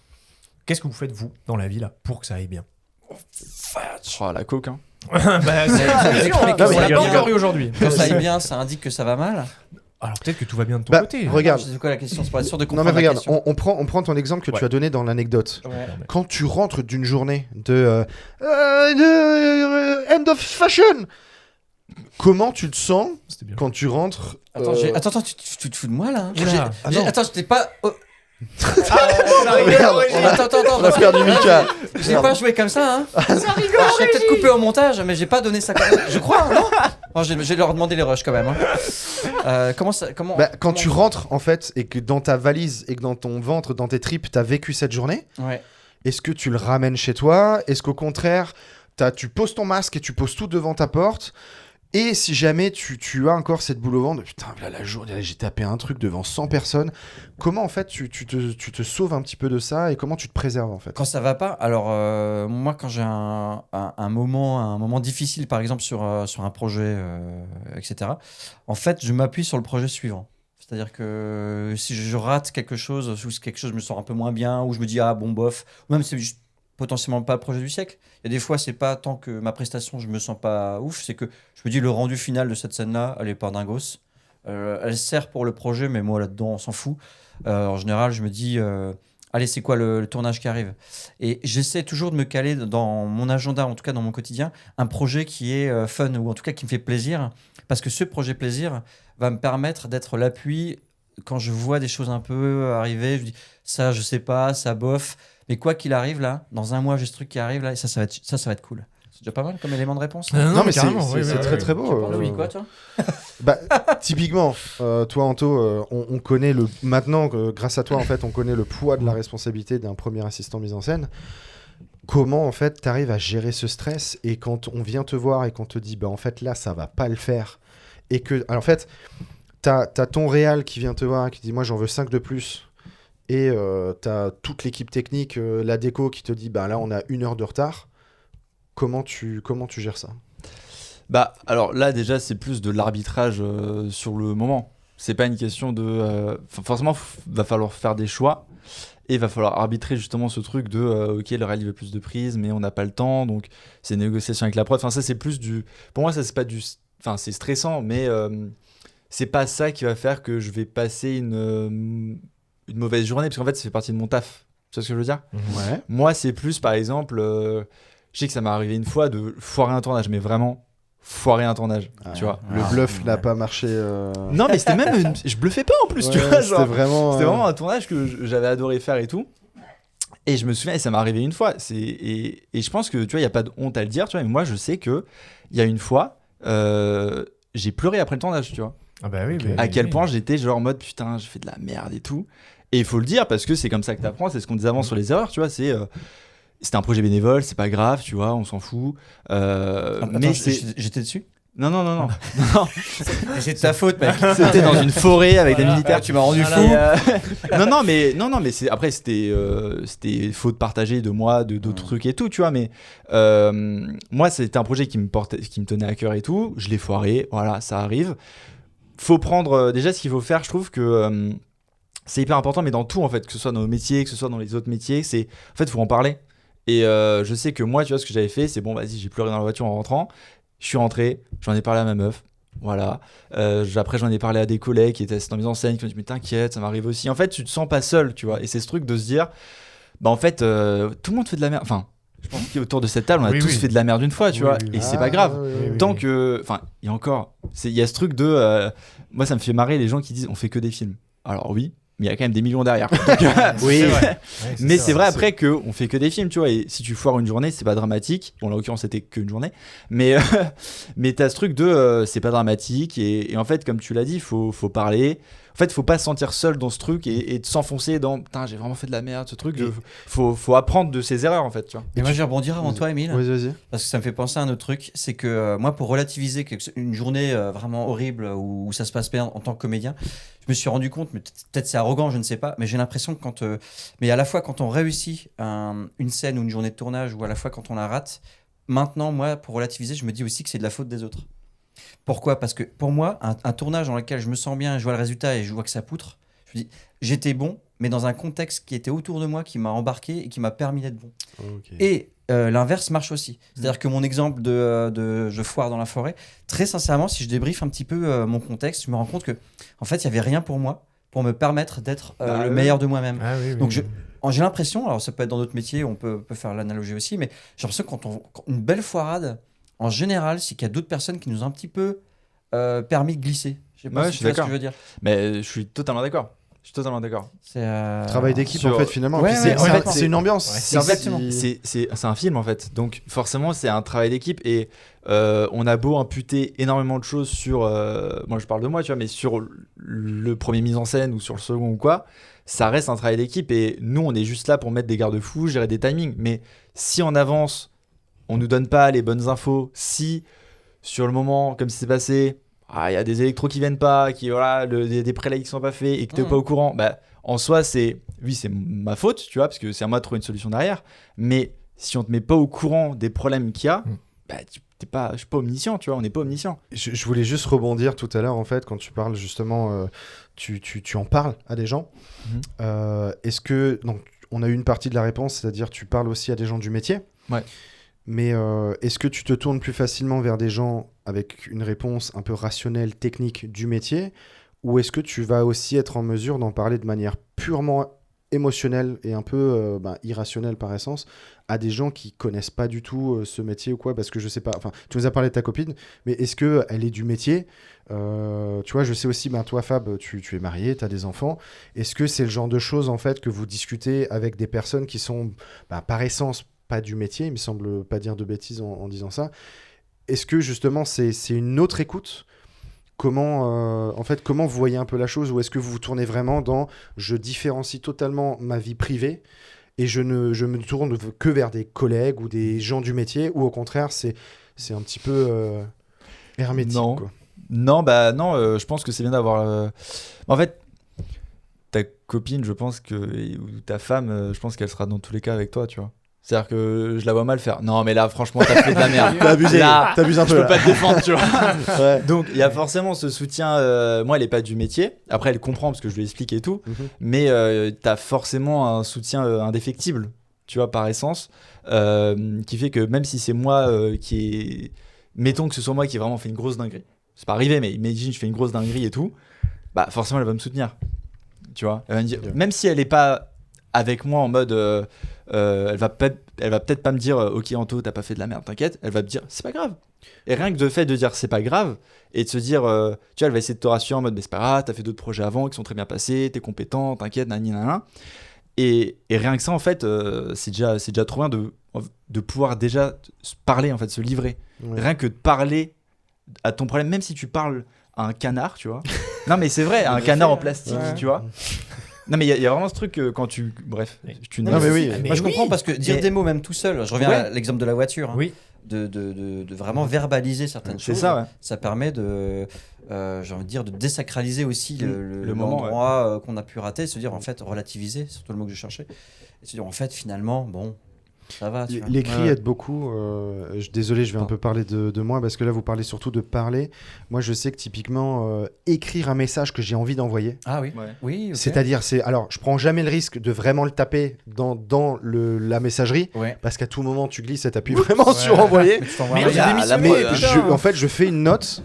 Qu'est-ce que vous faites, vous, dans la vie, là, pour que ça aille bien? Oh, la coke, hein. Bah, c'est Mais on quand l'a ça pas aille encore bien- eu aujourd'hui. Quand ça aille bien, ça indique que ça va mal. Alors peut-être que tout va bien de ton Bah, côté. regarde. C'est quoi la question? C'est pour être sûr de Non comprendre mais la regarde, question. on prend ton exemple que tu Ouais. as donné dans l'anecdote. Ouais. Quand tu rentres d'une journée de end of fashion, comment tu te sens C'était bien. quand tu rentres Attends, attends, tu te fous de moi là hein? Oula. Ah non. Attends, je t'ai pas. Oh, Merde, attends, on a perdu Mika. j'ai pas joué comme ça, hein. Ça rigole. Je serais peut-être coupé au montage, mais j'ai pas donné ça. Je crois, non. Bon, je vais leur demander les rushs quand même. Hein. Comment ça, comment Bah, quand comment- tu rentres en fait et que dans ta valise et que dans ton ventre, dans tes tripes, t'as vécu cette journée, Ouais. est-ce que tu le ramènes chez toi? Est-ce qu'au contraire, tu poses ton masque et tu poses tout devant ta porte? Et si jamais tu as encore cette boule au ventre, putain, là, la journée, là, j'ai tapé un truc devant 100 personnes, comment en fait tu te sauves un petit peu de ça et comment tu te préserves en fait? Quand ça va pas, alors moi quand j'ai un moment difficile par exemple sur un projet, etc. En fait, je m'appuie sur le projet suivant. C'est-à-dire que si je rate quelque chose, ou si quelque chose me sort un peu moins bien, ou je me dis ah bon bof, ou même c'est juste potentiellement pas le projet du siècle. Il y a des fois c'est pas tant que ma prestation je me sens pas ouf, c'est que je me dis le rendu final de cette scène-là, elle est pas dingos. Elle sert pour le projet, mais moi là-dedans on s'en fout. En général, je me dis allez, c'est quoi le tournage qui arrive? Et j'essaie toujours de me caler dans mon agenda, en tout cas dans mon quotidien, un projet qui est fun, ou en tout cas qui me fait plaisir, parce que ce projet plaisir va me permettre d'être l'appui quand je vois des choses un peu arriver. Je dis, ça, je sais pas, ça bof, mais quoi qu'il arrive là, dans un mois, j'ai ce truc qui arrive là, et ça va être cool. C'est déjà pas mal comme élément de réponse. Non, mais carrément, c'est oui, c'est oui, très oui. très Tu beau. parles de oui, quoi, toi? Bah, typiquement, toi Anto, on connaît maintenant, grâce à toi en fait, on connaît le poids de la responsabilité d'un premier assistant mise en scène. Comment en fait t'arrives à gérer ce stress et quand on vient te voir et qu'on te dit bah en fait là ça va pas le faire et que alors, en fait t'as ton réal qui vient te voir et qui dit moi j'en veux 5 de plus et t'as toute l'équipe technique, la déco qui te dit bah là on a 1 heure de retard. Comment tu gères ça? Bah, alors là, déjà, c'est plus de l'arbitrage sur le moment. C'est pas une question de. Forcément, va falloir faire des choix et va falloir arbitrer justement ce truc de ok, le réel il veut plus de prise, mais on n'a pas le temps, donc c'est une négociation avec la prod. Enfin, ça, c'est plus du. Pour moi, ça, c'est pas du. Enfin, c'est stressant, mais c'est pas ça qui va faire que je vais passer une mauvaise journée, parce qu'en fait, ça fait partie de mon taf. Tu vois ce que je veux dire? Ouais. Moi, c'est plus, par exemple, je sais que ça m'est arrivé une fois de foirer un tournage, mais vraiment foirer un tournage, tu vois. Le bluff n'a pas marché. Non, mais c'était même. Je bluffais pas en plus, tu Ouais, vois. c'était Genre, vraiment. c'était vraiment un tournage que j'avais adoré faire et tout. Et je me souviens, et ça m'est arrivé une fois. Et je pense que, tu vois, il n'y a pas de honte à le dire, tu vois. Mais moi, je sais qu'il y a une fois, j'ai pleuré après le tournage, tu vois. Ah bah oui, Ok. À quel point j'étais genre en mode putain, j'ai fait de la merde et tout. Et il faut le dire parce que c'est comme ça que t'apprends, c'est ce qu'on disait avant sur les erreurs, tu vois. C'était un projet bénévole, c'est pas grave, tu vois, on s'en fout. Mais c'est. J'étais dessus. Non. non. C'est de ta faute, mec. C'était dans une forêt avec des militaires. Ah, tu m'as rendu fou. Et, non, mais après c'était faute partagée de moi, de d'autres trucs et tout, tu vois. Mais moi, c'était un projet qui me tenait à cœur et tout. Je l'ai foiré, voilà, ça arrive. Faut prendre déjà ce qu'il faut faire. Je trouve que c'est hyper important, mais dans tout en fait, que ce soit dans nos métiers, que ce soit dans les autres métiers, c'est en fait faut en parler. Et je sais que moi, tu vois, ce que j'avais fait, c'est bon, vas-y, j'ai pleuré dans la voiture en rentrant. Je suis rentré, j'en ai parlé à ma meuf. Voilà. Après, j'en ai parlé à des collègues qui étaient assistants mise en scène, qui m'ont dit mais t'inquiète, ça m'arrive aussi. En fait, tu te sens pas seul, tu vois. Et c'est ce truc de se dire, bah en fait, tout le monde fait de la merde. Enfin, je pense qu'autour de cette table, on a Oui, tous oui. fait de la merde une fois, tu vois. Oui. Et c'est pas grave. oui. Tant que, enfin, il y a encore, il y a ce truc de, moi, ça me fait marrer les gens qui disent on fait que des films. Alors oui. Mais il y a quand même des millions derrière. Donc, Oui. C'est vrai. Ouais, mais c'est vrai c'est- après qu'on fait que des films, tu vois. Et si tu foires une journée, c'est pas dramatique. Bon, en l'occurrence, c'était qu'une journée. Mais, mais t'as ce truc de c'est pas dramatique. Et en fait, comme tu l'as dit, faut parler. En fait, faut pas se sentir seul dans ce truc et de s'enfoncer dans putain, j'ai vraiment fait de la merde, ce truc. Faut apprendre de ses erreurs, en fait, tu vois. Et moi, je vais rebondir avant toi, Émile. Vas-y. Parce que ça me fait penser à un autre truc, c'est que moi, pour relativiser une journée vraiment horrible où ça se passe bien en tant que comédien, je me suis rendu compte, mais peut-être c'est arrogant, je ne sais pas, mais j'ai l'impression que mais à la fois quand on réussit une scène ou une journée de tournage, ou à la fois quand on la rate, maintenant, moi, pour relativiser, je me dis aussi que c'est de la faute des autres. Pourquoi? Parce que pour moi, un tournage dans lequel je me sens bien, je vois le résultat et je vois que ça poutre, je me dis, j'étais bon, mais dans un contexte qui était autour de moi, qui m'a embarqué et qui m'a permis d'être bon. Ok. Et l'inverse marche aussi. C'est-à-dire que mon exemple de je foire dans la forêt, très sincèrement, si je débriefe un petit peu mon contexte, je me rends compte que en fait, il y avait rien pour moi pour me permettre d'être le meilleur de moi-même. Ah oui, oui, Donc oui. j'ai l'impression, alors ça peut être dans d'autres métiers, on peut faire l'analogie aussi, mais j'ai l'impression que quand une belle foirade, en général, c'est qu'il y a d'autres personnes qui nous ont un petit peu permis de glisser. Je sais pas Ouais, si je tu suis vois ce que d'accord. je veux dire. Mais je suis totalement d'accord. C'est Travail d'équipe sur- en fait finalement. Ouais, Puis ouais, c'est, en c'est- fait, c'est une ambiance. Ouais, C'est en fait, exactement. c'est un film en fait, donc forcément c'est un travail d'équipe et on a beau imputer énormément de choses sur, moi je parle de moi tu vois, mais sur le premier mise en scène ou sur le second ou quoi, ça reste un travail d'équipe et nous on est juste là pour mettre des garde-fous, gérer des timings, mais si en avance on nous donne pas les bonnes infos, si sur le moment comme c'est passé, il y a des électros qui viennent pas, voilà, des prélays qui sont pas faits et que t'es pas au courant, bah en soi, c'est ma faute, tu vois, parce que c'est à moi de trouver une solution derrière. Mais si on te met pas au courant des problèmes qu'il y a, bah, je suis pas omniscient, tu vois, on n'est pas omniscient. Je voulais juste rebondir tout à l'heure en fait quand tu parles justement, tu en parles à des gens. Est-ce que donc on a eu une partie de la réponse, c'est-à-dire tu parles aussi à des gens du métier. Ouais. Mais est-ce que tu te tournes plus facilement vers des gens avec une réponse un peu rationnelle, technique du métier, ou est-ce que tu vas aussi être en mesure d'en parler de manière purement émotionnelle et un peu irrationnelle par essence à des gens qui connaissent pas du tout ce métier ou quoi? Parce que je sais pas, enfin, tu nous as parlé de ta copine, mais est-ce que elle est du métier? Tu vois, je sais aussi, toi Fab, tu es marié, tu as des enfants. Est-ce que c'est le genre de choses en fait que vous discutez avec des personnes qui sont par essence pas du métier? Il me semble pas dire de bêtises en disant ça. Est-ce que justement c'est une autre écoute? Comment vous voyez un peu la chose, ou est-ce que vous vous tournez vraiment dans je différencie totalement ma vie privée et je me tourne que vers des collègues ou des gens du métier, ou au contraire c'est un petit peu hermétique Non. quoi. Non, je pense que c'est bien d'avoir. En fait, ta copine, je pense ou ta femme, je pense qu'elle sera dans tous les cas avec toi, tu vois. C'est-à-dire que je la vois mal faire. Non, mais là, franchement, t'as fait de la merde. T'as abusé, Là, t'abuses un je peu peux là. pas te défendre, tu vois. Ouais. Donc, il y a forcément ce soutien. Moi, elle est pas du métier. Après, elle comprend parce que je lui explique et tout. Mhm. Mais t'as forcément un soutien indéfectible, tu vois, par essence, qui fait que même si c'est moi mettons que ce soit moi qui ai vraiment fait une grosse dinguerie, c'est pas arrivé, mais imagine je fais une grosse dinguerie et tout, bah forcément elle va me soutenir, tu vois, elle va me dire, même si elle est pas avec moi en mode elle va peut-être pas me dire ok Anto t'as pas fait de la merde, t'inquiète, elle va me dire c'est pas grave. Et rien que le fait de dire c'est pas grave et de se dire tu vois, elle va essayer de te rassurer en mode mais c'est pas grave, t'as fait d'autres projets avant qui sont très bien passés, t'es compétent, t'inquiète, nanana. Et rien que ça en fait c'est déjà trop bien de pouvoir déjà se parler en fait, se livrer. Ouais. Rien que de parler à ton problème, même si tu parles à un canard, tu vois. Non mais c'est vrai, à un canard en plastique, Ouais. tu vois. Non mais il y a vraiment ce truc quand tu... Bref, tu Non, mais oui. Moi je comprends parce que dire Mais- des mots même tout seul, je reviens Ouais. à l'exemple de la voiture, hein, Oui. de vraiment verbaliser certaines C'est choses. ça, ouais. Ça permet j'ai envie de dire, de désacraliser aussi Le moment, l'endroit qu'on a pu rater, se dire en fait relativiser, c'est surtout le mot que je cherchais, et se dire en fait finalement bon ça va. Tu vois. L'écrit Ouais. aide beaucoup. Désolé, je vais un peu parler de moi parce que là, vous parlez surtout de parler. Moi, je sais que typiquement, écrire un message que j'ai envie d'envoyer, Ah oui, Ouais. oui. ok. c'est-à-dire, alors, je prends jamais le risque de vraiment le taper dans la messagerie Ouais. parce qu'à tout moment, tu glisses et t'appuies vraiment sur envoyer. Mais tu t'envoies Mais un mail. j'ai démissionné, Mais putain. en fait, je fais une note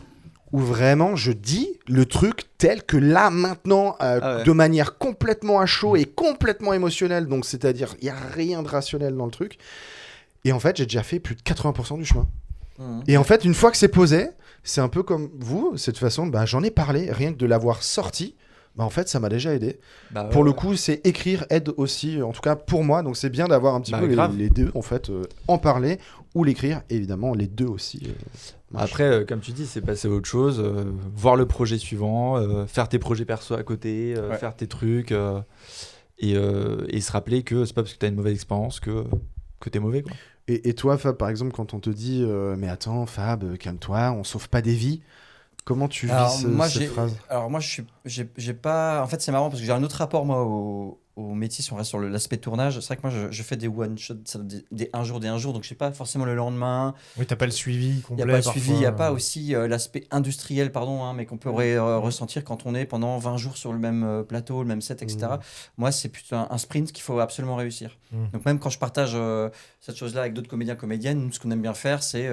où vraiment je dis le truc tel que là, maintenant, Ah ouais. de manière complètement à chaud et complètement émotionnelle. Donc, c'est-à-dire, il n'y a rien de rationnel dans le truc. Et en fait, j'ai déjà fait plus de 80% du chemin. Mhm. Et en fait, une fois que c'est posé, c'est un peu comme vous, cette façon, j'en ai parlé, rien que de l'avoir sorti. En fait, ça m'a déjà aidé. Bah, Pour ouais, le ouais. coup, c'est écrire aide aussi, en tout cas pour moi. Donc c'est bien d'avoir un petit Bah, peu grave. les deux, en fait, en parler ou l'écrire. Évidemment, les deux aussi. marchent. Après, comme tu dis, c'est passer à autre chose, voir le projet suivant, faire tes projets perso à côté, Ouais. faire tes trucs, et se rappeler que c'est pas parce que t'as une mauvaise expérience que t'es mauvais, quoi. Et toi, Fab, par exemple, quand on te dit mais attends, Fab, calme-toi, on sauve pas des vies, comment tu vis Alors, cette moi, phrase? j'ai pas. En fait, c'est marrant parce que j'ai un autre rapport moi au métier, si on reste sur l'aspect tournage, c'est vrai que moi je fais des one-shots, des un jour, donc je sais pas forcément le lendemain. Oui, t'as pas le suivi Il n'y complet. a pas le suivi, il n'y a parfois. pas aussi l'aspect industriel, pardon, mais qu'on pourrait ressentir quand on est pendant 20 jours sur le même plateau, le même set, etc. Moi, c'est plutôt un sprint qu'il faut absolument réussir. Donc même quand je partage cette chose-là avec d'autres comédiens, comédiennes, nous, ce qu'on aime bien faire, c'est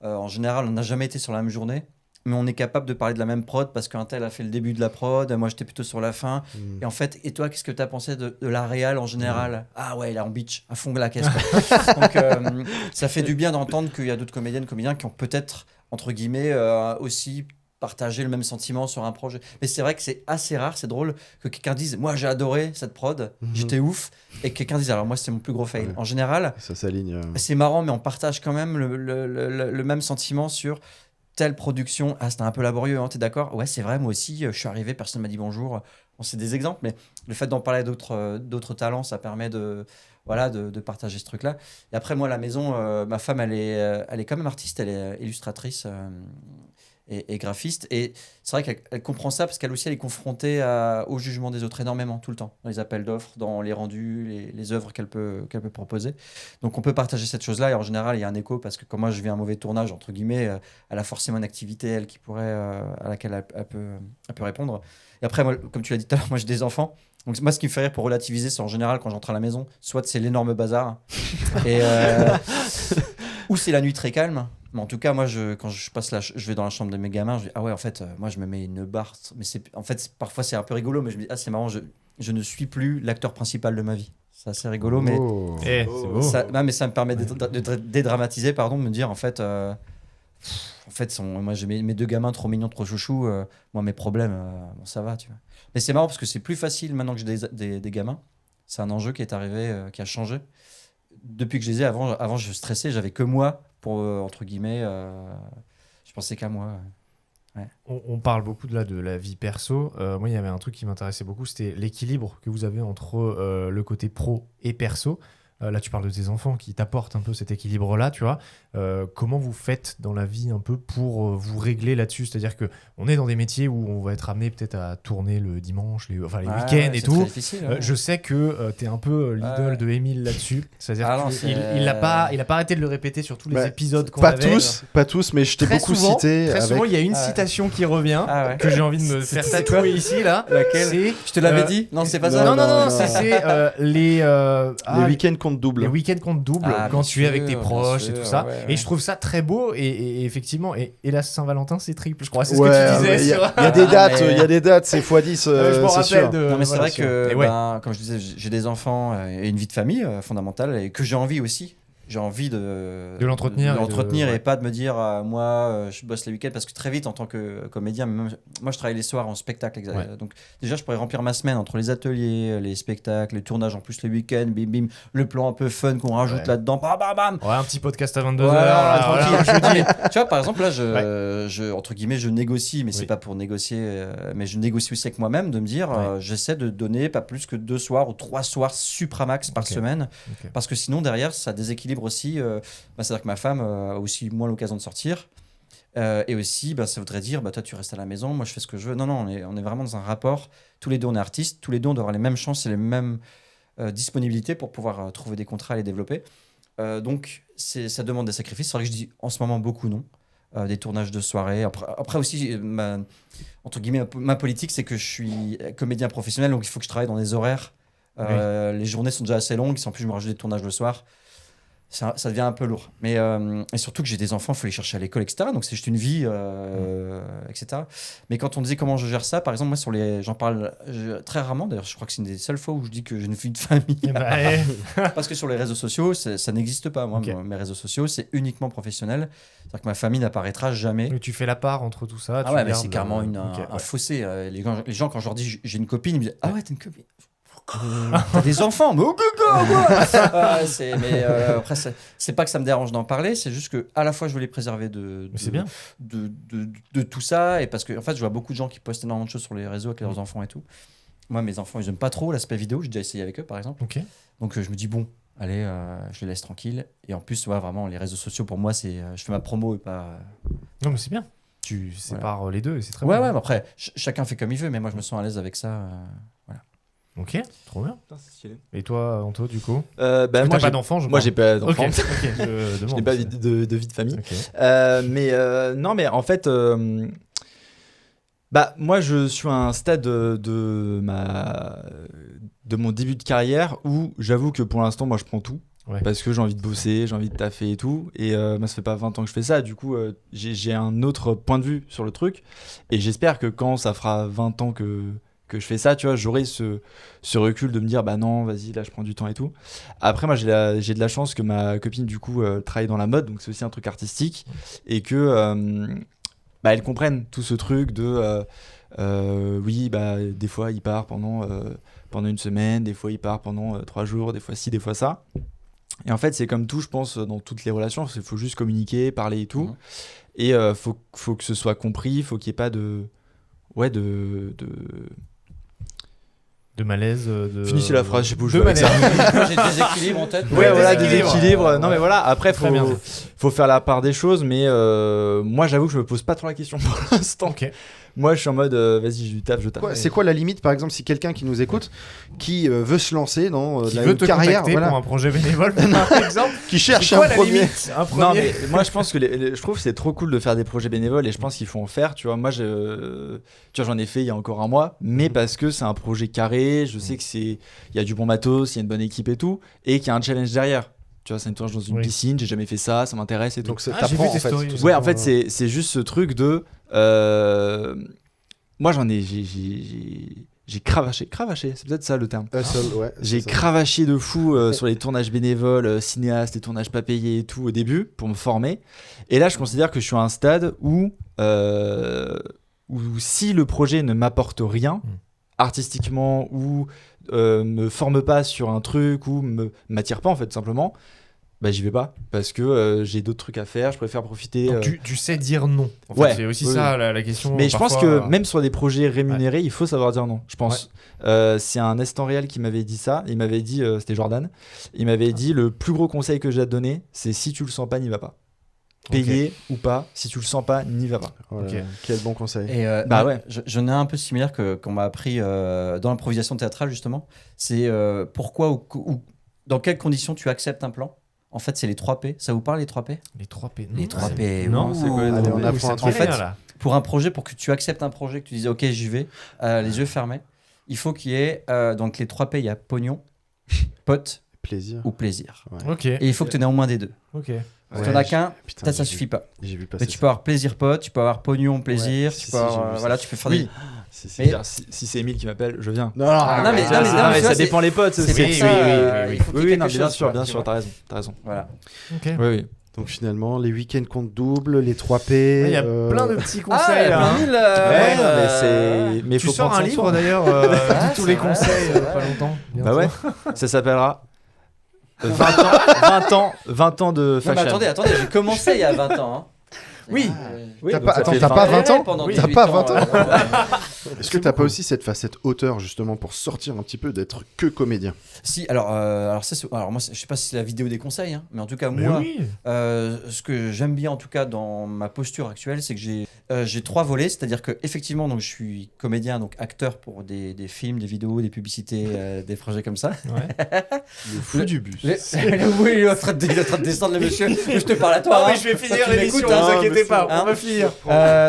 en général, on n'a jamais été sur la même journée. Mais on est capable de parler de la même prod parce qu'un tel a fait le début de la prod, moi j'étais plutôt sur la fin. Et en fait, et toi, qu'est-ce que tu as pensé de la réal en général? Ah ouais, là on bitch à fond la caisse. Quoi. Donc ça fait du bien d'entendre qu'il y a d'autres comédiennes, comédiens qui ont peut-être, entre guillemets, aussi partagé le même sentiment sur un projet. Mais c'est vrai que c'est assez rare, c'est drôle que quelqu'un dise moi j'ai adoré cette prod, j'étais ouf, et que quelqu'un dise alors moi c'est mon plus gros fail. En général, Ça s'aligne. c'est marrant, mais on partage quand même le même sentiment sur telle production. Ah, c'était un peu laborieux, hein, t'es d'accord? Ouais, c'est vrai, moi aussi, je suis arrivé, personne m'a dit bonjour. Bon, c'est des exemples, mais le fait d'en parler à d'autres talents, ça permet de partager ce truc-là. Et après, moi, à la maison, ma femme, elle est quand même artiste, elle est illustratrice et graphiste. Et c'est vrai qu'elle comprend ça parce qu'elle aussi, elle est confrontée au jugement des autres énormément, tout le temps, dans les appels d'offres, dans les rendus, les œuvres qu'elle peut proposer. Donc, on peut partager cette chose-là. Et en général, il y a un écho parce que quand moi, je vis un mauvais tournage, entre guillemets, elle a forcément une activité, elle, qui pourrait, à laquelle elle peut répondre. Et après, moi, comme tu l'as dit tout à l'heure, moi, j'ai des enfants. Donc, moi, ce qui me fait rire pour relativiser, c'est en général quand j'entre à la maison, soit c'est l'énorme bazar, et, ou c'est la nuit très calme. Mais en tout cas, moi, quand je vais dans la chambre de mes gamins, je dis ah ouais, en fait, moi, je me mets une barre. Mais parfois, c'est un peu rigolo, mais je me dis ah, c'est marrant, je ne suis plus l'acteur principal de ma vie. C'est assez rigolo, mais C'est beau. mais ça me permet de dédramatiser, pardon, de me dire en fait, moi j'ai mes deux gamins trop mignons, trop chouchous. Moi, mes problèmes, bon, ça va, tu vois. Mais c'est marrant parce que c'est plus facile maintenant que j'ai des gamins. C'est un enjeu qui est arrivé, qui a changé. Depuis que je les ai, avant je stressais, j'avais que moi pour, entre guillemets, je pensais qu'à moi. Ouais. On parle beaucoup de la vie perso. Moi, il y avait un truc qui m'intéressait beaucoup, c'était l'équilibre que vous avez entre le côté pro et perso. Là, tu parles de tes enfants qui t'apportent un peu cet équilibre-là, tu vois. Comment vous faites dans la vie un peu pour vous régler là-dessus? C'est-à-dire qu'on est dans des métiers où on va être amené peut-être à tourner le dimanche, les week-ends et tout. Je sais que tu es un peu l'idole de Émile là-dessus. C'est-à-dire qu'il n'a pas arrêté de le répéter sur tous les épisodes qu'on avait. Pas tous, mais je t'ai beaucoup cité. Très souvent, il y a une citation qui revient que j'ai envie de me faire tatouer ici, là. Laquelle? Je te l'avais dit? Non, c'est pas ça. Non. C'est les week-ends compte double. Les week-ends compte double quand tu es avec tes proches et tout ça. Ouais. Et je trouve ça très beau et effectivement, et la Saint-Valentin, c'est triple, je crois. C'est ce Ouais, que tu disais. Il y a des dates, il y a des dates, c'est x10. Je m'en c'est rappelle sûr. de. Non, mais c'est voilà, vrai que, ouais. comme je disais, j'ai des enfants et une vie de famille fondamentale et que j'ai envie aussi. J'ai envie de l'entretenir. Et pas de me dire, moi, je bosse les week-ends parce que très vite, en tant que comédien, moi, je travaille les soirs en spectacle. Ouais. Donc, déjà, je pourrais remplir ma semaine entre les ateliers, les spectacles, les tournages, en plus les week-ends, bim, bim, le plan un peu fun qu'on rajoute là-dedans, bam, bam, bam. Ouais, un petit podcast à 22h. Voilà, Voilà, tranquille. Tu vois, par exemple, là, entre guillemets, je négocie, mais c'est pas pour négocier, mais je négocie aussi avec moi-même de me dire, j'essaie de donner pas plus que 2 soirs ou 3 soirs supramax par semaine, parce que sinon, derrière, ça déséquilibre aussi. C'est-à-dire que ma femme a aussi moins l'occasion de sortir. Et aussi, ça voudrait dire, toi, tu restes à la maison, moi, je fais ce que je veux. Non, on est vraiment dans un rapport. Tous les deux, on est artistes. Tous les deux, on doit avoir les mêmes chances et les mêmes disponibilités pour pouvoir trouver des contrats et les développer. Donc, ça demande des sacrifices. C'est vrai que je dis en ce moment beaucoup non. Des tournages de soirée. Après aussi, entre guillemets, ma politique, c'est que je suis comédien professionnel, donc il faut que je travaille dans des horaires. Les journées sont déjà assez longues. Si en plus je me rajoute des tournages le soir, ça devient un peu lourd. Mais et surtout que j'ai des enfants, il faut les chercher à l'école, etc. Donc c'est juste une vie, etc. Mais quand on disait comment je gère ça, par exemple, moi j'en parle très rarement. D'ailleurs, je crois que c'est une des seules fois où je dis que j'ai une vie de famille. Parce que sur les réseaux sociaux, ça n'existe pas. Moi, mes réseaux sociaux, c'est uniquement professionnel. C'est-à-dire que ma famille n'apparaîtra jamais. Mais tu fais la part entre tout ça. Mais c'est carrément un fossé. Les gens, quand je leur dis j'ai une copine, ils me disent ah ouais, t'as une copine. T'as des enfants, mais après c'est pas que ça me dérange d'en parler, c'est juste que à la fois je veux les préserver de tout ça, et parce que en fait je vois beaucoup de gens qui postent énormément de choses sur les réseaux avec leurs enfants et tout. Moi mes enfants ils aiment pas trop l'aspect vidéo, j'ai déjà essayé avec eux par exemple. Donc je me dis bon allez je les laisse tranquilles, et en plus vraiment les réseaux sociaux pour moi c'est je fais ma promo et pas non mais c'est bien, tu sépares les deux et c'est très bien. bien. Mais après chacun fait comme il veut, mais moi je me sens à l'aise avec ça. Voilà. Ok, trop bien. Putain, c'est stylé. Et toi, Anto, du coup Bah, T'as moi, pas d'enfant, je moi, crois. j'ai pas Ok, d'enfant. ok, je Je demande. n'ai pas de vie de famille. Ok. Non, mais en fait, bah, moi, je suis à un stade de mon début de carrière où j'avoue que pour l'instant, moi, je prends tout. Ouais. Parce que j'ai envie de bosser, j'ai envie de taffer et tout. Et moi, ça fait pas 20 ans que je fais ça. Du coup, j'ai un autre point de vue sur le truc. Et j'espère que quand ça fera 20 ans que je fais ça, tu vois, j'aurai ce recul de me dire, bah non, vas-y, là, je prends du temps et tout. Après, moi, j'ai de la chance que ma copine, du coup, travaille dans la mode. Donc, c'est aussi un truc artistique. Et que bah, elle comprenne tout ce truc de... oui, bah, des fois, il part pendant une semaine. Des fois, il part pendant 3 jours. Des fois, ci, des fois, ça. Et en fait, c'est comme tout, je pense, dans toutes les relations. Il faut juste communiquer, parler et tout. Mhm. Et faut que ce soit compris. Il faut qu'il n'y ait pas de... Ouais, de... De malaise. Finissez la phrase, je sais pas où je De vais avec ça. Moi, j'ai des déséquilibres en tête. Ouais, voilà, déséquilibre. déséquilibre. Non, Ouais. mais voilà, après, Très bien. faut faire la part des choses. Mais moi, j'avoue que je me pose pas trop la question pour l'instant. Ok. Moi, je suis en mode, vas-y, je taffe, je taffe. C'est quoi la limite, par exemple, si quelqu'un qui nous écoute, qui veut se lancer dans Qui la veut te carrière, contacter voilà, pour un projet bénévole, par exemple qui cherche C'est quoi un la premier. limite Un premier. Non, mais moi, je pense que je trouve que c'est trop cool de faire des projets bénévoles et je pense qu'il faut en faire. Tu vois, moi, tu vois, j'en ai fait il y a encore un mois, mais parce que c'est un projet carré, je sais que il y a du bon matos, il y a une bonne équipe et tout, et qu'il y a un challenge derrière. Tu vois, ça me tourne dans une Oui. piscine, j'ai jamais fait ça me fait et tout. Donc j'ai t'apprends vu en tes fait. stories, tout ouais. ça. Ouais, en fait, c'est juste ce truc de. Moi, j'ai cravaché, c'est peut-être ça le terme. Hustle, ouais, J'ai c'est ça. cravaché de fou sur les tournages bénévoles, cinéastes, les tournages pas payés et tout au début pour me former. Et là, je considère que je suis à un stade où si le projet ne m'apporte rien artistiquement ou me forme pas sur un truc ou m'attire pas en fait tout simplement, bah j'y vais pas parce que j'ai d'autres trucs à faire, je préfère profiter. Donc, tu sais dire non. En fait, Ouais, c'est aussi oui, ça la question. Mais je pense parfois, que même sur des projets rémunérés, il faut savoir dire non. Je pense. C'est un assistant réel qui m'avait dit ça. Il m'avait dit, c'était Jordan. Il m'avait dit le plus gros conseil que j'ai à te donner, c'est si tu le sens pas, n'y va pas. Payé ou pas, si tu le sens pas, n'y va pas. Oh là Ok. là, quel bon conseil. Et Bah moi, ouais. j'en ai un peu similaire qu'on m'a appris dans l'improvisation théâtrale justement. C'est pourquoi ou dans quelles conditions tu acceptes un plan. En fait, c'est les 3 P. Ça vous parle les 3 P? Les 3 P. Les 3 P. Non, ouh. c'est quoi les Allez, 3 on P? apprend Ça un me truc. dit rien, En fait, là. Pour un projet, pour que tu acceptes un projet, que tu dises OK, j'y vais, les yeux fermés, il faut qu'il y ait donc les 3 P. Il y a pognon, pote Plaisir. ou plaisir. Ouais. Ok. Et il faut que tu en aies au moins des deux. Ok. Si Ouais, tu n'en as qu'un, Putain, ça j'ai suffit pas. J'ai vu passer Mais tu peux avoir plaisir pote, tu peux avoir pognon plaisir, Ouais, tu si, peux si, avoir, j'ai vu ça. voilà, tu peux faire Oui. des. Si, si. Mais- C'est-à-dire, si c'est Emile qui m'appelle, je viens. Non, non, mais- ça, non, c'est- mais mais tu vois, ça dépend les potes. C'est c'est- pour oui, ça, oui, il faut qu'il y ait Oui, non, quelque bien chose, sûr, quoi, bien tu sûr, vois. t'as raison. Voilà. Ok. Oui, oui. Donc finalement, les week-ends comptent double, les 3 P. Il y a plein de petits conseils. Ah, il y a là, plein hein. mille. Ouais, ouais. mais Tu faut sors prendre un son livre temps. d'ailleurs, Ah, tous c'est les vrai, conseils, c'est vrai. pas longtemps. Bah ouais, ça s'appellera 20 ans de Non, fashion. mais attendez, j'ai commencé il y a 20 ans. Hein. Oui. Oui, T'as donc pas- ça attends, fait t'as 20 pas ans. 20 ans Pendant Oui. 18 T'as pas ans, 20 ans Est-ce que C'est t'as pas beaucoup. aussi cette facette auteur justement pour sortir un petit peu d'être que comédien? Si, alors ça, alors moi, je sais pas si c'est la vidéo des conseils, hein, mais en tout cas, Mais moi, oui. ce que j'aime bien en tout cas dans ma posture actuelle, c'est que j'ai 3 volets, c'est-à-dire que effectivement, donc je suis comédien, donc acteur pour des films, des vidéos, des publicités, des projets comme ça. Ouais. Le fou du bus. Oui, il est en train de descendre le monsieur. Je te parle à toi. Non, hein. mais je vais finir Ça, tu l'émission, m'écoutes, ne hein. vous inquiétez pas, Hein on va finir.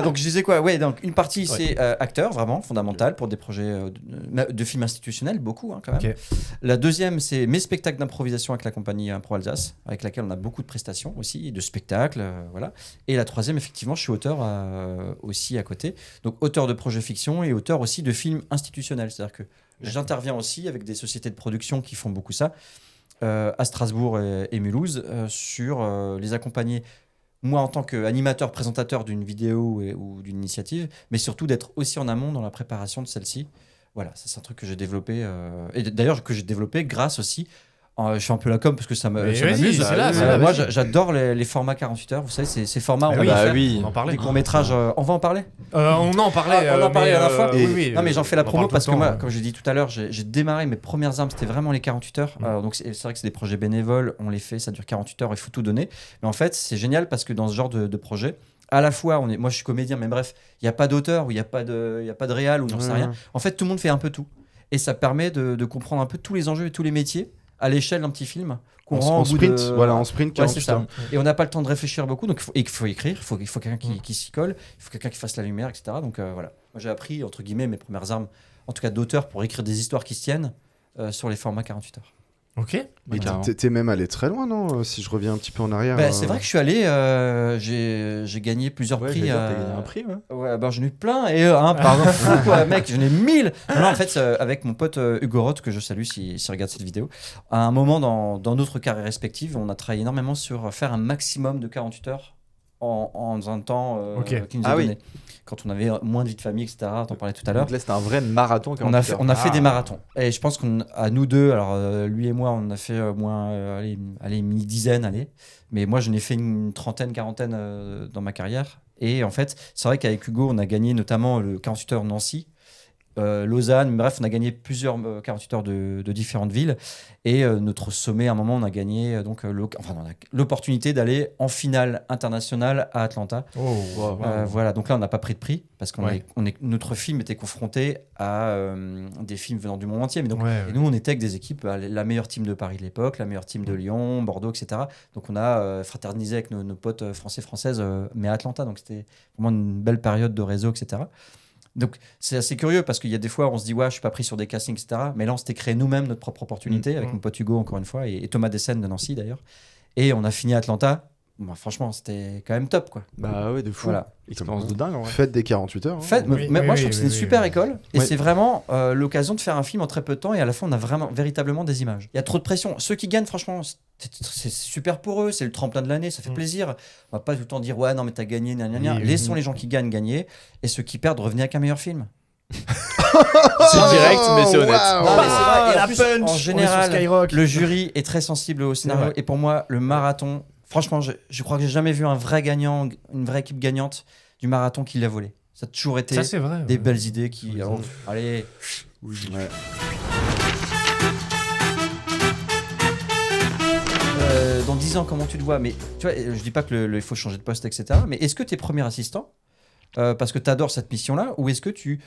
Donc je disais quoi? Ouais, donc une partie c'est acteur, vraiment fondamental pour des projets de films institutionnels, beaucoup hein, quand même. Ok. La deuxième c'est mes spectacles d'improvisation avec la compagnie Impro Alsace, avec laquelle on a beaucoup de prestations aussi, de spectacles, voilà. Et la troisième effectivement, je suis auteur aussi à côté, donc auteur de projets fiction et auteur aussi de films institutionnels, c'est-à-dire que j'interviens aussi avec des sociétés de production qui font beaucoup ça. À Strasbourg et Mulhouse sur les accompagner, moi en tant qu'animateur, présentateur d'une vidéo ou d'une initiative, mais surtout d'être aussi en amont dans la préparation de celle-ci. Voilà, ça c'est un truc que j'ai développé, et d'ailleurs que j'ai développé grâce aussi, je fais un peu la com parce que ça Mais vas-y, m'amuse. c'est là, c'est là, Moi vas-y. j'adore les formats 48 heures, vous savez, ces formats, Ah on oui, va bah faire oui. On en parlait. des courts-métrages, on va en parler. On en parlait. On en parlait la dernière fois. Oui, oui. Non mais j'en fais la on en promo parle parce tout que le temps, moi, hein. comme j'ai dit tout à l'heure, j'ai démarré mes premières armes, c'était vraiment les 48 heures. Donc c'est vrai que c'est des projets bénévoles, on les fait, ça dure 48 heures, il faut tout donner. Mais en fait, c'est génial parce que dans ce genre de projet, à la fois, moi je suis comédien, mais bref, il n'y a pas d'auteur ou il n'y a pas de réal ou j'en sais rien. En fait, tout le monde fait un peu tout. et ça permet de comprendre un peu tous les enjeux et tous les métiers à l'échelle d'un petit film qu'on rend En au bout sprint, de... voilà, en sprint, Ouais, c'est 48 ça. heures. Et on n'a pas le temps de réfléchir beaucoup, donc il faut écrire, il faut quelqu'un qui s'y colle, il faut quelqu'un qui fasse la lumière, etc. Donc voilà. Moi j'ai appris, entre guillemets, mes premières armes, en tout cas d'auteur, pour écrire des histoires qui se tiennent sur les formats 48 heures. Ok. Mais carrément. t'es même allé très loin, non? Si je reviens un petit peu en arrière. Bah, c'est vrai que je suis allé, j'ai gagné plusieurs Ouais, prix. j'allais dire, t'as gagné un prix, ouais. Ouais, bah, j'en ai eu plein, et pardon, fou, quoi, mec, j'en ai 1000. Non, en fait, avec mon pote Hugo Roth, que je salue s'il regarde cette vidéo, à un moment dans notre carrière respective, on a travaillé énormément sur faire un maximum de 48 heures en un temps Ok. qui nous Ah est oui. donné. Quand on avait moins de vie de famille, etc., t'en parlais tout à l'heure. Donc là, c'était un vrai marathon. On a fait Ah. des marathons. Et je pense qu'à nous deux, alors lui et moi, on a fait au moins allez, une dizaine, allez. Mais moi, je n'ai fait une trentaine, quarantaine dans ma carrière. Et en fait, c'est vrai qu'avec Hugo, on a gagné notamment le 48 heures Nancy, Lausanne. Bref, on a gagné plusieurs 48 heures de différentes villes. Et notre sommet, à un moment, on a gagné on a l'opportunité d'aller en finale internationale à Atlanta. Oh. Voilà, donc là on n'a pas pris de prix parce qu'on Ouais. notre film était confronté à des films venant du monde entier. Mais donc, Ouais, et nous on était avec des équipes, la meilleure team de Paris de l'époque, la meilleure team de Lyon, Bordeaux, etc. Donc on a fraternisé avec nos potes françaises, mais à Atlanta. Donc c'était vraiment une belle période de réseau, etc. Donc c'est assez curieux parce qu'il y a des fois on se dit ouais je suis pas pris sur des castings, etc. Mais là on s'était créé nous-mêmes notre propre opportunité avec mon pote Hugo encore une fois et Thomas Dessen de Nancy d'ailleurs. Et on a fini à Atlanta. Bon, franchement c'était quand même top quoi. Bah ouais, de fou. Voilà. Expérience de dingue, en vrai. Faites des 48 heures. hein. Oui, Mais oui, moi je oui, trouve que c'est oui, une oui, super oui. école et Ouais. c'est vraiment l'occasion de faire un film en très peu de temps et à la fin on a véritablement des images. Il y a trop de pression. Ceux qui gagnent franchement c'est super pour eux, c'est le tremplin de l'année, ça fait plaisir. On va pas tout le temps dire ouais non mais t'as gagné, gna, gna, gna. Oui, oui. Laissons les gens qui gagnent gagner et ceux qui perdent revenez avec un meilleur film. C'est direct, mais c'est honnête. waouh. Non, mais c'est vrai. Et la en plus, punch. en On est sur général, Skyrock. le jury est très sensible au scénario. vrai. Et pour moi, le marathon, franchement, je crois que j'ai jamais vu un vrai gagnant, une vraie équipe gagnante du marathon qui l'a volé. Ça a toujours été Ça, c'est vrai. des ouais. belles idées qui. alors, allez. Ouais. Dans 10 ans, comment tu te vois? Mais tu vois, je dis pas que il faut changer de poste, etc. Mais est-ce que tu es premier assistant parce que tu adores cette mission-là, ou est-ce que tu.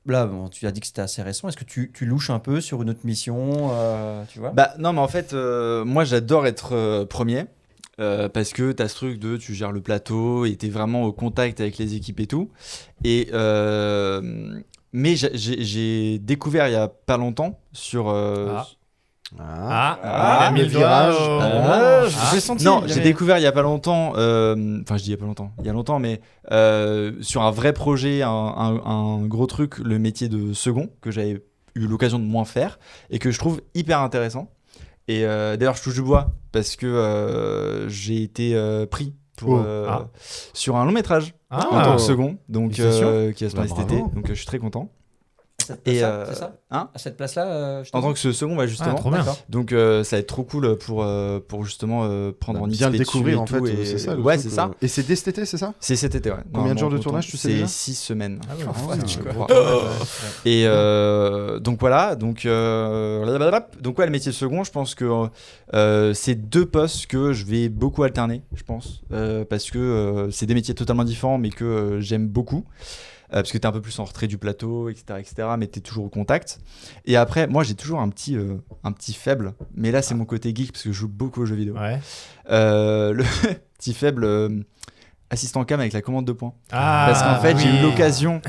Là, bon, tu as dit que c'était assez récent. Est-ce que tu louches un peu sur une autre mission, tu vois? Bah non, mais en fait, moi j'adore être premier. Parce que t'as ce truc de tu gères le plateau et t'es vraiment au contact avec les équipes et tout. Et mais j'ai découvert il y a pas longtemps sur Ah, il a mis le virage. doigt au- J'ai senti. non, il y j'ai avait- découvert il y a pas longtemps. Enfin, je dis il y a pas longtemps. Il y a longtemps, mais sur un vrai projet, un gros truc, le métier de second que j'avais eu l'occasion de moins faire et que je trouve hyper intéressant. Et d'ailleurs, je touche du bois parce que j'ai été pris pour, sur un long métrage en tant que second, donc Félicitations. qui va se Bah, passer cet été. bravo. Donc je suis très content. À cette Et, place-là, c'est ça? hein À cette place-là, je te En dis. tant que ce second, bah, justement. Ah, trop bien. D'accord. Donc ça va être trop cool pour justement prendre en Bien le XP dessus découvrir et en tout, fait, et- c'est ça. le Ouais, truc, c'est ça. Et c'est dès cet été, c'est ça? C'est cet été, ouais. Combien de jours de Normalement, tournage, tu sais déjà? C'est 6 semaines. Ah ouais, Ah, ouais, tu je vois. crois. Et donc voilà, donc ouais, le métier de second, je pense que c'est deux postes que je vais beaucoup alterner, je pense, parce que c'est des métiers totalement différents, mais que j'aime beaucoup. Parce que t'es un peu plus en retrait du plateau, etc., mais t'es toujours au contact. Et après, moi, j'ai toujours un petit faible, mais là, c'est mon côté geek, parce que je joue beaucoup aux jeux vidéo. Ouais. Le petit faible assistant cam avec la commande de points. Ah, Parce qu'en fait, j'ai eu oui. l'occasion.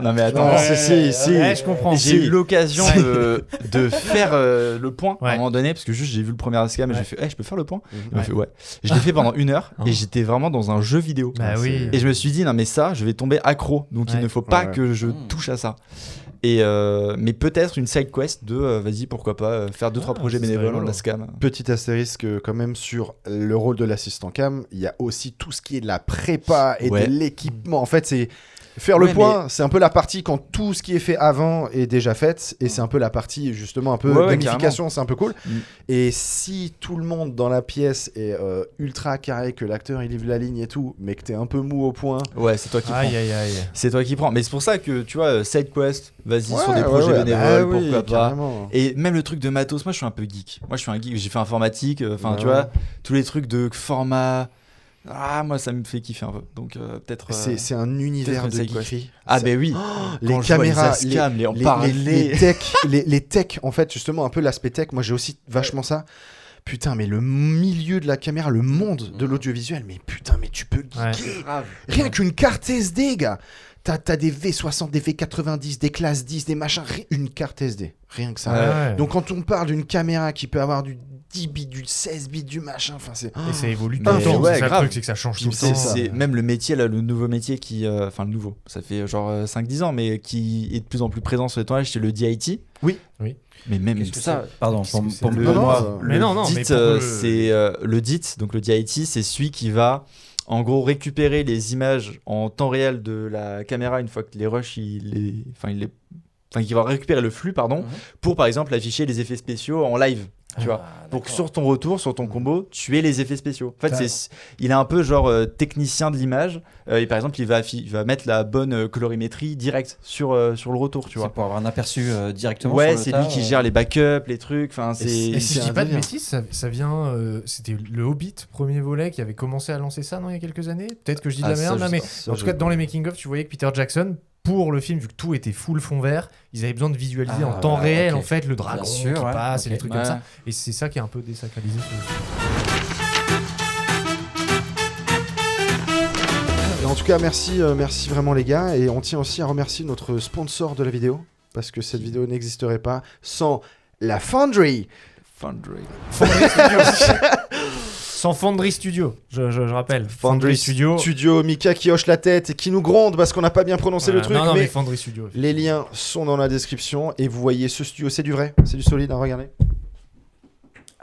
Non, mais attends. Non, Ouais, si. ouais, je comprends. J'ai eu l'occasion Ouais. de faire le point à Ouais. un moment donné, parce que juste j'ai vu le premier ASCAM et j'ai fait, je peux faire le point. Il m'a Ouais. fait, ouais. Je l'ai fait pendant 1 heure Oh. et j'étais vraiment dans un jeu vidéo. Bah oui. Et je me suis dit, non, mais ça, je vais tomber accro. Donc il Ouais. ne faut pas Ouais. que je touche à ça. Et mais peut-être une side quest de, vas-y, pourquoi pas, faire 2-3 projets ce serait bénévoles en rigolo. ASCAM. Petit astérisque quand même sur le rôle de l'assistant cam, il y a aussi tout ce qui est de la prépa et Ouais. de l'équipement. En fait, c'est faire le Ouais, point, c'est un peu la partie quand tout ce qui est fait avant est déjà fait et c'est un peu la partie justement un peu Ouais, gamification, c'est un peu cool. Mm. Et si tout le monde dans la pièce est ultra carré, que l'acteur il livre la ligne et tout, mais que t'es un peu mou au point, Ouais, c'est toi qui prends. Aïe, aïe, aïe. C'est toi qui prends. Mais c'est pour ça que, tu vois, side quest, vas-y, sur Ouais, des ouais, projets ouais, bénévoles, bah oui, pourquoi pas. carrément. Et même le truc de matos, moi je suis un peu geek. Moi je suis un geek, j'ai fait informatique, enfin Ouais. tu vois, tous les trucs de format, moi ça me fait kiffer un peu. Donc peut-être. C'est un univers peut-être de une séquence. geekerie. Ah, ben oui. Les Quand je vois caméras, les Ascam, les en les parler. les tech, en fait, justement, un peu l'aspect tech, moi j'ai aussi vachement ça. Putain, mais le milieu de la caméra, le monde de l'audiovisuel, mais putain, mais tu peux geeker. Rien qu'une carte SD, gars. T'as des V60, des V90, des classes 10, des machins, une carte SD. Rien que ça. Ouais. Donc quand on parle d'une caméra qui peut avoir du 10 bits, du 16 bits, du machin, enfin c'est... Et ça évolue tout Mais le temps. ouais, C'est ça le grave. truc, c'est que ça change tout le C'est, temps. c'est même le métier, là, le nouveau métier qui. Enfin, le nouveau, ça fait genre 5-10 ans, mais qui est de plus en plus présent sur les tournages, c'est le DIT. Oui. Mais même Qu'est-ce que ça. c'est Pardon, Qu'est-ce que c'est pour le- pour Non, moi. non, Mais non, DIT, mais pour le- c'est le DIT, donc le DIT, c'est celui qui va en gros récupérer les images en temps réel de la caméra une fois que les rushs, qui va récupérer le flux, pardon, Mhm. pour par exemple afficher les effets spéciaux en live. Tu vois, Ah, pour que d'accord. sur ton retour, sur ton combo, tu aies les effets spéciaux. En fait, Ça- il est un peu genre technicien de l'image. Et par exemple, il va mettre la bonne colorimétrie directe sur le retour, tu C'est vois. pour avoir un aperçu directement. Ouais, sur le c'est tas, lui qui gère les backups, les trucs. Enfin, Et Et c'est. si je c'est dis un pas de délire. bêtises, ça vient. C'était le Hobbit, premier volet, qui avait commencé à lancer ça, non, il y a quelques années. Peut-être que je dis de la Ah, ça, merde, là, je mais sais pas. en tout cas, dans les making-of, tu voyais que Peter Jackson, pour le film, vu que tout était full fond vert, ils avaient besoin de visualiser Ah, en temps réel, ok. en fait, le dragon Bien sûr, qui ouais, passe et ok. les trucs Ouais. comme ça. Et c'est ça qui est un peu désacralisé sur le film. Et en tout cas, merci vraiment les gars. Et on tient aussi à remercier notre sponsor de la vidéo, parce que cette vidéo n'existerait pas sans la Foundry. Foundry. Fonderie Studio. Sans Fonderie Studio, je rappelle. Fonderie Studio. Studio, Mika qui hoche la tête et qui nous gronde parce qu'on n'a pas bien prononcé Voilà. le truc. Non, mais mais Fonderie Studio. les liens sont dans la description et vous voyez ce studio, c'est du vrai, c'est du solide, hein, regardez.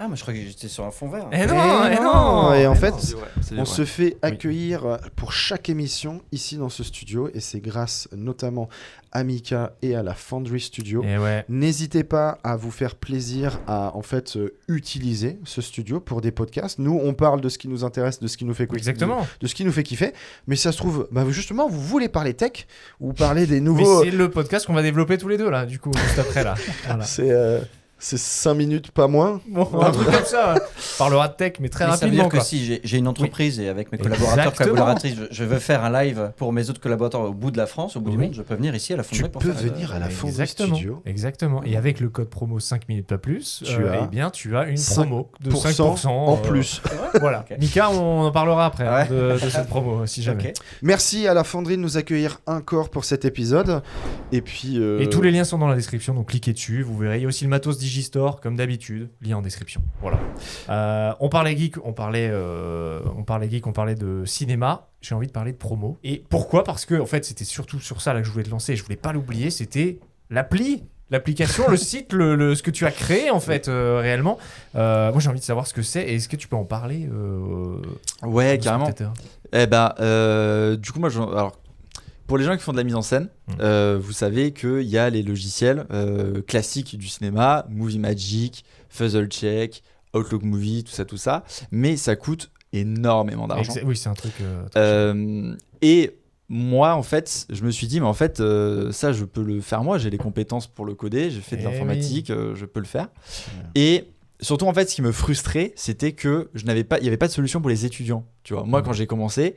Ah, mais je crois que j'étais sur un fond vert. Eh non. Et en Eh fait, non. C'est vrai, c'est on vrai. se fait accueillir pour chaque émission ici dans ce studio et c'est grâce notamment à Mika et à la Foundry Studio. Et ouais. N'hésitez pas à vous faire plaisir à en fait utiliser ce studio pour des podcasts. Nous, on parle de ce qui nous intéresse, de ce qui nous fait Exactement. de ce qui nous fait kiffer. Mais ça se trouve, bah, justement, vous voulez parler tech ou parler des Mais nouveaux. c'est le podcast qu'on va développer tous les deux là, du coup, juste après là. Voilà. C'est 5 minutes, pas moins. Bon, un truc comme ça. On parlera de tech, mais très Mais ça veut rapidement. dire que Quoi. si j'ai une entreprise et avec mes collaborateurs, Exactement. collaboratrices, je veux faire un live pour mes autres collaborateurs au bout de la France, au bout du Oui. monde, je peux venir ici à la Tu Fonderie pour peux faire venir à la Foundry Exactement. Studio. Exactement. Et avec le code promo 5 minutes pas plus, Tu as eh bien, tu as une 5% promo de 5% en plus. Voilà. Ok. Mika, on en parlera après hein, Ouais. de cette promo, si jamais. Ok. Merci à la Fonderie de nous accueillir encore pour cet épisode. Et puis. Et tous les liens sont dans la description, donc cliquez dessus, vous verrez. Il y a aussi le matos Digistore, comme d'habitude, lien en description. Voilà. On parlait geek, on parlait de cinéma. J'ai envie de parler de promo. Et pourquoi ? Parce que en fait, c'était surtout sur ça là que je voulais te lancer. Je voulais pas l'oublier. C'était l'application, le site, ce que tu as créé en fait réellement. Moi, j'ai envie de savoir ce que c'est. Et est-ce que tu peux en parler Ouais, aux carrément. spectateurs ? Eh ben, du coup, moi, alors, pour les gens qui font de la mise en scène, vous savez qu'il y a les logiciels classiques du cinéma, Movie Magic, Fuzzle Check, Outlook Movie, tout ça, mais ça coûte énormément d'argent. Oui, c'est un truc. très cher. Et moi, en fait, je me suis dit, mais en fait, ça, je peux le faire moi, j'ai les compétences pour le coder, j'ai fait de Eh l'informatique, je peux le faire. Et surtout, en fait, ce qui me frustrait, c'était que il n'y avait pas de solution pour les étudiants. Tu vois, moi, quand j'ai commencé,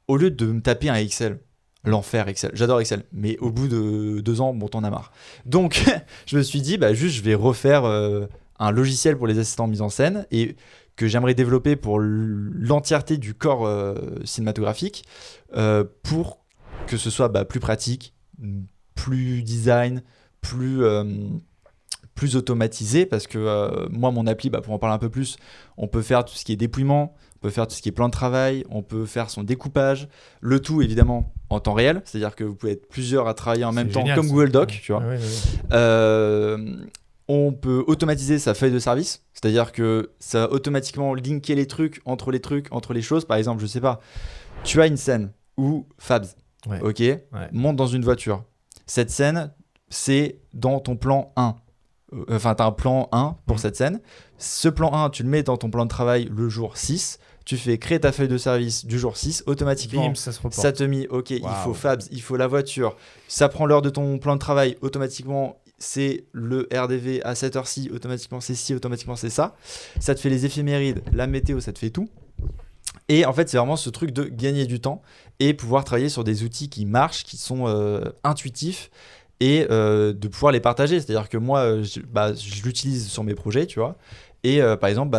au lieu de me taper un Excel, l'enfer Excel, j'adore Excel, mais au bout de 2 ans, bon, t'en as marre. Donc, je me suis dit, bah, juste, je vais refaire un logiciel pour les assistants mise en scène et que j'aimerais développer pour l'entièreté du corps cinématographique pour que ce soit plus pratique, plus design, plus automatisé parce que moi, mon appli, pour en parler un peu plus, on peut faire tout ce qui est dépouillement, on peut faire tout ce qui est plan de travail, on peut faire son découpage, le tout évidemment en temps réel, c'est-à-dire que vous pouvez être plusieurs à travailler en même C'est temps génial, comme ça. Google Doc, tu vois. Ouais, ouais. On peut automatiser sa feuille de service, c'est-à-dire que ça va automatiquement linker les trucs, entre les choses. Par exemple, je sais pas, tu as une scène où Fabs, Ouais. ok, monte dans une voiture. Cette scène, c'est dans ton plan 1. Enfin, tu as un plan 1 pour cette scène. Ce plan 1, tu le mets dans ton plan de travail le jour 6. Tu fais créer ta feuille de service du jour 6. Automatiquement, Bim, ça se reporte. ça te met, ok, il Waouh. faut Fabs, il faut la voiture. Ça prend l'heure de ton plan de travail. Automatiquement, c'est le RDV à cette heure-ci. Automatiquement, c'est ci, automatiquement, c'est ça. Ça te fait les éphémérides, la météo, ça te fait tout. Et en fait, c'est vraiment ce truc de gagner du temps et pouvoir travailler sur des outils qui marchent, qui sont intuitifs et de pouvoir les partager. C'est-à-dire que moi, je l'utilise sur mes projets, tu vois. Et par exemple,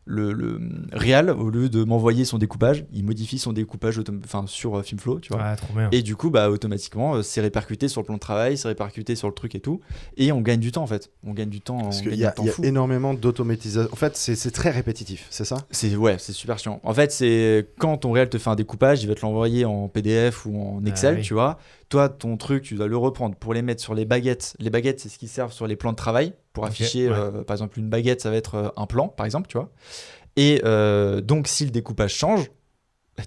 le Real, au lieu de m'envoyer son découpage, il modifie son découpage sur Filmflow, tu vois. Ouais, trop bien. Et du coup, automatiquement, c'est répercuté sur le plan de travail, c'est répercuté sur le truc et tout. Et on gagne du temps, en fait. On gagne du temps, Parce on qu'il gagne y a, du temps il y a fou. énormément d'automatisation. En fait, c'est très répétitif, c'est ça? C'est super chiant. En fait, c'est quand ton réel te fait un découpage, il va te l'envoyer en PDF ou en Excel, oui. tu vois. Toi, ton truc, tu dois le reprendre pour les mettre sur les baguettes. Les baguettes, c'est ce qui servent sur les plans de travail pour afficher, par exemple, une baguette, ça va être un plan, par exemple, tu vois. Et donc, si le découpage change,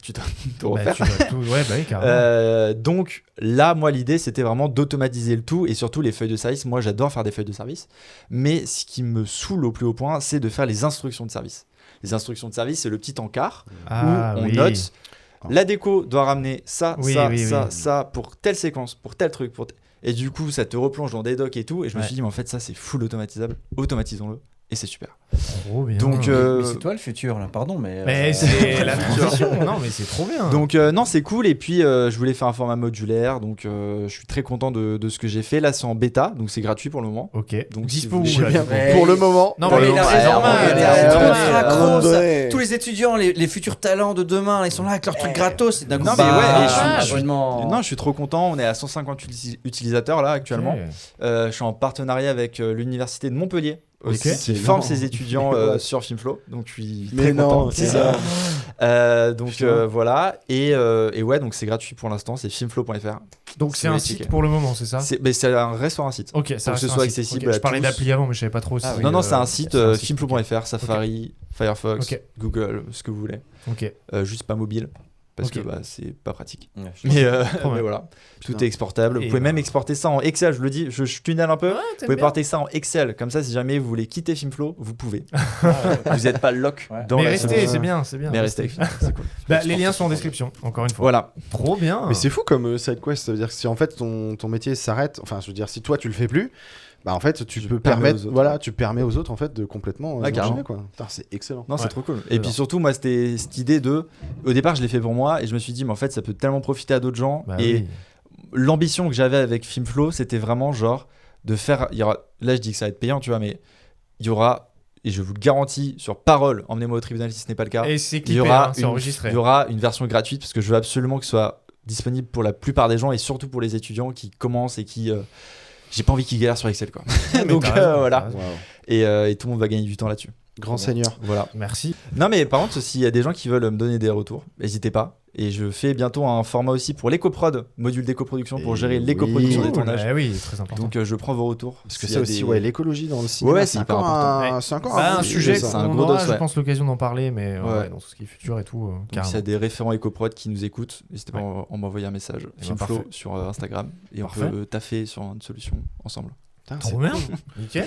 tu dois tout refaire. Tu dois tout... Ouais, oui, carrément. Donc là, moi, l'idée, c'était vraiment d'automatiser le tout et surtout les feuilles de service. Moi, j'adore faire des feuilles de service. Mais ce qui me saoule au plus haut point, c'est de faire les instructions de service. Les instructions de service, c'est le petit encart où on oui. note la déco doit ramener ça, Oui, ça, oui, ça, oui. ça pour telle séquence, pour tel truc. Et du coup, ça te replonge dans des docs et tout. Et je me suis dit, mais en fait, ça, c'est full automatisable. Automatisons-le. Et c'est super. Trop bien. Donc, Mais c'est toi le futur, là, pardon, mais. Mais c'est la transition. Non, mais c'est trop bien. Donc non, c'est cool. Et puis je voulais faire un format modulaire, donc je suis très content de ce que j'ai fait. Là, c'est en bêta, donc c'est gratuit pour le moment. Ok. Donc, Dispo si où vous- là, Bien, du coup Ouais. pour le moment. Non, Pour mais le il a moment. raison, c'est normal. normal. Tous les étudiants, les futurs talents de demain, ils sont là avec leurs trucs gratos. Et d'un coup, Non, mais ouais, et je suis- Non, je suis trop content. On est à 150 utilisateurs là actuellement. Ok. Je suis en partenariat avec l'université de Montpellier aussi, Ok. qui forme ses étudiants sur Filmflow. Donc je suis Mais très non, content. c'est ça. Donc Putain. voilà. Et ouais, donc c'est gratuit pour l'instant. C'est filmflow.fr. Donc Si c'est vous un voulez site checker. pour le moment, c'est ça? C'est un restaurant site. Ok, ça Pour que ce reste soit un site. accessible Ok, Je à parlais tous. d'appli avant, mais je savais pas trop. Ah si, oui. Non, c'est un site c'est un site, filmflow.fr, Safari, Firefox, Ok. Google, ce que vous voulez. Ok. Juste pas mobile. Parce Ok. que c'est pas pratique. Ouais, Mais, Trop mais bien. voilà, Putain. tout est exportable. Et Vous pouvez bah. même exporter ça en Excel, je le dis, je tunnel un peu. Ouais, Vous pouvez porter ça en Excel, comme ça si jamais vous voulez quitter Filmflow, vous pouvez. vous n'êtes pas lock Ouais. dans Mais la restez, solution. c'est bien, c'est bien. Mais restez, c'est cool. Bah, les liens sont en description, encore une fois. Voilà. Trop bien. Mais c'est fou comme side quest, ça veut dire que si en fait ton métier s'arrête, enfin je veux dire si toi tu le fais plus, bah en fait tu Je peux permets permettre, aux autres. voilà, tu permets aux autres en fait de complètement Ouais, carrément. imaginer, quoi. Putain, c'est excellent. Non, Ouais. c'est trop cool. Et J'adore. puis surtout, moi, c'était cette idée de. Au départ, je l'ai fait pour moi et je me suis dit, mais en fait, ça peut tellement profiter à d'autres gens. Bah et oui. l'ambition que j'avais avec Filmflow, c'était vraiment genre de faire. Là, je dis que ça va être payant, tu vois, mais il y aura, et je vous le garantis, sur parole, emmenez-moi au tribunal si ce n'est pas le cas, Et c'est il y clippé, aura hein, c'est une- enregistré. il y aura une version gratuite parce que je veux absolument que ce soit disponible pour la plupart des gens et surtout pour les étudiants qui commencent et qui. J'ai pas envie qu'ils galèrent sur Excel, quoi. Mais Donc t'as raison, voilà. t'as raison. Waouh. Et tout le monde va gagner du temps là-dessus. Grand seigneur. Voilà. Merci. Non, mais par contre, s'il y a des gens qui veulent me donner des retours, n'hésitez pas. Et je fais bientôt un format aussi pour l'écoprod, module d'éco-production pour Et gérer oui. l'éco-production des Cool. tournages. Eh oui, très important. Donc je prends vos retours. Parce que S'il y ça a aussi, des- ouais, l'écologie dans le cinéma, Ouais, c'est hyper important. C'est encore Bah, un sujet, sujet c'est ça. un qu'on gros aura, dos, je ouais. pense, l'occasion d'en parler, mais Ouais. dans tout ce qui est futur et tout, Donc s'il y carrément. a des référents éco-prod qui nous écoutent, n'hésitez pas Ouais. à m'envoyer un message. ben, Filmflow parfait. sur Instagram. Et on Parfait. peut taffer sur une solution ensemble. Putain, Trop c'est bien. Nickel.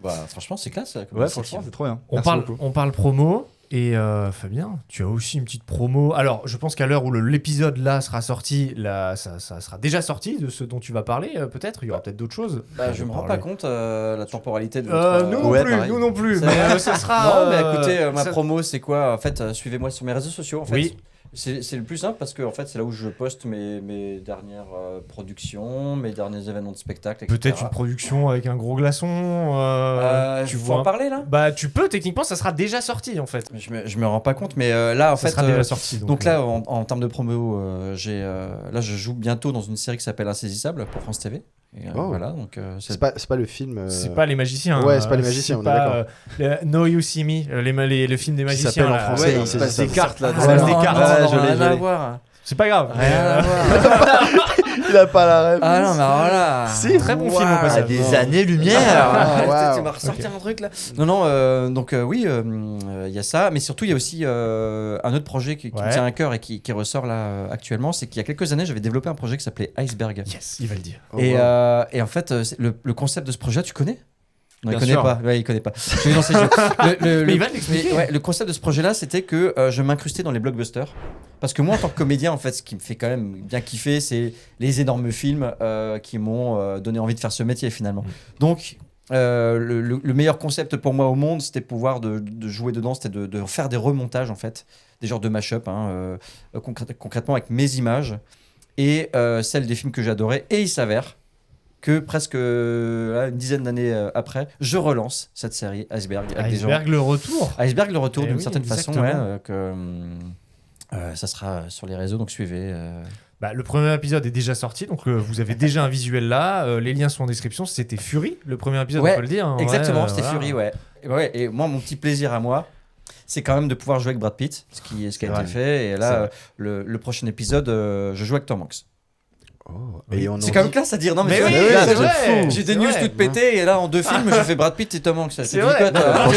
Bah, franchement, c'est classe. ça, comme Ouais, initiative. franchement, c'est trop bien. On Merci parle, beaucoup. on parle promo. Et Fabien, tu as aussi une petite promo. Alors, je pense qu'à l'heure où l'épisode là sera sorti, là, ça sera déjà sorti de ce dont tu vas parler, peut-être. Il y aura peut-être d'autres choses. Bah, je me rends pas compte la temporalité de Nous non Ouais, plus, pareil. nous non plus. Ça- Mais ce sera. Non, mais écoutez, ma ça- promo, c'est quoi? En fait, suivez-moi sur mes réseaux sociaux. En fait, Oui. c'est le plus simple parce que en fait, c'est là où je poste mes dernières productions, mes derniers événements de spectacle, etc. Peut-être une production avec un gros glaçon. Tu tu veux vois. en parler là? Bah, tu peux. Techniquement, ça sera déjà sorti en fait. Je me rends pas compte, mais là, en Ça fait, sera déjà sorti. donc là, en termes de promo, là, je joue bientôt dans une série qui s'appelle Insaisissable pour France TV. Et, Oh. voilà, donc C'est pas le film. c'est pas les magiciens. Ouais, c'est pas les magiciens, c'est on est d'accord. Know You See Me, le film des Qui magiciens. s'appelle en là. français, Ouais, hein, c'est c'est des ça. cartes là. Ah, ça passe des non, cartes. non, Ouais, non, je l'ai, rien je à l'ai. voir. C'est pas grave. Rien à voir. Il a pas la rêve. Ah non, mais alors là. Si, très bon film, au Waouh. passage. Des années-lumière. Ah, Waouh. Tu m'as ressorti un truc là. Non, donc oui, il y a ça, mais surtout il y a aussi un autre projet qui me Ouais. tient à cœur et qui ressort là actuellement, c'est qu'il y a quelques années j'avais développé un projet qui s'appelait Iceberg. Yes, il va le dire. Oh, Et, wow. et en fait, le concept de ce projet, tu connais? Non, il Bien connaît sûr. pas. Ouais, il connaît pas. Je vais lancer le jeu. Mais il va l'expliquer. Ouais, le concept de ce projet-là, c'était que je m'incrustais dans les blockbusters. Parce que moi, en tant que comédien, en fait, ce qui me fait quand même bien kiffer, c'est les énormes films qui m'ont donné envie de faire ce métier finalement. Donc, le meilleur concept pour moi au monde, c'était pouvoir de jouer dedans, c'était de faire des remontages en fait, des genres de mash-up, concrètement avec mes images et celles des films que j'adorais. Et il s'avère que presque une dizaine d'années après, je relance cette série Iceberg. Avec Iceberg le retour. Iceberg le retour, Eh d'une oui, certaine façon, exactement. ça sera sur les réseaux, donc suivez. Bah, le premier épisode est déjà sorti, donc vous avez déjà un visuel là. Les liens sont en description. C'était Fury, le premier épisode, Ouais, on peut le dire. Hein. Exactement, Ouais, c'était voilà. Fury, ouais. Et moi, mon petit plaisir à moi, c'est quand même de pouvoir jouer avec Brad Pitt, ce qui a vrai. été fait. Et C'est là, vrai. le prochain épisode, je joue avec Tom Hanks. Oh, Oui. et on en C'est quand même dit- classe à dire. Non, Mais c'est oui, vrai, c'est j'ai- vrai. J'ai des C'est news vrai. toutes pétées, et là, en 2 films, j'ai fait Brad Pitt et Tom Hanks. Ça C'est te dit vrai. quoi, toi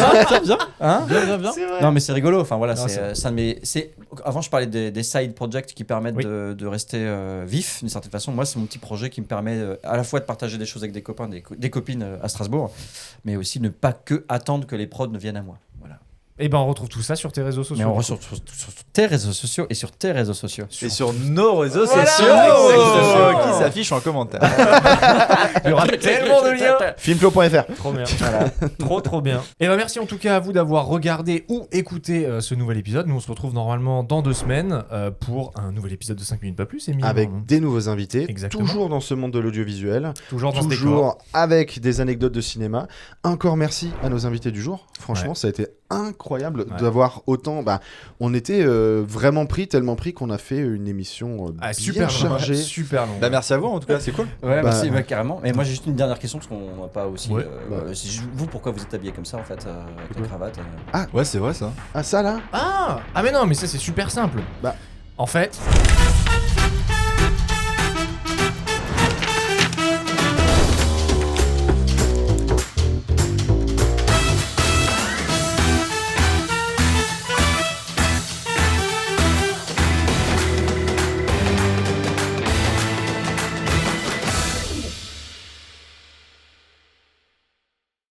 Viens. Hein Viens. C'est vrai. Non, mais c'est rigolo. Enfin, voilà, Non, c'est un de mes. Avant, je parlais des side projects qui permettent Oui. de rester vif, d'une certaine façon. Moi, c'est mon petit projet qui me permet à la fois de partager des choses avec des copains, des copines à Strasbourg, mais aussi ne pas que attendre que les prods ne viennent à moi. Voilà. Et ben on retrouve tout ça sur tes réseaux sociaux. Mais on ressort sur tes réseaux sociaux et sur tes réseaux sociaux. Et sur nos réseaux Voilà, sociaux exactement. qui s'affichent en commentaire. Il y aura tellement de liens. Filmplo.fr. Trop bien. Trop bien. Et ben merci en tout cas à vous d'avoir regardé ou écouté ce nouvel épisode. Nous on se retrouve normalement dans 2 semaines pour un nouvel épisode de 5 minutes pas plus. Émilie, Avec normalement. des nouveaux invités, Exactement. toujours dans ce monde de l'audiovisuel, toujours dans ce décor. toujours avec des anecdotes de cinéma. Encore merci à nos invités du jour. Franchement, ça a été incroyable d'avoir autant. On était vraiment tellement pris qu'on a fait une émission bien Super chargée. super long. Bah merci à vous en tout cas, c'est cool. Ouais, Bah, merci, carrément. Mais moi, j'ai juste une dernière question parce qu'on n'a pas aussi. Ouais. Vous, pourquoi vous êtes habillé comme ça en fait, avec la cravate Ouais, c'est vrai ça. Ah, ça là Ah mais non, mais ça c'est super simple. Bah. En fait,